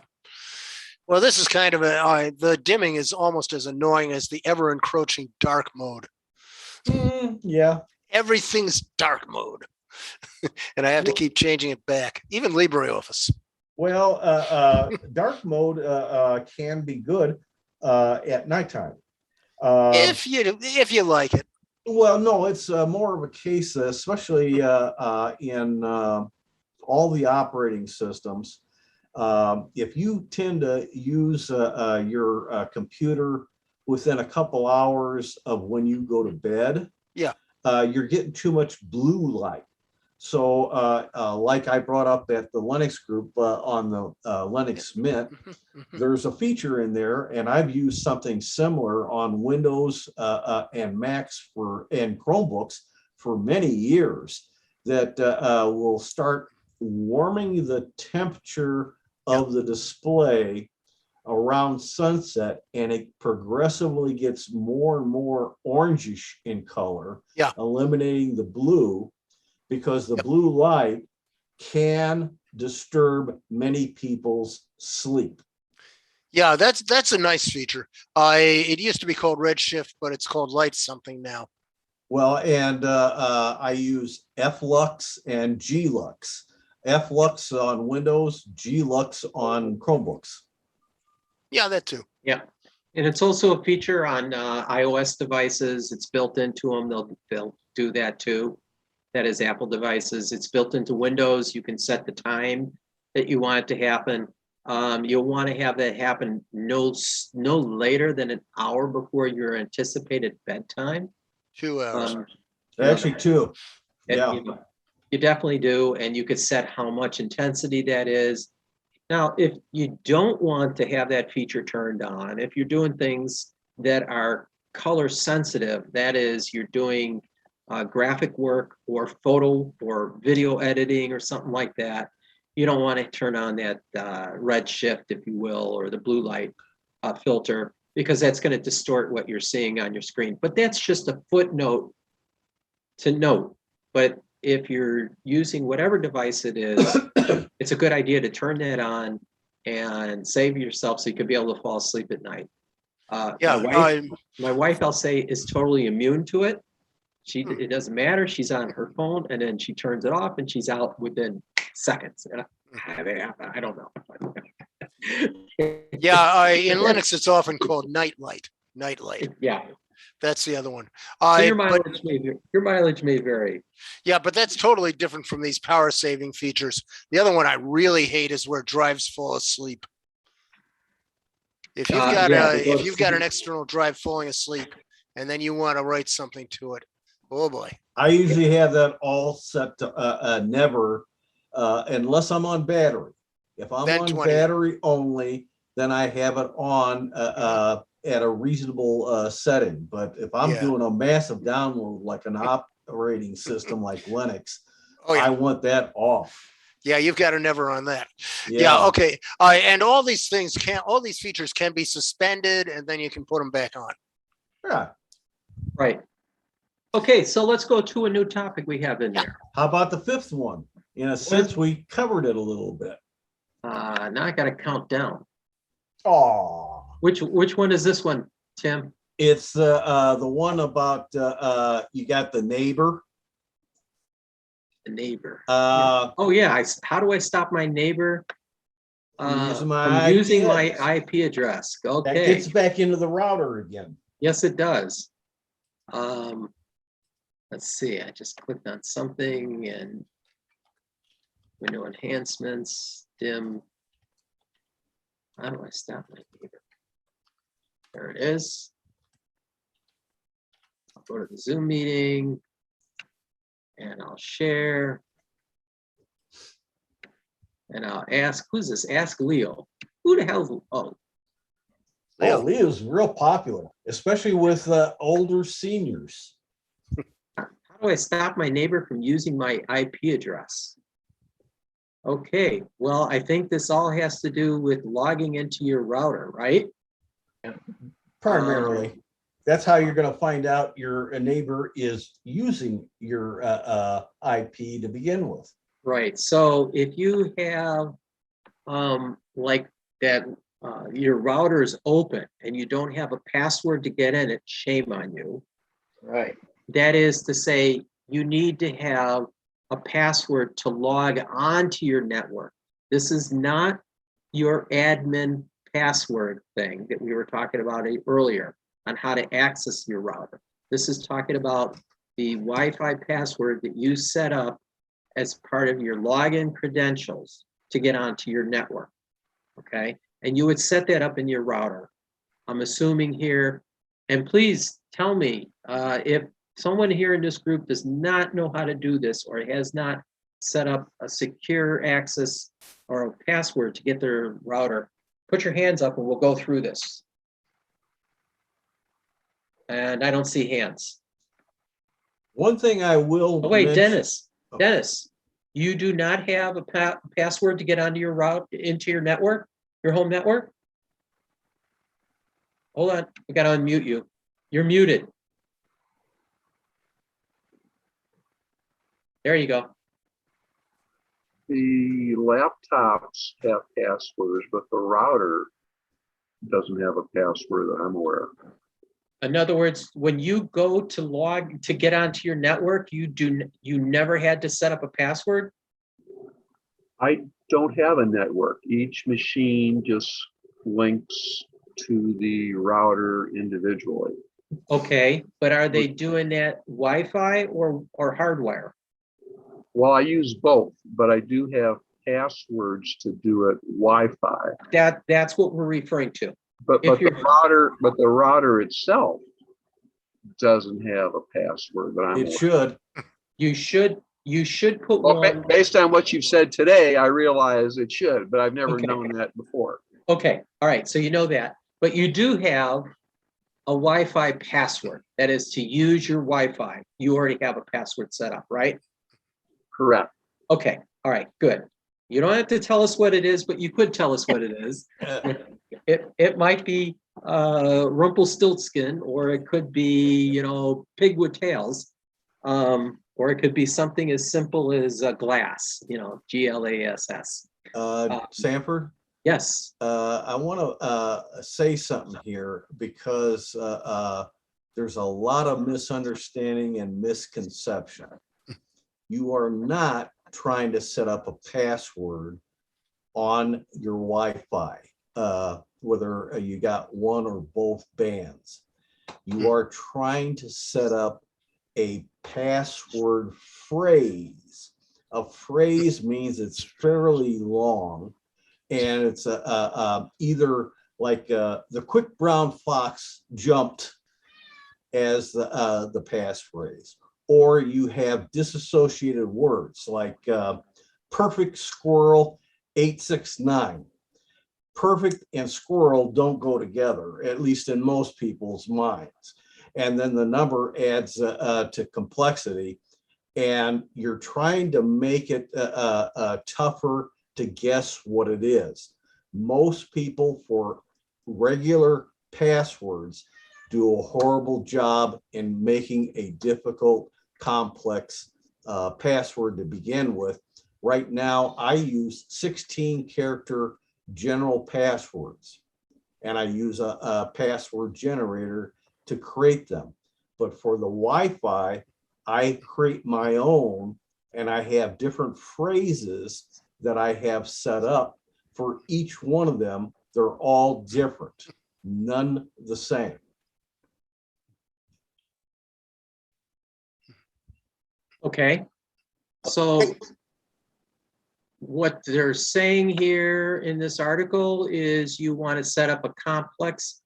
Well, this is kind of the dimming is almost as annoying as the ever encroaching dark mode. Yeah. Everything's dark mode. And I have to keep changing it back, even LibreOffice. Well, dark mode can be good at nighttime. If you like it. Well, no, it's more of a case, especially in all the operating systems. If you tend to use your computer within a couple hours of when you go to bed, yeah, you're getting too much blue light. So like I brought up at the Linux group on the Linux Mint, there's a feature in there, and I've used something similar on Windows and Macs and Chromebooks for many years that will start warming the temperature of the display around sunset, and it progressively gets more and more orangish in color, eliminating the blue, because the blue light can disturb many people's sleep. Yeah, that's a nice feature. It used to be called Redshift, but it's called Light something now. Well, and I use FLux and GLux. FLux on Windows, GLux on Chromebooks. Yeah, that too. Yeah, and it's also a feature on iOS devices. It's built into them. They'll do that too. That is Apple devices. It's built into Windows. You can set the time that you want it to happen. You'll want to have that happen no later than an hour before your anticipated bedtime. 2 hours. Actually, 2. Yeah. You definitely do, and you could set how much intensity that is. Now, if you don't want to have that feature turned on, if you're doing things that are color sensitive, that is, you're doing graphic work or photo or video editing or something like that, you don't want to turn on that red shift, if you will, or the blue light filter, because that's going to distort what you're seeing on your screen. But that's just a footnote to note. But if you're using whatever device it is, it's a good idea to turn that on and save yourself so you can be able to fall asleep at night. My wife, I'll say, is totally immune to it. It doesn't matter. She's on her phone, and then she turns it off, and she's out within seconds. I don't know. Yeah, in Linux, it's often called nightlight. Nightlight. Yeah. That's the other one. So your mileage may vary. Yeah, but that's totally different from these power saving features. The other one I really hate is where drives fall asleep. If you've got an external drive falling asleep and then you want to write something to it, oh boy. I usually have that all set to never, unless I'm on battery. If I'm on battery only, then I have it on at a reasonable setting. But if I'm doing a massive download, like an operating system like Linux, I want that off. Yeah, you've got a never on that. Yeah, okay. And all these features can be suspended, and then you can put them back on. Yeah. Right. Okay, so let's go to a new topic we have in there. How about the 5th one? In a sense, we covered it a little bit. Now I got to count down. Oh. Which one is this one, Tim? It's the one about you got the neighbor. The neighbor. Oh yeah. How do I stop my neighbor using my IP address? Okay. That gets back into the router again. Yes, it does. Let's see. I just clicked on something and window enhancements, dim. How do I stop my neighbor? There it is. I'll go to the Zoom meeting and I'll share. And I'll ask, who's this? Ask Leo. Who the hell's, Leo's real popular, especially with older seniors. How do I stop my neighbor from using my IP address? Okay, well, I think this all has to do with logging into your router, right? Primarily. That's how you're gonna find out your neighbor is using your IP to begin with. Right, so if you have, like that, your router is open and you don't have a password to get in it, shame on you. Right. That is to say, you need to have a password to log on to your network. This is not your admin password thing that we were talking about earlier on how to access your router. This is talking about the Wi-Fi password that you set up as part of your login credentials to get onto your network, okay? And you would set that up in your router. I'm assuming here, and please tell me if someone here in this group does not know how to do this or has not set up a secure access or a password to get their router, put your hands up and we'll go through this. And I don't see hands. One thing I will. Oh, wait, mention- Dennis, you do not have a password to get onto your into your network, your home network? Hold on, we gotta unmute you. You're muted. There you go. The laptops have passwords, but the router doesn't have a password that I'm aware of. In other words, when you go to get onto your network, you never had to set up a password? I don't have a network. Each machine just links to the router individually. Okay, but are they doing that Wi-Fi or hardwire? Well, I use both, but I do have passwords to do it Wi-Fi. That's what we're referring to. But the router itself doesn't have a password. But It should. You should put well, one. based on what you've said today, I realize it should, but I've never Okay. known that before. Okay, all right, so you know that, but you do have a Wi-Fi password. That is to use your Wi-Fi. You already have a password set up, right? Correct. Okay, all right, good. You don't have to tell us what it is, but you could tell us what it is. It might be Rumpelstiltskin, or it could be, pig with tails, or it could be something as simple as glass, GLASS. Sanford? Yes. I want to say something here because there's a lot of misunderstanding and misconception. You are not trying to set up a password on your Wi-Fi, whether you got one or both bands. You are trying to set up a password phrase. A phrase means it's fairly long, and it's either like the quick brown fox jumped as the passphrase, or you have disassociated words like perfect squirrel 869. Perfect and squirrel don't go together, at least in most people's minds. And then the number adds to complexity, and you're trying to make it tougher to guess what it is. Most people, for regular passwords, do a horrible job in making a difficult, complex password to begin with. Right now, I use 16-character general passwords, and I use a password generator to create them. But for the Wi-Fi, I create my own, and I have different phrases that I have set up for each one of them. They're all different, none the same. Okay, so what they're saying here in this article is you want to set up a complex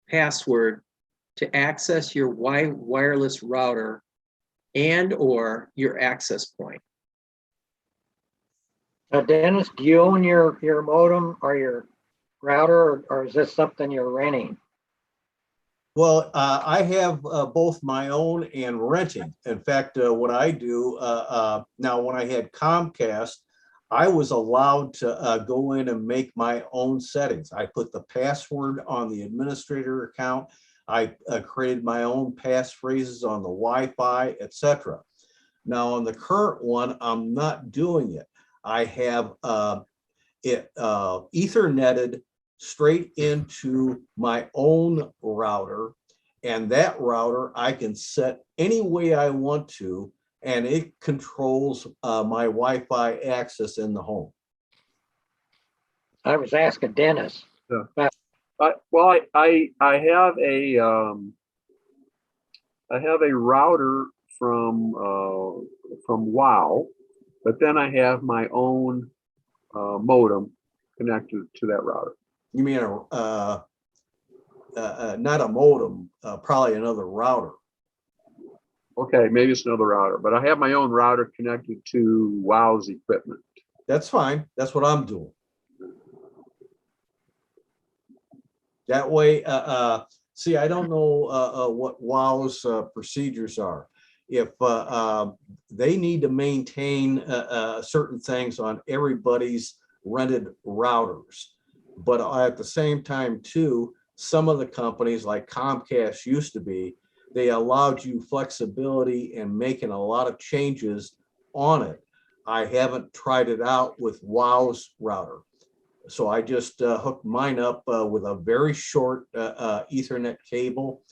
password to access your wireless router and or your access point. Dennis, do you own your modem or your router, or is this something you're renting? Well, I have both my own and renting. In fact, what I do now, when I had Comcast, I was allowed to go in and make my own settings. I put the password on the administrator account. I created my own passphrases on the Wi-Fi, etc. Now on the current one, I'm not doing it. I have it Etherneted straight into my own router, and that router I can set any way I want to, and it controls my Wi-Fi access in the home. I was asking Dennis. Well, I have a router from WOW, but then I have my own modem connected to that router. You mean not a modem, probably another router. Okay, maybe it's another router, but I have my own router connected to WOW's equipment. That's fine. That's what I'm doing. That way, see, I don't know what WOW's procedures are. If they need to maintain certain things on everybody's rented routers, but at the same time too, some of the companies like Comcast used to be, they allowed you flexibility in making a lot of changes on it. I haven't tried it out with WOW's router. So I just hooked mine up with a very short Ethernet cable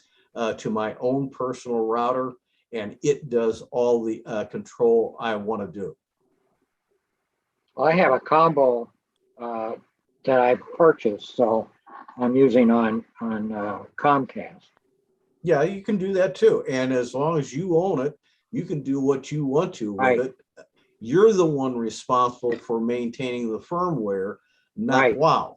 to my own personal router, and it does all the control I want to do. I have a combo that I purchased, so I'm using on Comcast. Yeah, you can do that too. And as long as you own it, you can do what you want to with it. You're the one responsible for maintaining the firmware, not WOW.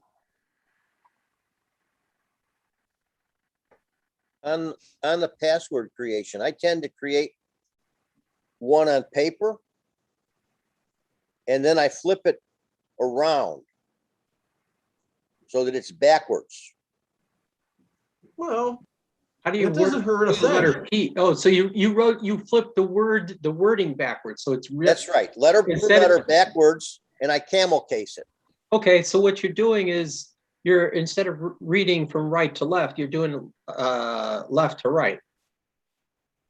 On the password creation, I tend to create one on paper, and then I flip it around so that it's backwards. Well, how do you it doesn't hurt a the letter thing. P? Oh, so you flipped the wording backwards, so it's That's right, letter per letter backwards, and I camel case it. Okay, so what you're doing is you're, instead of reading from right to left, you're doing left to right.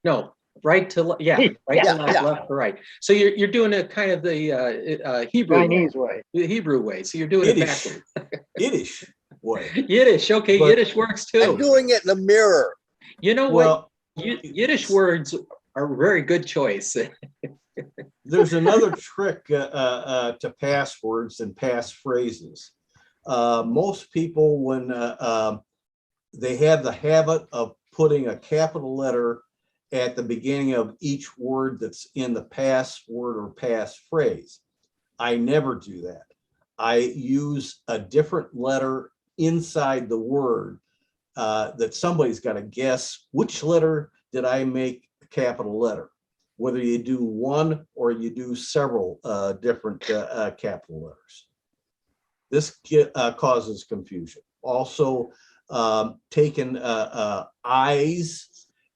No, right to left. Yeah, right to left, left to right. So you're doing a kind of the Hebrew Chinese way. the Hebrew way. So you're doing Yiddish. it backwards. Yiddish way. Yiddish. Okay, But Yiddish works too. I'm doing it in the mirror. You know Well, what? Yiddish words are a very good choice. there's another trick to passwords and passphrases. Most people, when they have the habit of putting a capital letter at the beginning of each word that's in the password or passphrase. I never do that. I use a different letter inside the word that somebody's got to guess which letter did I make a capital letter, whether you do one or you do several different capital letters. This causes confusion. Also, taking I's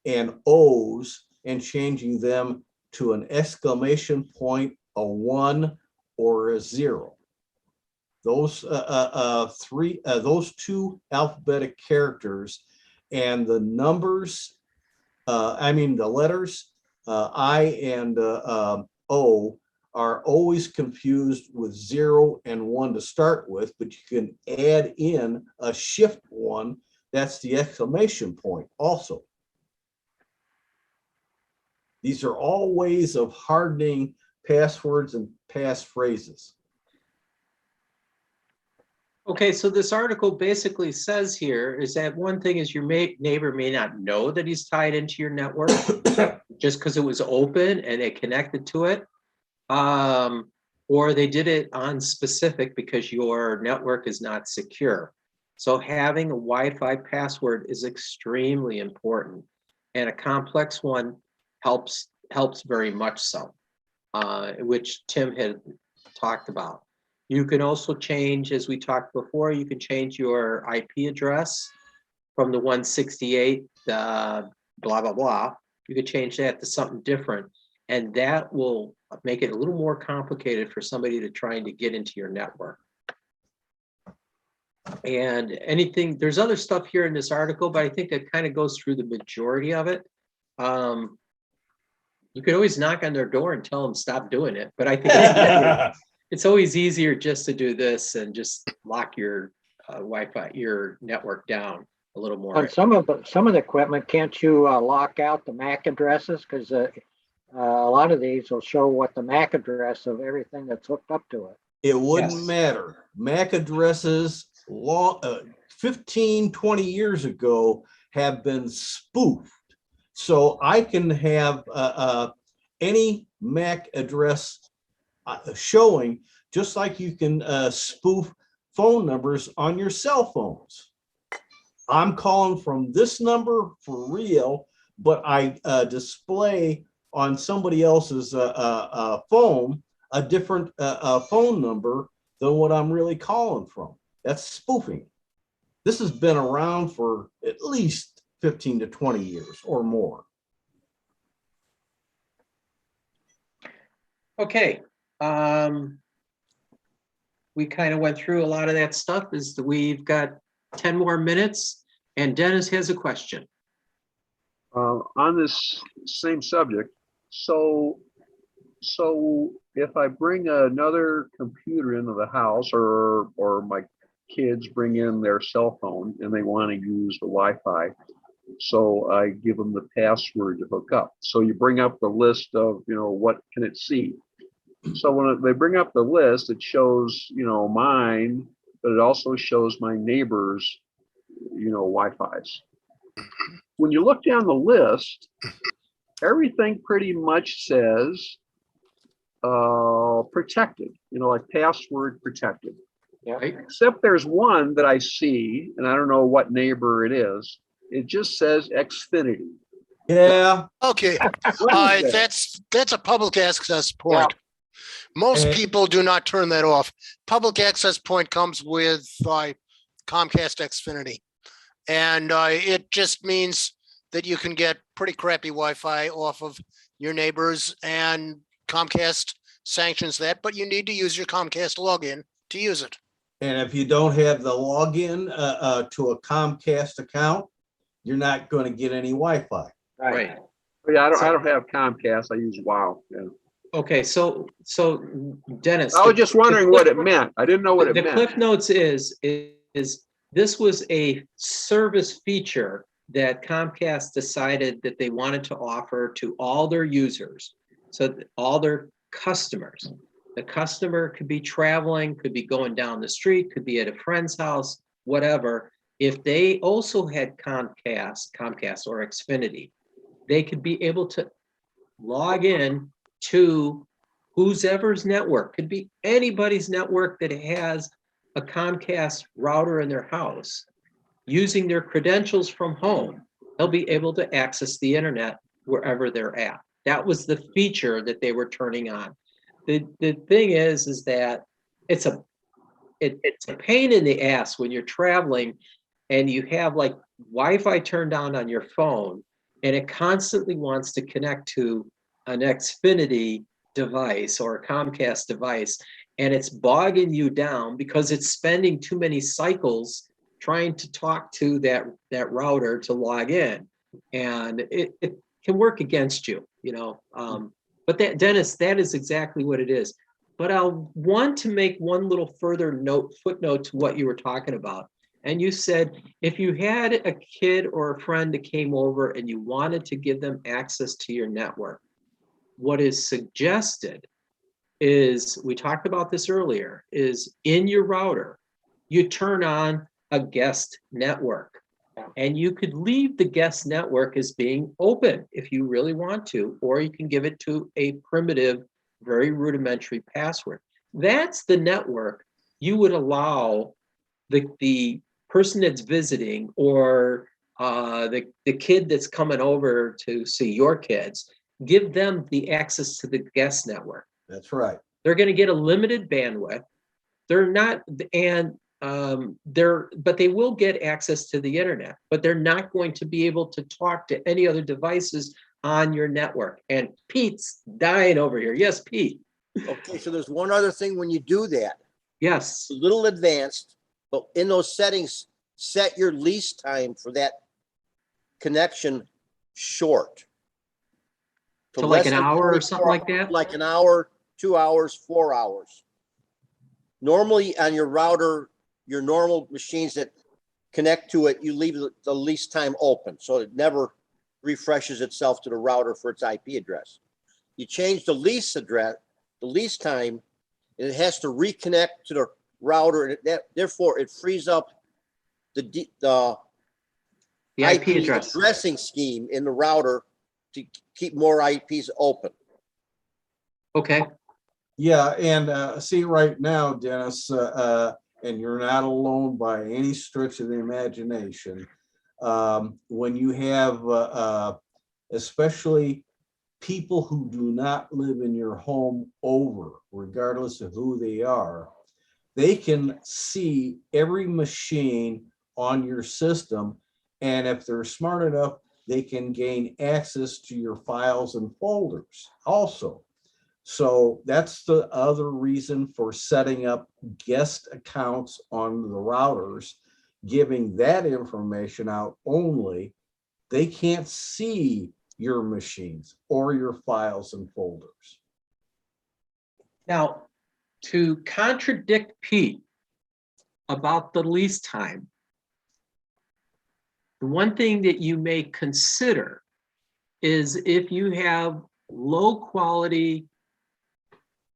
and O's and changing them to an exclamation point, a 1, or a 0. Those those two alphabetic characters and the numbers, the letters I and O are always confused with 0 and 1 to start with, but you can add in a shift 1, that's the exclamation point also. These are all ways of hardening passwords and passphrases. Okay, so this article basically says here is that one thing is your neighbor may not know that he's tied into your network just because it was open and they connected to it. Or they did it on specific because your network is not secure. So having a Wi-Fi password is extremely important, and a complex one helps very much so, which Tim had talked about. You can also change, as we talked before, you can change your IP address from the 168, blah, blah, blah. You could change that to something different. And that will make it a little more complicated for somebody to trying to get into your network. And anything, there's other stuff here in this article, but I think that kind of goes through the majority of it. You could always knock on their door and tell them stop doing it, but I think it's always easier just to do this and just lock your Wi-Fi, your network down a little more. On some of the equipment, can't you lock out the MAC addresses? Because a lot of these will show what the MAC address of everything that's hooked up to it. It wouldn't matter. MAC addresses 15, 20 years ago have been spoofed. So I can have any MAC address showing, just like you can spoof phone numbers on your cell phones. I'm calling from this number for real, but I display on somebody else's phone a different phone number than what I'm really calling from. That's spoofing. This has been around for at least 15 to 20 years or more. Okay. We kind of went through a lot of that stuff. We've got 10 more minutes and Dennis has a question. On this same subject, so if I bring another computer into the house, or my kids bring in their cell phone and they want to use the Wi-Fi, so I give them the password to hook up. So you bring up the list of, what can it see? So when they bring up the list, it shows, mine, but it also shows my neighbors, Wi-Fis. When you look down the list, everything pretty much says protected, like password protected. Yeah. Except there's one that I see, and I don't know what neighbor it is. It just says Xfinity. Yeah. Okay, What is that? that's a public access point. Most people do not turn that off. Public access point comes with Comcast Xfinity. And it just means that you can get pretty crappy Wi-Fi off of your neighbors, and Comcast sanctions that, but you need to use your Comcast login to use it. And if you don't have the login to a Comcast account, you're not going to get any Wi-Fi. Right. Yeah, I don't have Comcast. I use WoW. Yeah. Okay, so Dennis. I was just wondering what it meant. I didn't know what it The meant. Cliff Notes is this was a service feature that Comcast decided that they wanted to offer to all their users. So all their customers. The customer could be traveling, could be going down the street, could be at a friend's house, whatever. If they also had Comcast or Xfinity, they could be able to log in to whoever's network. Could be anybody's network that has a Comcast router in their house. Using their credentials from home, they'll be able to access the internet wherever they're at. That was the feature that they were turning on. The thing is that it's a pain in the ass when you're traveling and you have like Wi-Fi turned on your phone and it constantly wants to connect to an Xfinity device or a Comcast device, and it's bogging you down because it's spending too many cycles trying to talk to that router to log in, and it can work against you, But that, Dennis, that is exactly what it is. But I'll want to make one little further footnote to what you were talking about. And you said if you had a kid or a friend that came over and you wanted to give them access to your network, what is suggested is, we talked about this earlier, is in your router, you turn on a guest network. And you could leave the guest network as being open if you really want to, or you can give it to a primitive, very rudimentary password. That's the network you would allow the person that's visiting, or the kid that's coming over to see your kids, give them the access to the guest network. That's right. They're going to get a limited bandwidth. They're not, but they will get access to the internet, but they're not going to be able to talk to any other devices on your network. And Pete's dying over here. Yes, Pete. Okay, so there's one other thing when you do that. Yes. A little advanced, But in those settings, set your lease time for that connection short. To like less an than hour or 24 something like that? Like an hour, 2 hours, 4 hours. Normally on your router, your normal machines that connect to it, you leave the lease time open, so it never refreshes itself to the router for its IP address. You change the lease address, the lease time, and it has to reconnect to the router, and therefore it frees up the IP address. addressing scheme in the router to keep more IPs open. Okay. Yeah, and see right now, Dennis, and you're not alone by any stretch of the imagination. When you have, especially people who do not live in your home over, regardless of who they are, they can see every machine on your system. And if they're smart enough, they can gain access to your files and folders also. So that's the other reason for setting up guest accounts on the routers, giving that information out only. They can't see your machines or your files and folders. Now, to contradict Pete about the lease time, the one thing that you may consider is if you have low quality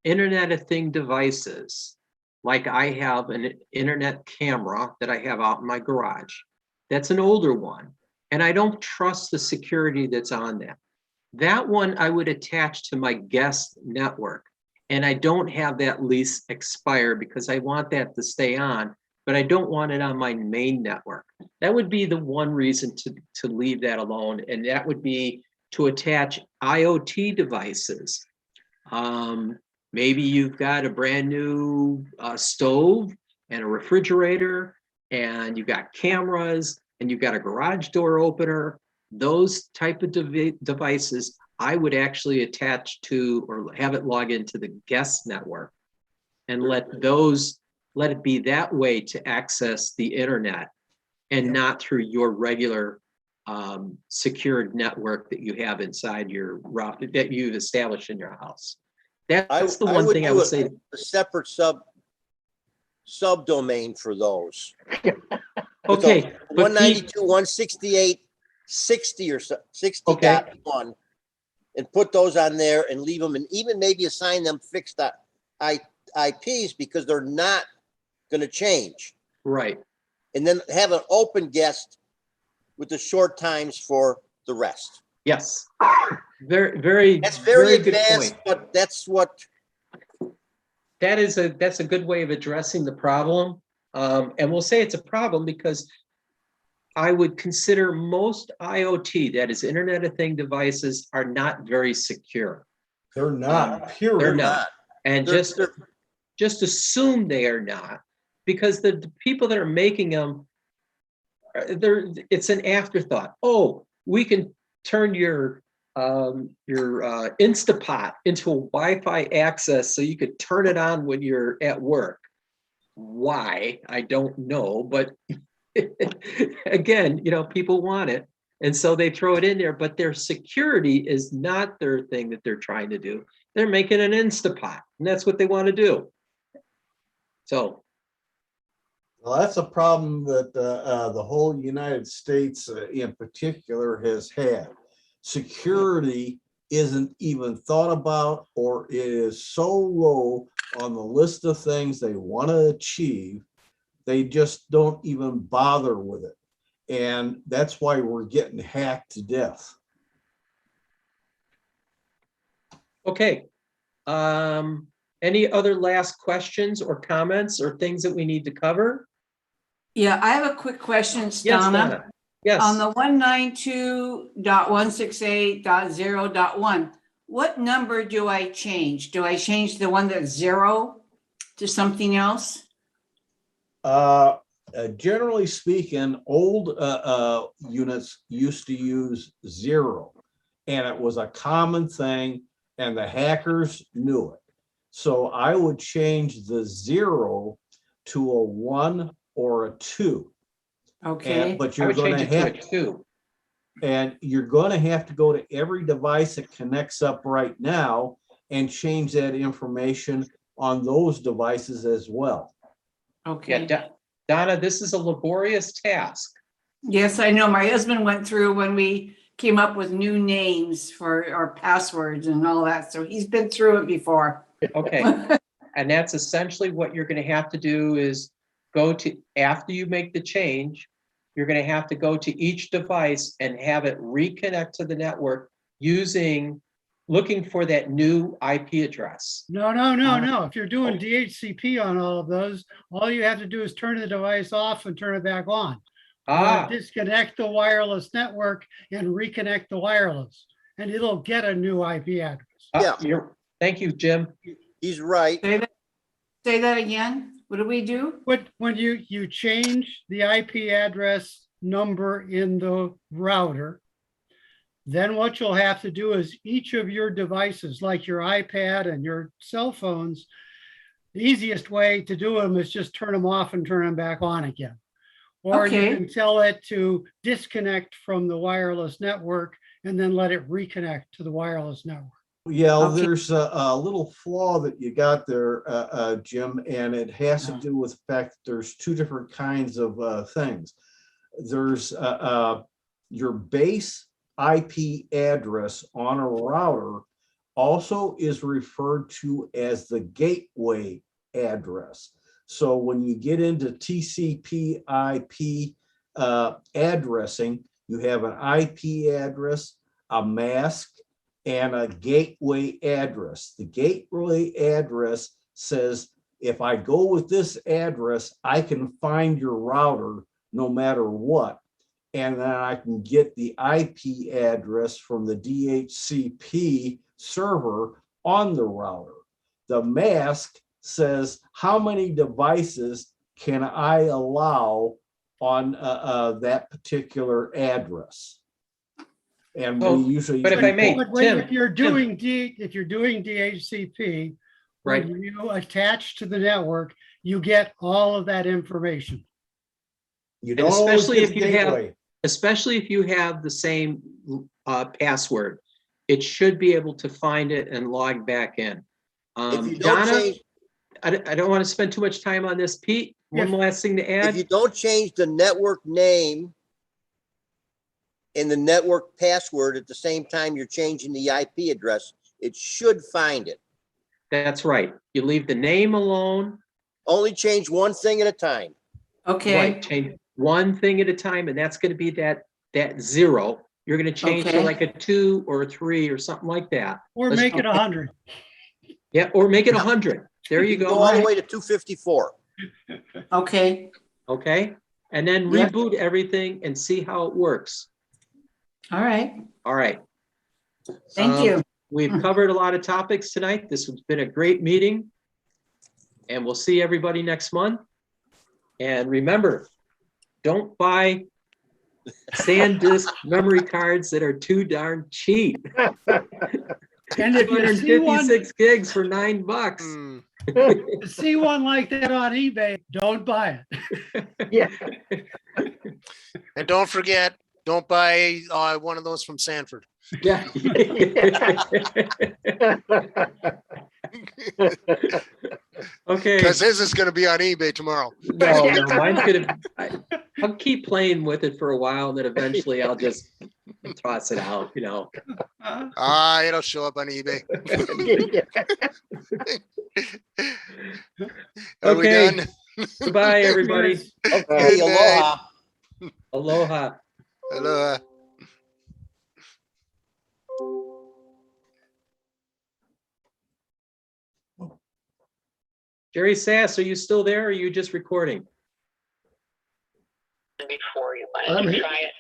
Internet of Thing devices, like I have an internet camera that I have out in my garage. That's an older one, and I don't trust the security that's on that. That one I would attach to my guest network, and I don't have that lease expire because I want that to stay on, but I don't want it on my main network. That would be the one reason to leave that alone, and that would be to attach IoT devices. Maybe you've got a brand new stove and a refrigerator, and you've got cameras, and you've got a garage door opener. Those type of devices, I would actually attach to or have it log into the guest network and let it be that way to access the internet and not through your regular secured network that you have inside your router that you've established in your house. That's the one thing I would say. A separate subdomain for those. Okay. 192.168.60 or 60.1, and put those on there and leave them, and even maybe assign them fixed IPs because they're not going to change. Right. And then have an open guest with the short times for the rest. Yes. Very That's very good advanced, point. but that's what. That's a good way of addressing the problem. And we'll say it's a problem because I would consider most IoT, that is Internet of Thing devices, are not very secure. They're not, period. They're not. And just assume they are not, because the people that are making them, it's an afterthought. Oh, we can turn your Instapot into a Wi-Fi access so you could turn it on when you're at work. Why? I don't know, but again, people want it, and so they throw it in there, but their security is not their thing that they're trying to do. They're making an Instapot, and that's what they want to do. So. Well, that's a problem that the whole United States in particular has had. Security isn't even thought about, or it is so low on the list of things they want to achieve, they just don't even bother with it. And that's why we're getting hacked to death. Okay. Any other last questions or comments or things that we need to cover? Yeah, I have a quick question, Yes, Donna. Donna. Yes. On the 192.168.0.1, what number do I change? Do I change the one that's 0 to something else? Generally speaking, old units used to use 0, and it was a common thing, and the hackers knew it. So I would change the 0 to a 1 or a 2. Okay. But I you're would going change to it to have, a 2. and you're going to have to go to every device that connects up right now and change that information on those devices as well. Okay. Yeah, Donna, this is a laborious task. Yes, I know. My husband went through when we came up with new names for our passwords and all that. So he's been through it before. Okay. And that's essentially what you're going to have to do is go to, after you make the change, you're going to have to go to each device and have it reconnect to the network looking for that new IP address. No. If you're doing DHCP on all of those, all you have to do is turn the device off and turn it back on. Or disconnect the wireless network and reconnect the wireless, and it'll get a new IP address. Yeah. Thank you, Jim. He's right. Say that again. What do we do? When you change the IP address number in the router, then what you'll have to do is each of your devices, like your iPad and your cell phones, the easiest way to do them is just turn them off and turn them back on again. Or you can tell it to disconnect from the wireless network and then let it reconnect to the wireless network. Yeah, there's a little flaw that you got there, Jim, and it has to do with the fact that there's 2 different kinds of things. There's your base IP address on a router also is referred to as the gateway address. So when you get into TCP IP addressing, you have an IP address, a mask, and a gateway address. The gateway address says, if I go with this address, I can find your router no matter what. And then I can get the IP address from the DHCP server on the router. The mask says, how many devices can I allow on that particular address? And we usually, but if I may, Tim, if you're doing DHCP, right, when you attach to the network, you get all of that information. You don't especially if you have the same password, it should be able to find it and log back in. Donna, I don't want to spend too much time on this. Pete, one last thing to add. If you don't change the network name and the network password at the same time you're changing the IP address, it should find it. That's right. You leave the name alone. Only change one thing at a time. Okay. Right, change one thing at a time, and that's going to be that 0. You're going to change to like a 2 or a 3 or something like that. Or make it 100. Yeah, or make it 100. There you go. Go all the way to 254. Okay. Okay. And then reboot everything and see how it works. All right. All right. Thank you. We've covered a lot of topics tonight. This has been a great meeting. And we'll see everybody next month. And remember, don't buy SanDisk memory cards that are too darn cheap. And if you see 256 gigs for $9. See one like that on eBay, don't buy it. Yeah. And don't forget, don't buy one of those from Sanford. Yeah. Okay. Because his is going to be on eBay tomorrow. No, mine's gonna. I'll keep playing with it for a while, and then eventually I'll just toss it out. It'll show up on eBay. Are we done? Goodbye, everybody. Okay, aloha. Aloha. Aloha. Jerry Sass, are you still there, or are you just recording? Before you want to try it.